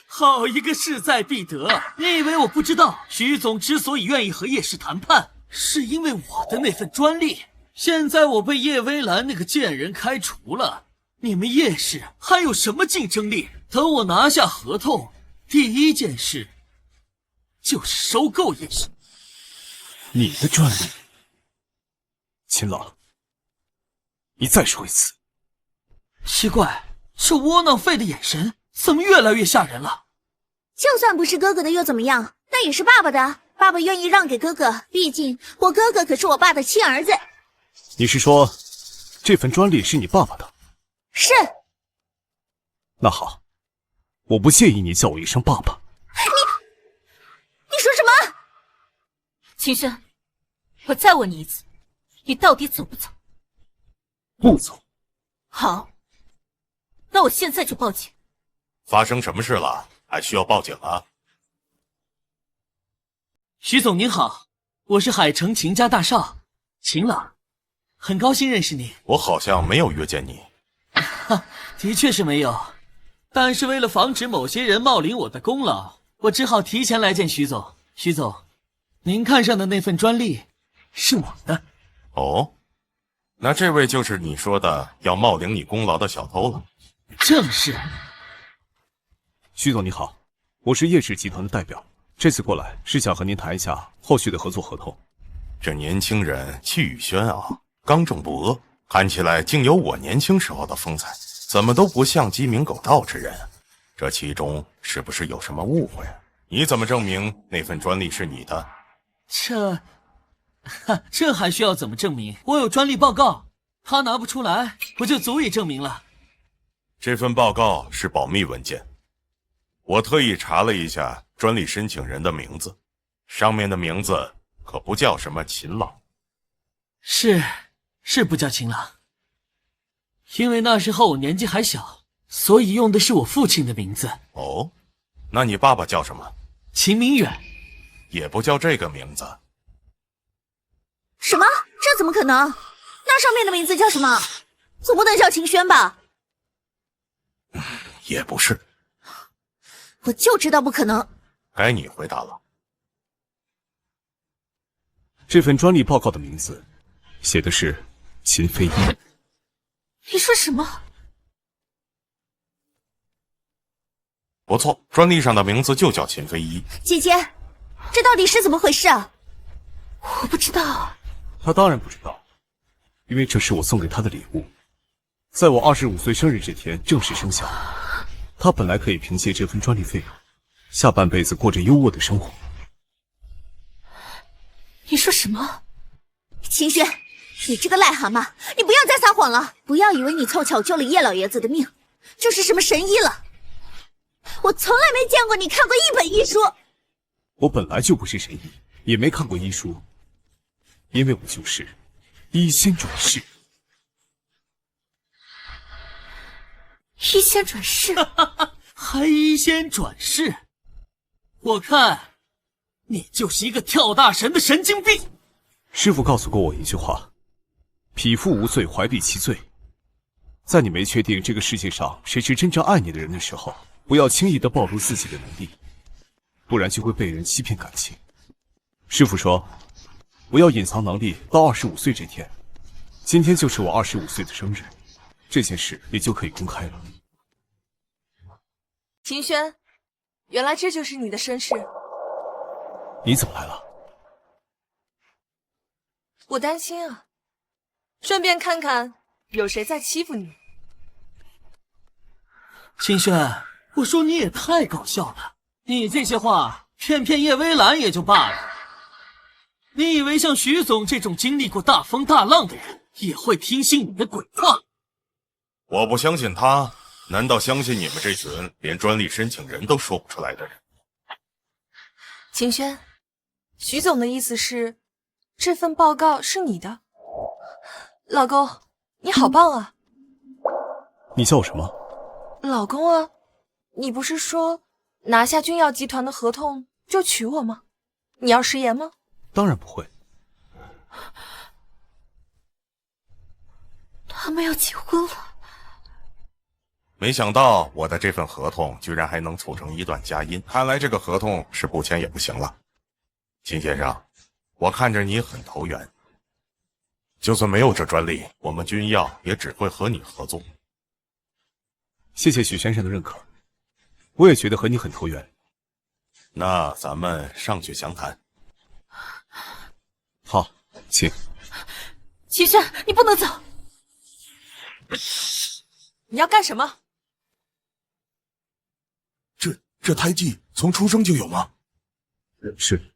[SPEAKER 7] 好一个势在必得！你以为我不知道，徐总之所以愿意和叶氏谈判，是因为我的那份专利。现在我被叶微澜那个贱人开除了，你们叶氏还有什么竞争力？等我拿下合同，第一件事就是收购叶氏。
[SPEAKER 2] 你的专利？秦朗，你再说一次。
[SPEAKER 7] 奇怪，这窝囊废的眼神怎么越来越吓人了？
[SPEAKER 10] 就算不是哥哥的又怎么样？那也是爸爸的，爸爸愿意让给哥哥，毕竟我哥哥可是我爸的亲儿子。
[SPEAKER 2] 你是说，这份专利是你爸爸的？
[SPEAKER 10] 是。
[SPEAKER 2] 那好，我不介意你叫我一声爸爸。
[SPEAKER 10] 你说什么？
[SPEAKER 1] 秦轩，我再问你一次，你到底走不走？
[SPEAKER 2] 不走。
[SPEAKER 1] 好，那我现在就报警。
[SPEAKER 12] 发生什么事了？还需要报警啊？
[SPEAKER 7] 徐总您好，我是海城秦家大少秦朗，很高兴认识你。
[SPEAKER 12] 我好像没有约见你。
[SPEAKER 7] 的确是没有，但是为了防止某些人冒领我的功劳，我只好提前来见徐总。徐总，您看上的那份专利是我的。
[SPEAKER 12] 哦，那这位就是你说的要冒领你功劳的小偷了。
[SPEAKER 7] 正是。
[SPEAKER 2] 徐总你好，我是叶氏集团的代表，这次过来是想和您谈一下后续的合作合同。
[SPEAKER 12] 这年轻人气宇轩昂，刚正不阿，看起来竟有我年轻时候的风采，怎么都不像鸡鸣狗盗之人。这其中是不是有什么误会？你怎么证明那份专利是你的？
[SPEAKER 7] 这还需要怎么证明？我有专利报告，他拿不出来，不就足以证明了？
[SPEAKER 12] 这份报告是保密文件，我特意查了一下专利申请人的名字，上面的名字可不叫什么秦朗。
[SPEAKER 7] 是不叫秦朗，因为那时候我年纪还小，所以用的是我父亲的名字。
[SPEAKER 12] 哦，那你爸爸叫什么？
[SPEAKER 7] 秦明远。
[SPEAKER 12] 也不叫这个名字。
[SPEAKER 10] 什么？这怎么可能？那上面的名字叫什么？总不能叫秦轩吧？
[SPEAKER 12] 也不是。
[SPEAKER 10] 我就知道不可能。
[SPEAKER 12] 该你回答了。
[SPEAKER 2] 这份专利报告的名字写的是秦飞一。
[SPEAKER 1] 你说什么？
[SPEAKER 12] 不错，专利上的名字就叫秦飞一。
[SPEAKER 10] 姐姐，这到底是怎么回事啊？
[SPEAKER 1] 我不知道。
[SPEAKER 2] 他当然不知道，因为这是我送给他的礼物，在我25岁生日这天正式生效。他本来可以凭借这份专利费用，下半辈子过着优渥的生活。
[SPEAKER 1] 你说什么？
[SPEAKER 10] 秦轩，你这个癞蛤蟆，你不要再撒谎了！不要以为你凑巧救了叶老爷子的命，就是什么神医了。我从来没见过你看过一本医书。
[SPEAKER 2] 我本来就不是神医，也没看过医书，因为我就是医仙转世。
[SPEAKER 1] 医仙转世？
[SPEAKER 7] 还医仙转世？我看你就是一个跳大神的神经病。
[SPEAKER 2] 师父告诉过我一句话：匹夫无罪，怀璧其罪。在你没确定这个世界上谁是真正爱你的人的时候，不要轻易的暴露自己的能力，不然就会被人欺骗感情。师父说，不要隐藏能力到25岁这天。今天就是我25岁的生日，这件事也就可以公开了。
[SPEAKER 6] 秦轩，原来这就是你的身世。
[SPEAKER 2] 你怎么来了？
[SPEAKER 6] 我担心啊，顺便看看有谁在欺负你。
[SPEAKER 7] 清轩，我说你也太搞笑了，你这些话骗骗叶微澜也就罢了，你以为像徐总这种经历过大风大浪的人也会听信你的鬼话？
[SPEAKER 12] 我不相信他，难道相信你们这群连专利申请人都说不出来的人？
[SPEAKER 6] 清轩，徐总的意思是，这份报告是你的。老公，你好棒啊！
[SPEAKER 9] 你叫我什么？
[SPEAKER 6] 老公啊，你不是说拿下君耀集团的合同就娶我吗？你要食言吗？
[SPEAKER 9] 当然不会。
[SPEAKER 1] 他们要结婚了。
[SPEAKER 12] 没想到我的这份合同居然还能促成一段佳音，看来这个合同是不签也不行了。秦先生，我看着你很投缘，就算没有这专利，我们君耀也只会和你合作。
[SPEAKER 9] 谢谢许先生的认可，我也觉得和你很投缘。
[SPEAKER 12] 那咱们上去详谈。
[SPEAKER 9] 好，请。
[SPEAKER 1] 齐轩，你不能走！
[SPEAKER 6] 你要干什么？
[SPEAKER 12] 这胎记从出生就有吗？
[SPEAKER 9] 是。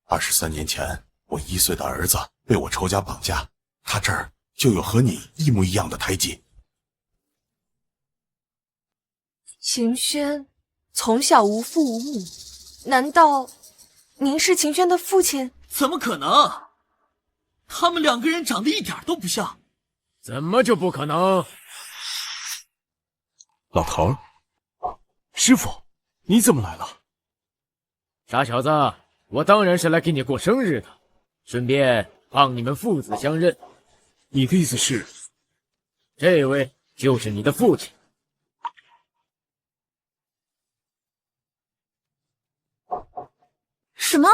[SPEAKER 12] 23年前，我1岁的儿子被我仇家绑架，他这儿就有和你一模一样的胎记。
[SPEAKER 6] 秦轩从小无父无母，难道您是秦轩的父亲？
[SPEAKER 7] 怎么可能？他们两个人长得一点都不像。
[SPEAKER 14] 怎么就不可能？
[SPEAKER 9] 老头儿，师傅，你怎么来了？
[SPEAKER 14] 傻小子，我当然是来给你过生日的，顺便帮你们父子相认。
[SPEAKER 9] 你的意思是，
[SPEAKER 14] 这位就是你的父亲。
[SPEAKER 10] 什么？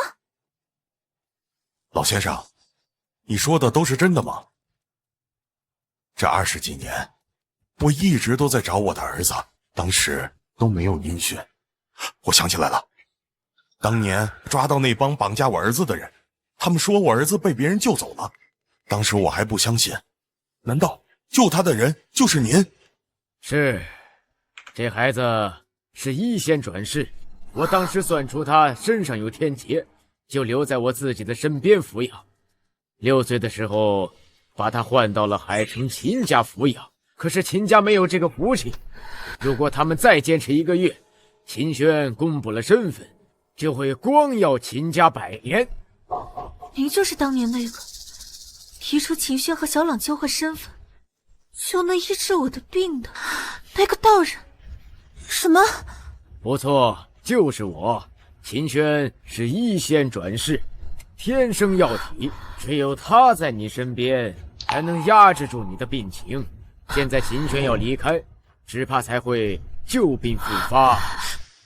[SPEAKER 12] 老先生，你说的都是真的吗？这20几年，我一直都在找我的儿子，当时都没有音讯。我想起来了，当年抓到那帮绑架我儿子的人，他们说我儿子被别人救走了，当时我还不相信，难道救他的人就是您？
[SPEAKER 14] 是，这孩子是一仙转世，我当时算出他身上有天劫，就留在我自己的身边抚养。6岁的时候，把他换到了海城秦家抚养，可是秦家没有这个福气。如果他们再坚持1个月，秦轩公布了身份，就会光耀秦家100年。
[SPEAKER 1] 您就是当年那个提出秦轩和小朗交换身份就能医治我的病的那个道人。
[SPEAKER 10] 什么？
[SPEAKER 14] 不错，就是我。秦轩是一仙转世，天生药体，只有他在你身边才能压制住你的病情。现在秦轩要离开，只怕才会旧病复发。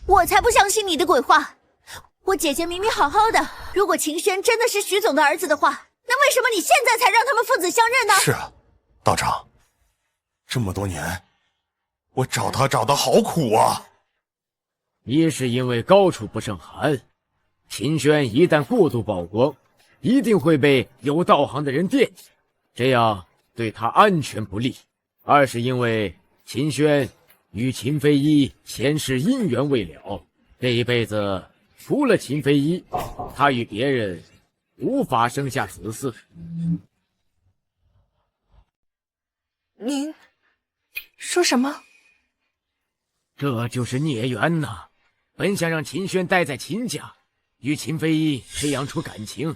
[SPEAKER 10] 我才不相信你的鬼话！我姐姐明明好好的，如果秦轩真的是徐总的儿子的话，那为什么你现在才让他们父子相认呢？
[SPEAKER 12] 是啊，道长，这么多年，我找他找得好苦啊。
[SPEAKER 14] 一是因为高处不胜寒，秦轩一旦过度曝光，一定会被有道行的人惦记，这样对他安全不利。二是因为秦轩与秦飞一前世姻缘未了，这一辈子除了秦飞一，他与别人无法生下子嗣。
[SPEAKER 6] 您说什么？
[SPEAKER 14] 这就是孽缘呐！本想让秦轩待在秦家，与秦飞一培养出感情，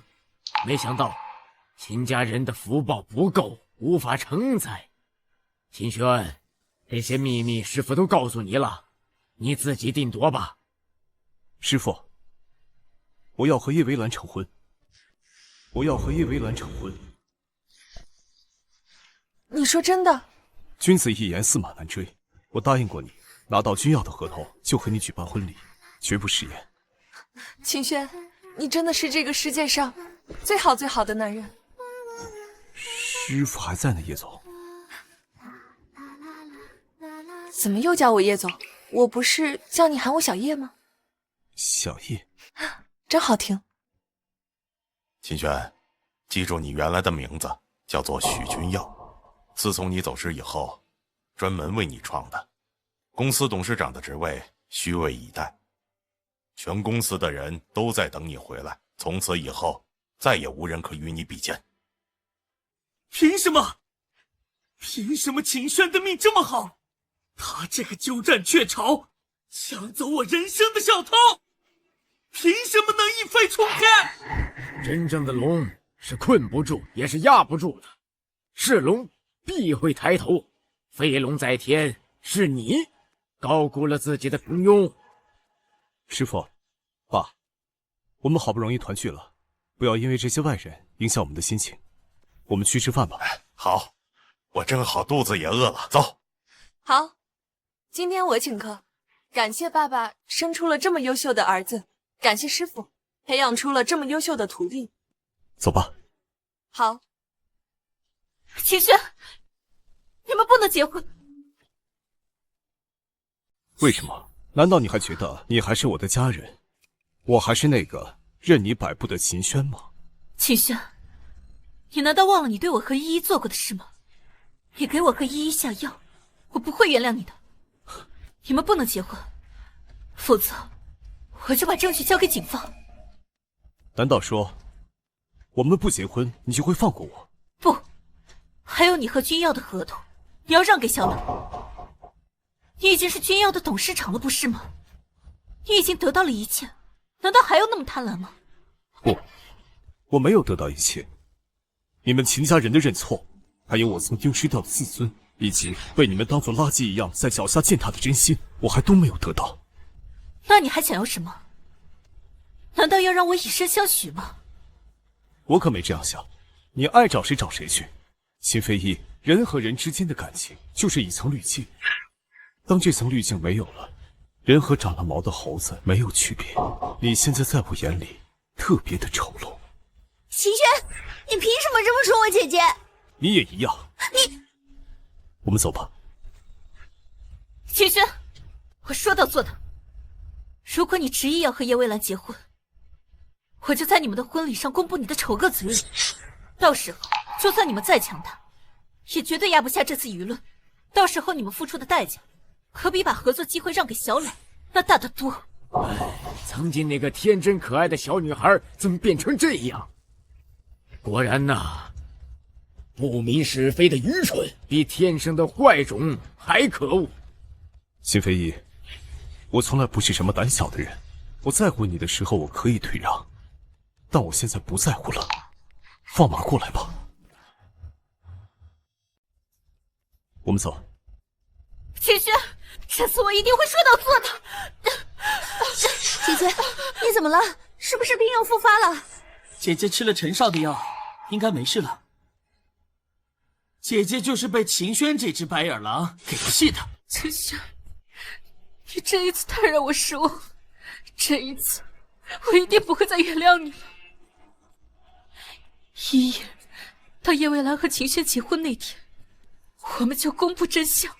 [SPEAKER 14] 没想到秦家人的福报不够，无法承载。秦轩，这些秘密师傅都告诉你了，你自己定夺吧。
[SPEAKER 9] 师傅，我要和叶维兰成婚。我要和叶维兰成婚。
[SPEAKER 6] 你说真的？
[SPEAKER 9] 君子一言，驷马难追。我答应过你，拿到君耀的合同就和你举办婚礼，绝不食言。
[SPEAKER 6] 秦轩，你真的是这个世界上最好最好的男人。
[SPEAKER 9] 师傅还在呢，叶总。
[SPEAKER 6] 怎么又叫我叶总？我不是叫你喊我小叶吗？
[SPEAKER 9] 小叶，
[SPEAKER 6] 真好听。
[SPEAKER 12] 秦轩，记住你原来的名字叫做许君耀。自从你走失以后，专门为你创的公司董事长的职位虚位以待，全公司的人都在等你回来。从此以后，再也无人可与你比肩。
[SPEAKER 7] 凭什么？凭什么秦轩的命这么好？他这个鸠占鹊巢、抢走我人生的小偷，凭什么能一飞冲天？
[SPEAKER 14] 真正的龙是困不住，也是压不住的。是龙必会抬头，飞龙在天，是你高估了自己的平庸。
[SPEAKER 2] 师傅，爸，我们好不容易团聚了，不要因为这些外人影响我们的心情。我们去吃饭吧。
[SPEAKER 12] 好，我正好肚子也饿了，走。
[SPEAKER 6] 好，今天我请客，感谢爸爸生出了这么优秀的儿子，感谢师傅培养出了这么优秀的徒弟。
[SPEAKER 2] 走吧。
[SPEAKER 6] 好。
[SPEAKER 1] 秦轩，你们不能结婚。
[SPEAKER 2] 为什么？难道你还觉得你还是我的家人，我还是那个任你摆布的秦轩吗？
[SPEAKER 1] 秦轩，你难道忘了你对我和依依做过的事吗？你给我和依依下药，我不会原谅你的。你们不能结婚，否则我就把证据交给警方。
[SPEAKER 2] 难道说我们不结婚你就会放过我？
[SPEAKER 1] 不，还有你和君耀的合同，你要让给小朗。你已经是君耀的董事长了，不是吗？你已经得到了一切，难道还要那么贪婪吗？
[SPEAKER 2] 不，我没有得到一切。你们秦家人的认错，还有我曾丢失掉的自尊，以及被你们当作垃圾一样在脚下践踏的真心，我还都没有得到。
[SPEAKER 1] 那你还想要什么？难道要让我以身相许吗？
[SPEAKER 2] 我可没这样想，你爱找谁找谁去。秦飞翼，人和人之间的感情就是一层滤镜，当这层滤镜没有了，人和长了毛的猴子没有区别。你现在在我眼里特别的丑陋。
[SPEAKER 10] 秦轩，你凭什么这么说我姐姐？
[SPEAKER 2] 你也一样。我们走吧。
[SPEAKER 1] 秦轩，我说到做到。如果你执意要和叶蔚兰结婚，我就在你们的婚礼上公布你的丑恶嘴脸。到时候就算你们再强大，也绝对压不下这次舆论。到时候你们付出的代价，可比把合作机会让给小磊那大得多。
[SPEAKER 14] 曾经那个天真可爱的小女孩怎么变成这样？果然呐，不明是非的愚蠢比天生的坏种还可恶。
[SPEAKER 2] 秦飞翼，我从来不是什么胆小的人，我在乎你的时候我可以退让，但我现在不在乎了。放马过来吧。我们走。
[SPEAKER 1] 秦轩，这次我一定会说到做到。
[SPEAKER 10] 姐姐，你怎么了？是不是病又复发了？
[SPEAKER 7] 姐姐吃了陈少的药，应该没事了。姐姐就是被秦轩这只白眼狼给气的。
[SPEAKER 1] 秦轩，你这一次太让我失望，这一次我一定不会再原谅你了。依依，当叶蔚兰和秦轩结婚那天，我们就公布真相。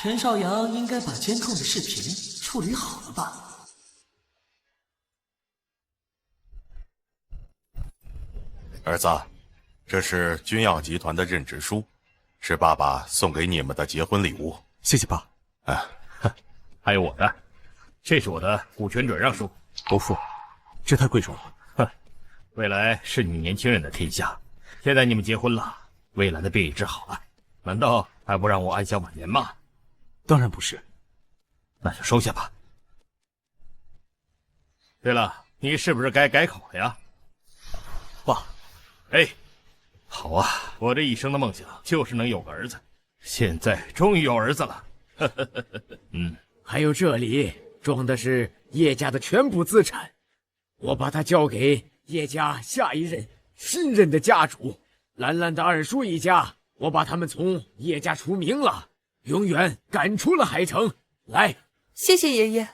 [SPEAKER 7] 陈少阳应该把监控的视频处理好了吧？
[SPEAKER 12] 儿子，这是君耀集团的任职书，是爸爸送给你们的结婚礼物。
[SPEAKER 2] 谢谢爸。
[SPEAKER 8] 还有我的，这是我的股权转让书。
[SPEAKER 2] 伯父，这太贵重了。
[SPEAKER 8] 未来是你年轻人的天下，现在你们结婚了，蔚兰的病也治好了，难道还不让我安享晚年吗？
[SPEAKER 2] 当然不是。
[SPEAKER 8] 那就收下吧。对了，你是不是该改口了呀？
[SPEAKER 2] 爸。
[SPEAKER 8] 哎，好啊，我这一生的梦想就是能有个儿子，现在终于有儿子了。
[SPEAKER 14] 还有这里装的是叶家的全部资产，我把它交给叶家下一任新任的家主兰兰的二叔一家，我把他们从叶家除名了，永远赶出了海城。来，
[SPEAKER 6] 谢谢爷爷。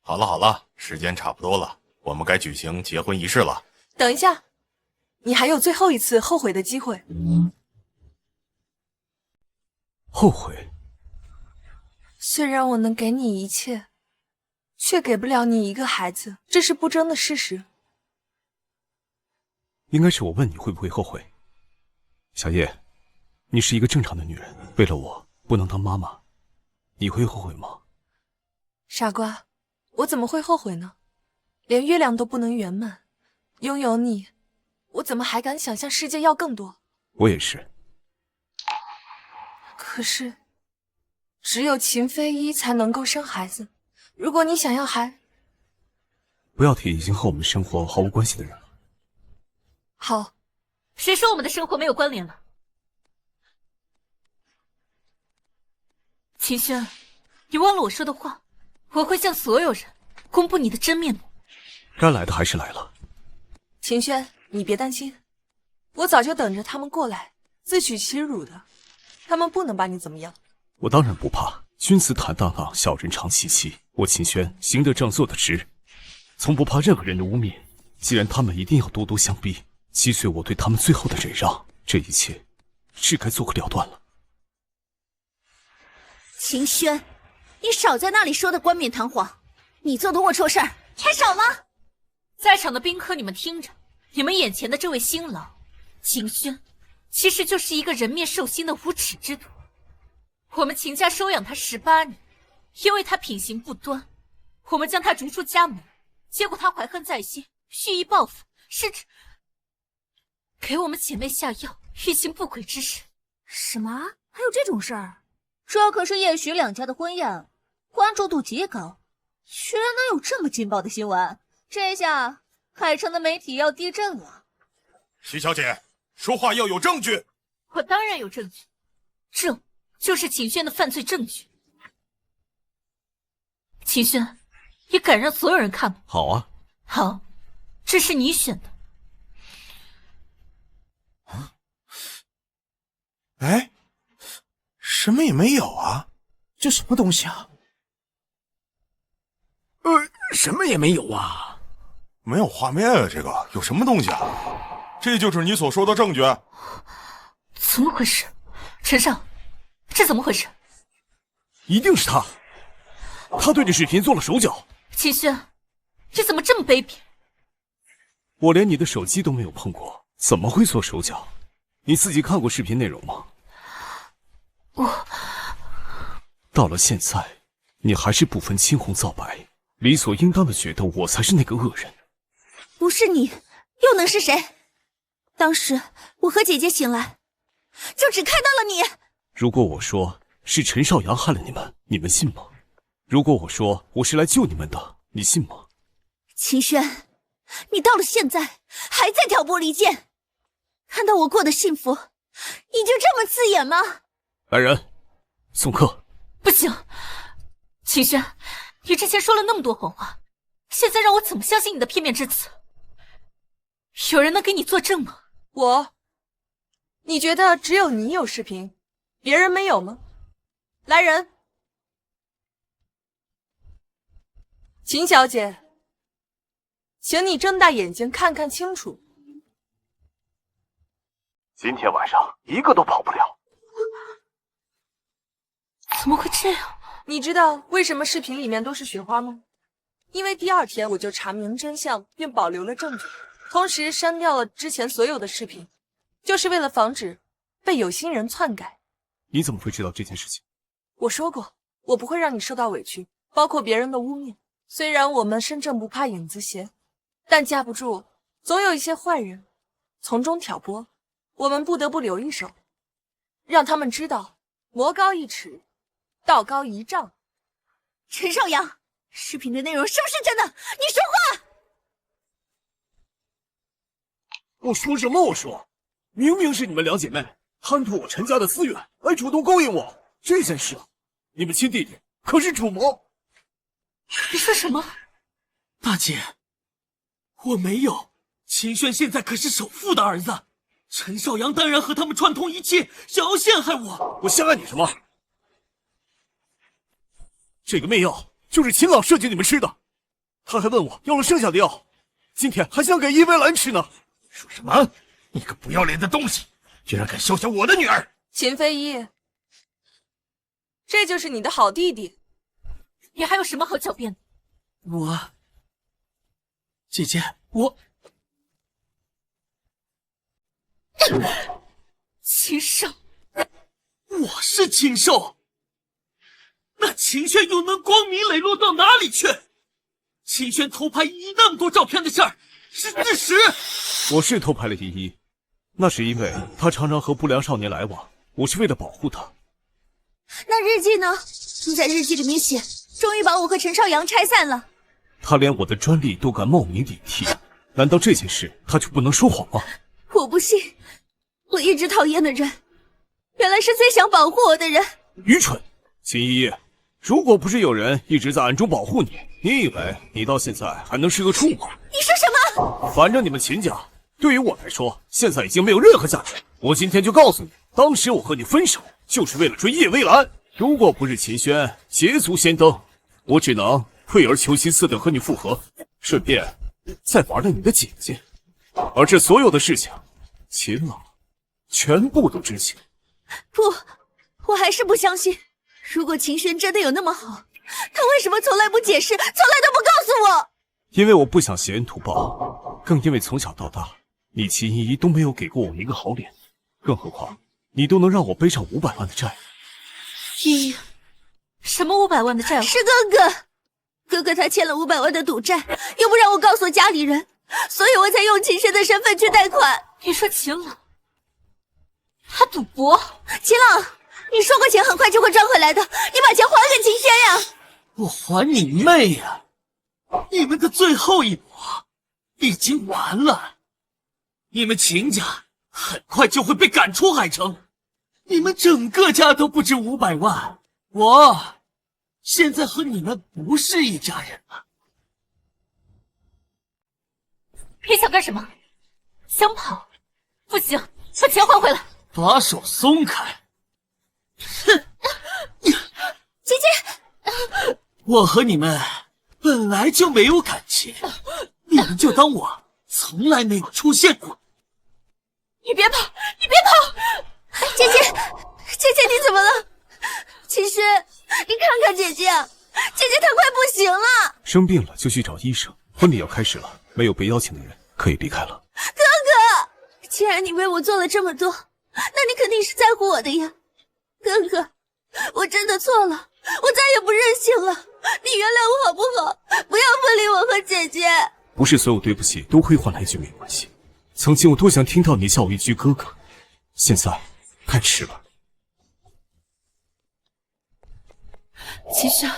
[SPEAKER 12] 好了好了，时间差不多了，我们该举行结婚仪式了。
[SPEAKER 6] 等一下，你还有最后一次后悔的机会。
[SPEAKER 2] 后悔？
[SPEAKER 6] 虽然我能给你一切，却给不了你一个孩子，这是不争的事实。
[SPEAKER 2] 应该是我问你会不会后悔。小叶，你是一个正常的女人，为了我不能当妈妈，你会后悔吗？
[SPEAKER 6] 傻瓜，我怎么会后悔呢？连月亮都不能圆满，拥有你，我怎么还敢想象世界要更多？
[SPEAKER 2] 我也是。
[SPEAKER 6] 可是，只有秦非一才能够生孩子。如果你想要孩，
[SPEAKER 2] 不要提已经和我们生活毫无关系的人了。
[SPEAKER 6] 好。
[SPEAKER 1] 谁说我们的生活没有关联了？秦轩，你忘了我说的话，我会向所有人公布你的真面目。
[SPEAKER 2] 该来的还是来了。
[SPEAKER 6] 秦轩，你别担心，我早就等着他们过来自取其辱的，他们不能把你怎么样。
[SPEAKER 2] 我当然不怕，君子坦荡荡，小人长戚戚。我秦轩行得正，坐得直，从不怕任何人的污蔑。既然他们一定要咄咄相逼，击碎我对他们最后的忍让，这一切是该做个了断了。
[SPEAKER 10] 秦轩，你少在那里说的冠冕堂皇，你做的龌龊事儿还少吗？
[SPEAKER 1] 在场的宾客，你们听着，你们眼前的这位新郎秦轩，其实就是一个人面兽心的无耻之徒。我们秦家收养他18年，因为他品行不端，我们将他逐出家门，结果他怀恨在心，蓄意报复，甚至给我们姐妹下药，欲行不轨之事。
[SPEAKER 5] 什么？还有这种事儿？这可是叶许两家的婚宴，关注度极高，居然能有这么劲爆的新闻！这下海城的媒体要地震了。
[SPEAKER 12] 徐小姐，说话要有证据。
[SPEAKER 1] 我当然有证据，这就是秦轩的犯罪证据。秦轩，你敢让所有人看吗？
[SPEAKER 2] 好啊。
[SPEAKER 1] 好，这是你选的。
[SPEAKER 12] 哎，什么也没有啊，
[SPEAKER 9] 这什么东西啊？
[SPEAKER 14] 什么也没有啊，
[SPEAKER 12] 没有画面啊，这个有什么东西啊？这就是你所说的证据？
[SPEAKER 1] 怎么回事？陈少，这怎么回事？
[SPEAKER 2] 一定是他，他对这视频做了手脚。
[SPEAKER 1] 秦轩，你怎么这么卑鄙？
[SPEAKER 2] 我连你的手机都没有碰过，怎么会做手脚？你自己看过视频内容吗？到了现在，你还是不分青红皂白，理所应当的觉得我才是那个恶人。
[SPEAKER 10] 不是你，又能是谁？当时我和姐姐醒来，就只看到了你。
[SPEAKER 2] 如果我说是陈少阳害了你们，你们信吗？如果我说我是来救你们的，你信吗？
[SPEAKER 10] 秦轩，你到了现在还在挑拨离间，看到我过得幸福，你就这么刺眼吗？
[SPEAKER 2] 来人，送客。
[SPEAKER 1] 不行，秦轩，你之前说了那么多谎话，现在让我怎么相信你的片面之词？有人能给你作证吗？
[SPEAKER 6] 你觉得只有你有视频，别人没有吗？来人，秦小姐，请你睁大眼睛看看清楚。
[SPEAKER 2] 今天晚上一个都跑不了。
[SPEAKER 1] 怎么会这样？
[SPEAKER 6] 你知道为什么视频里面都是雪花吗？因为第二天我就查明真相，并保留了证据，同时删掉了之前所有的视频，就是为了防止被有心人篡改。
[SPEAKER 2] 你怎么会知道这件事情？
[SPEAKER 6] 我说过，我不会让你受到委屈，包括别人的污蔑。虽然我们身正不怕影子斜，但架不住总有一些坏人从中挑拨，我们不得不留一手，让他们知道魔高一尺，道高一丈。
[SPEAKER 10] 陈少阳，视频的内容是不是真的？你说话！
[SPEAKER 2] 我说什么？我说，明明是你们两姐妹贪图我陈家的资源，来主动勾引我。这件事，你们亲弟弟可是主谋。
[SPEAKER 1] 你说什么？
[SPEAKER 7] 大姐，我没有。秦轩现在可是首富的儿子，陈少阳当然和他们串通一气，想要陷害我。
[SPEAKER 2] 我陷害你什么？这个媚药就是秦老设计你们吃的，他还问我要了剩下的药，今天还想给叶薇兰吃呢。
[SPEAKER 8] 说什么？你个不要脸的东西，居然敢笑笑我的女儿！
[SPEAKER 6] 秦飞一，这就是你的好弟弟。
[SPEAKER 1] 你还有什么好狡辩的？
[SPEAKER 7] 姐姐，我
[SPEAKER 1] 禽兽！
[SPEAKER 7] 我是禽兽？那秦轩又能光明磊落到哪里去？秦轩偷拍依依那么多照片的事儿是事实。
[SPEAKER 2] 我是偷拍了依依，那是因为她常常和不良少年来往，我是为了保护她。
[SPEAKER 10] 那日记呢？你在日记里面写，终于把我和陈少阳拆散了。
[SPEAKER 2] 他连我的专利都敢冒名顶替，难道这件事他就不能说谎吗？
[SPEAKER 10] 我不信，我一直讨厌的人，原来是最想保护我的人。
[SPEAKER 2] 愚蠢！秦依依，如果不是有人一直在暗中保护你，你以为你到现在还能是个处吗？
[SPEAKER 10] 你说什么？
[SPEAKER 2] 反正你们秦家对于我来说，现在已经没有任何价值。我今天就告诉你，当时我和你分手，就是为了追叶微澜。如果不是秦轩捷足先登，我只能退而求其次的和你复合，顺便再玩了你的姐姐。而这所有的事情，秦老全部都知情。
[SPEAKER 10] 不，我还是不相信。如果秦轩真的有那么好，他为什么从来不解释，从来都不告诉我？
[SPEAKER 2] 因为我不想携恩图报，更因为从小到大，你秦依依都没有给过我一个好脸，更何况你都能让我背上500万的债。
[SPEAKER 1] 依依，什么500万的债务？
[SPEAKER 10] 是哥哥他欠了500万的赌债，又不让我告诉家里人，所以我才用秦轩的身份去贷款。
[SPEAKER 1] 你说秦老他赌博？
[SPEAKER 10] 秦老，你说过钱很快就会赚回来的，你把钱还给秦轩呀！
[SPEAKER 7] 我还你妹呀！你们的最后一搏已经完了，你们秦家很快就会被赶出海城，你们整个家都不值500万。我现在和你们不是一家人了。
[SPEAKER 1] 你想干什么？想跑？不行，把钱还回来！
[SPEAKER 7] 把手松开！哼！
[SPEAKER 10] 姐姐，
[SPEAKER 7] 我和你们本来就没有感情，你们就当我从来没有出现过。
[SPEAKER 1] 你别跑！你别跑！
[SPEAKER 10] 姐姐，你怎么了？秦轩，你看看姐姐，姐姐她快不行了。
[SPEAKER 2] 生病了就去找医生，婚礼要开始了，没有被邀请的人可以离开了。
[SPEAKER 10] 哥哥，既然你为我做了这么多，那你肯定是在乎我的呀。哥哥，我真的错了，我再也不任性了，你原谅我好不好？不要分离我和姐姐。
[SPEAKER 2] 不是所有对不起都会换来一句没关系。曾经我多想听到你叫我一句哥哥，现在太迟了。
[SPEAKER 1] 秦轩，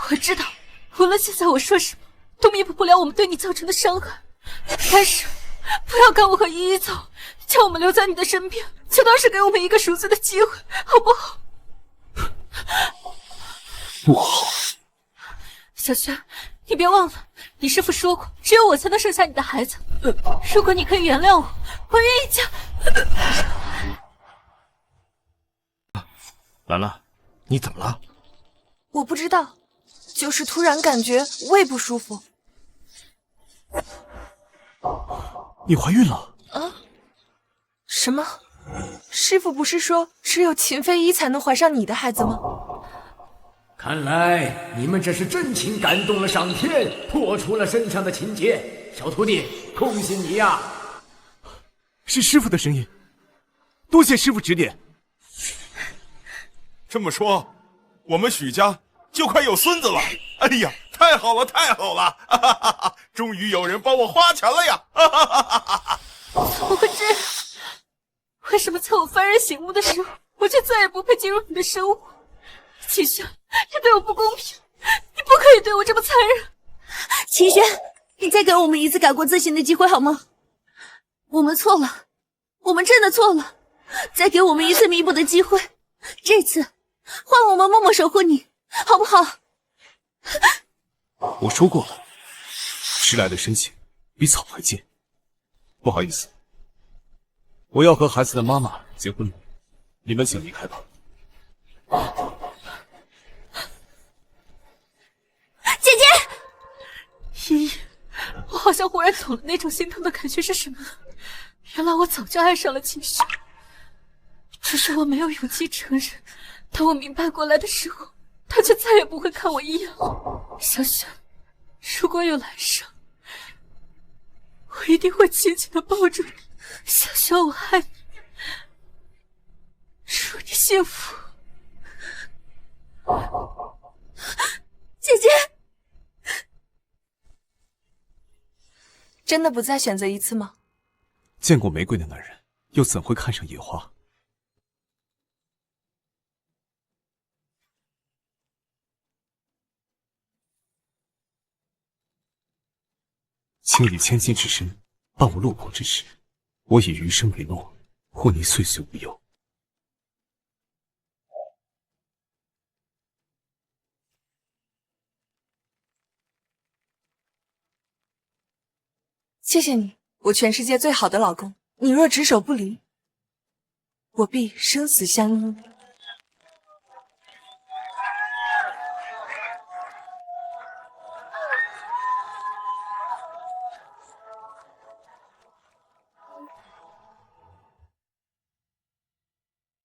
[SPEAKER 1] 我知道，无论现在我说什么，都弥补不了我们对你造成的伤害。但是，不要赶我和依依走，将我们留在你的身边，就当是给我们一个赎罪的机会，好不好？
[SPEAKER 2] 不好。
[SPEAKER 1] 小轩，你别忘了，你师父说过，只有我才能生下你的孩子。如果你可以原谅我，我愿意将。
[SPEAKER 13] 兰兰，你怎么了？
[SPEAKER 6] 我不知道，就是突然感觉胃不舒服。
[SPEAKER 2] 你怀孕了？
[SPEAKER 6] 啊？什么？师父不是说只有秦飞一才能怀上你的孩子吗？
[SPEAKER 14] 看来你们这是真情感动了上天，破除了身上的情结。小徒弟，恭喜你呀！
[SPEAKER 2] 是师父的声音，多谢师父指点。
[SPEAKER 12] 这么说，我们许家就快有孙子了！哎呀，太好了，太好了！哈哈哈哈，终于有人帮我花钱了呀！哈哈哈哈，
[SPEAKER 1] 怎么会这样？为什么在我幡然醒悟的时候，我就再也不配进入你的生活？秦轩，这对我不公平，你不可以对我这么残忍。
[SPEAKER 10] 秦轩，你再给我们一次改过自新的机会好吗？我们错了，我们真的错了，再给我们一次弥补的机会，这次换我们默默守护你，好不好？
[SPEAKER 2] 我说过了，迟来的深情比草还贱。不好意思，我要和孩子的妈妈结婚了，你们请离开吧。
[SPEAKER 10] 姐姐，
[SPEAKER 1] 依依，我好像忽然懂了那种心疼的感觉是什么了。原来我早就爱上了秦轩，只是我没有勇气承认。当我明白过来的时候，他就再也不会看我一眼了。小轩，如果有来生，我一定会紧紧的抱住你。小轩，我爱你，祝你幸福。
[SPEAKER 10] 姐姐，
[SPEAKER 6] 真的不再选择一次吗？
[SPEAKER 2] 见过玫瑰的男人，又怎会看上野花？请以千金之身伴我落魄之时，我以余生为诺，护你岁岁无忧。
[SPEAKER 6] 谢谢你，我全世界最好的老公。你若只手不离，我必生死相依。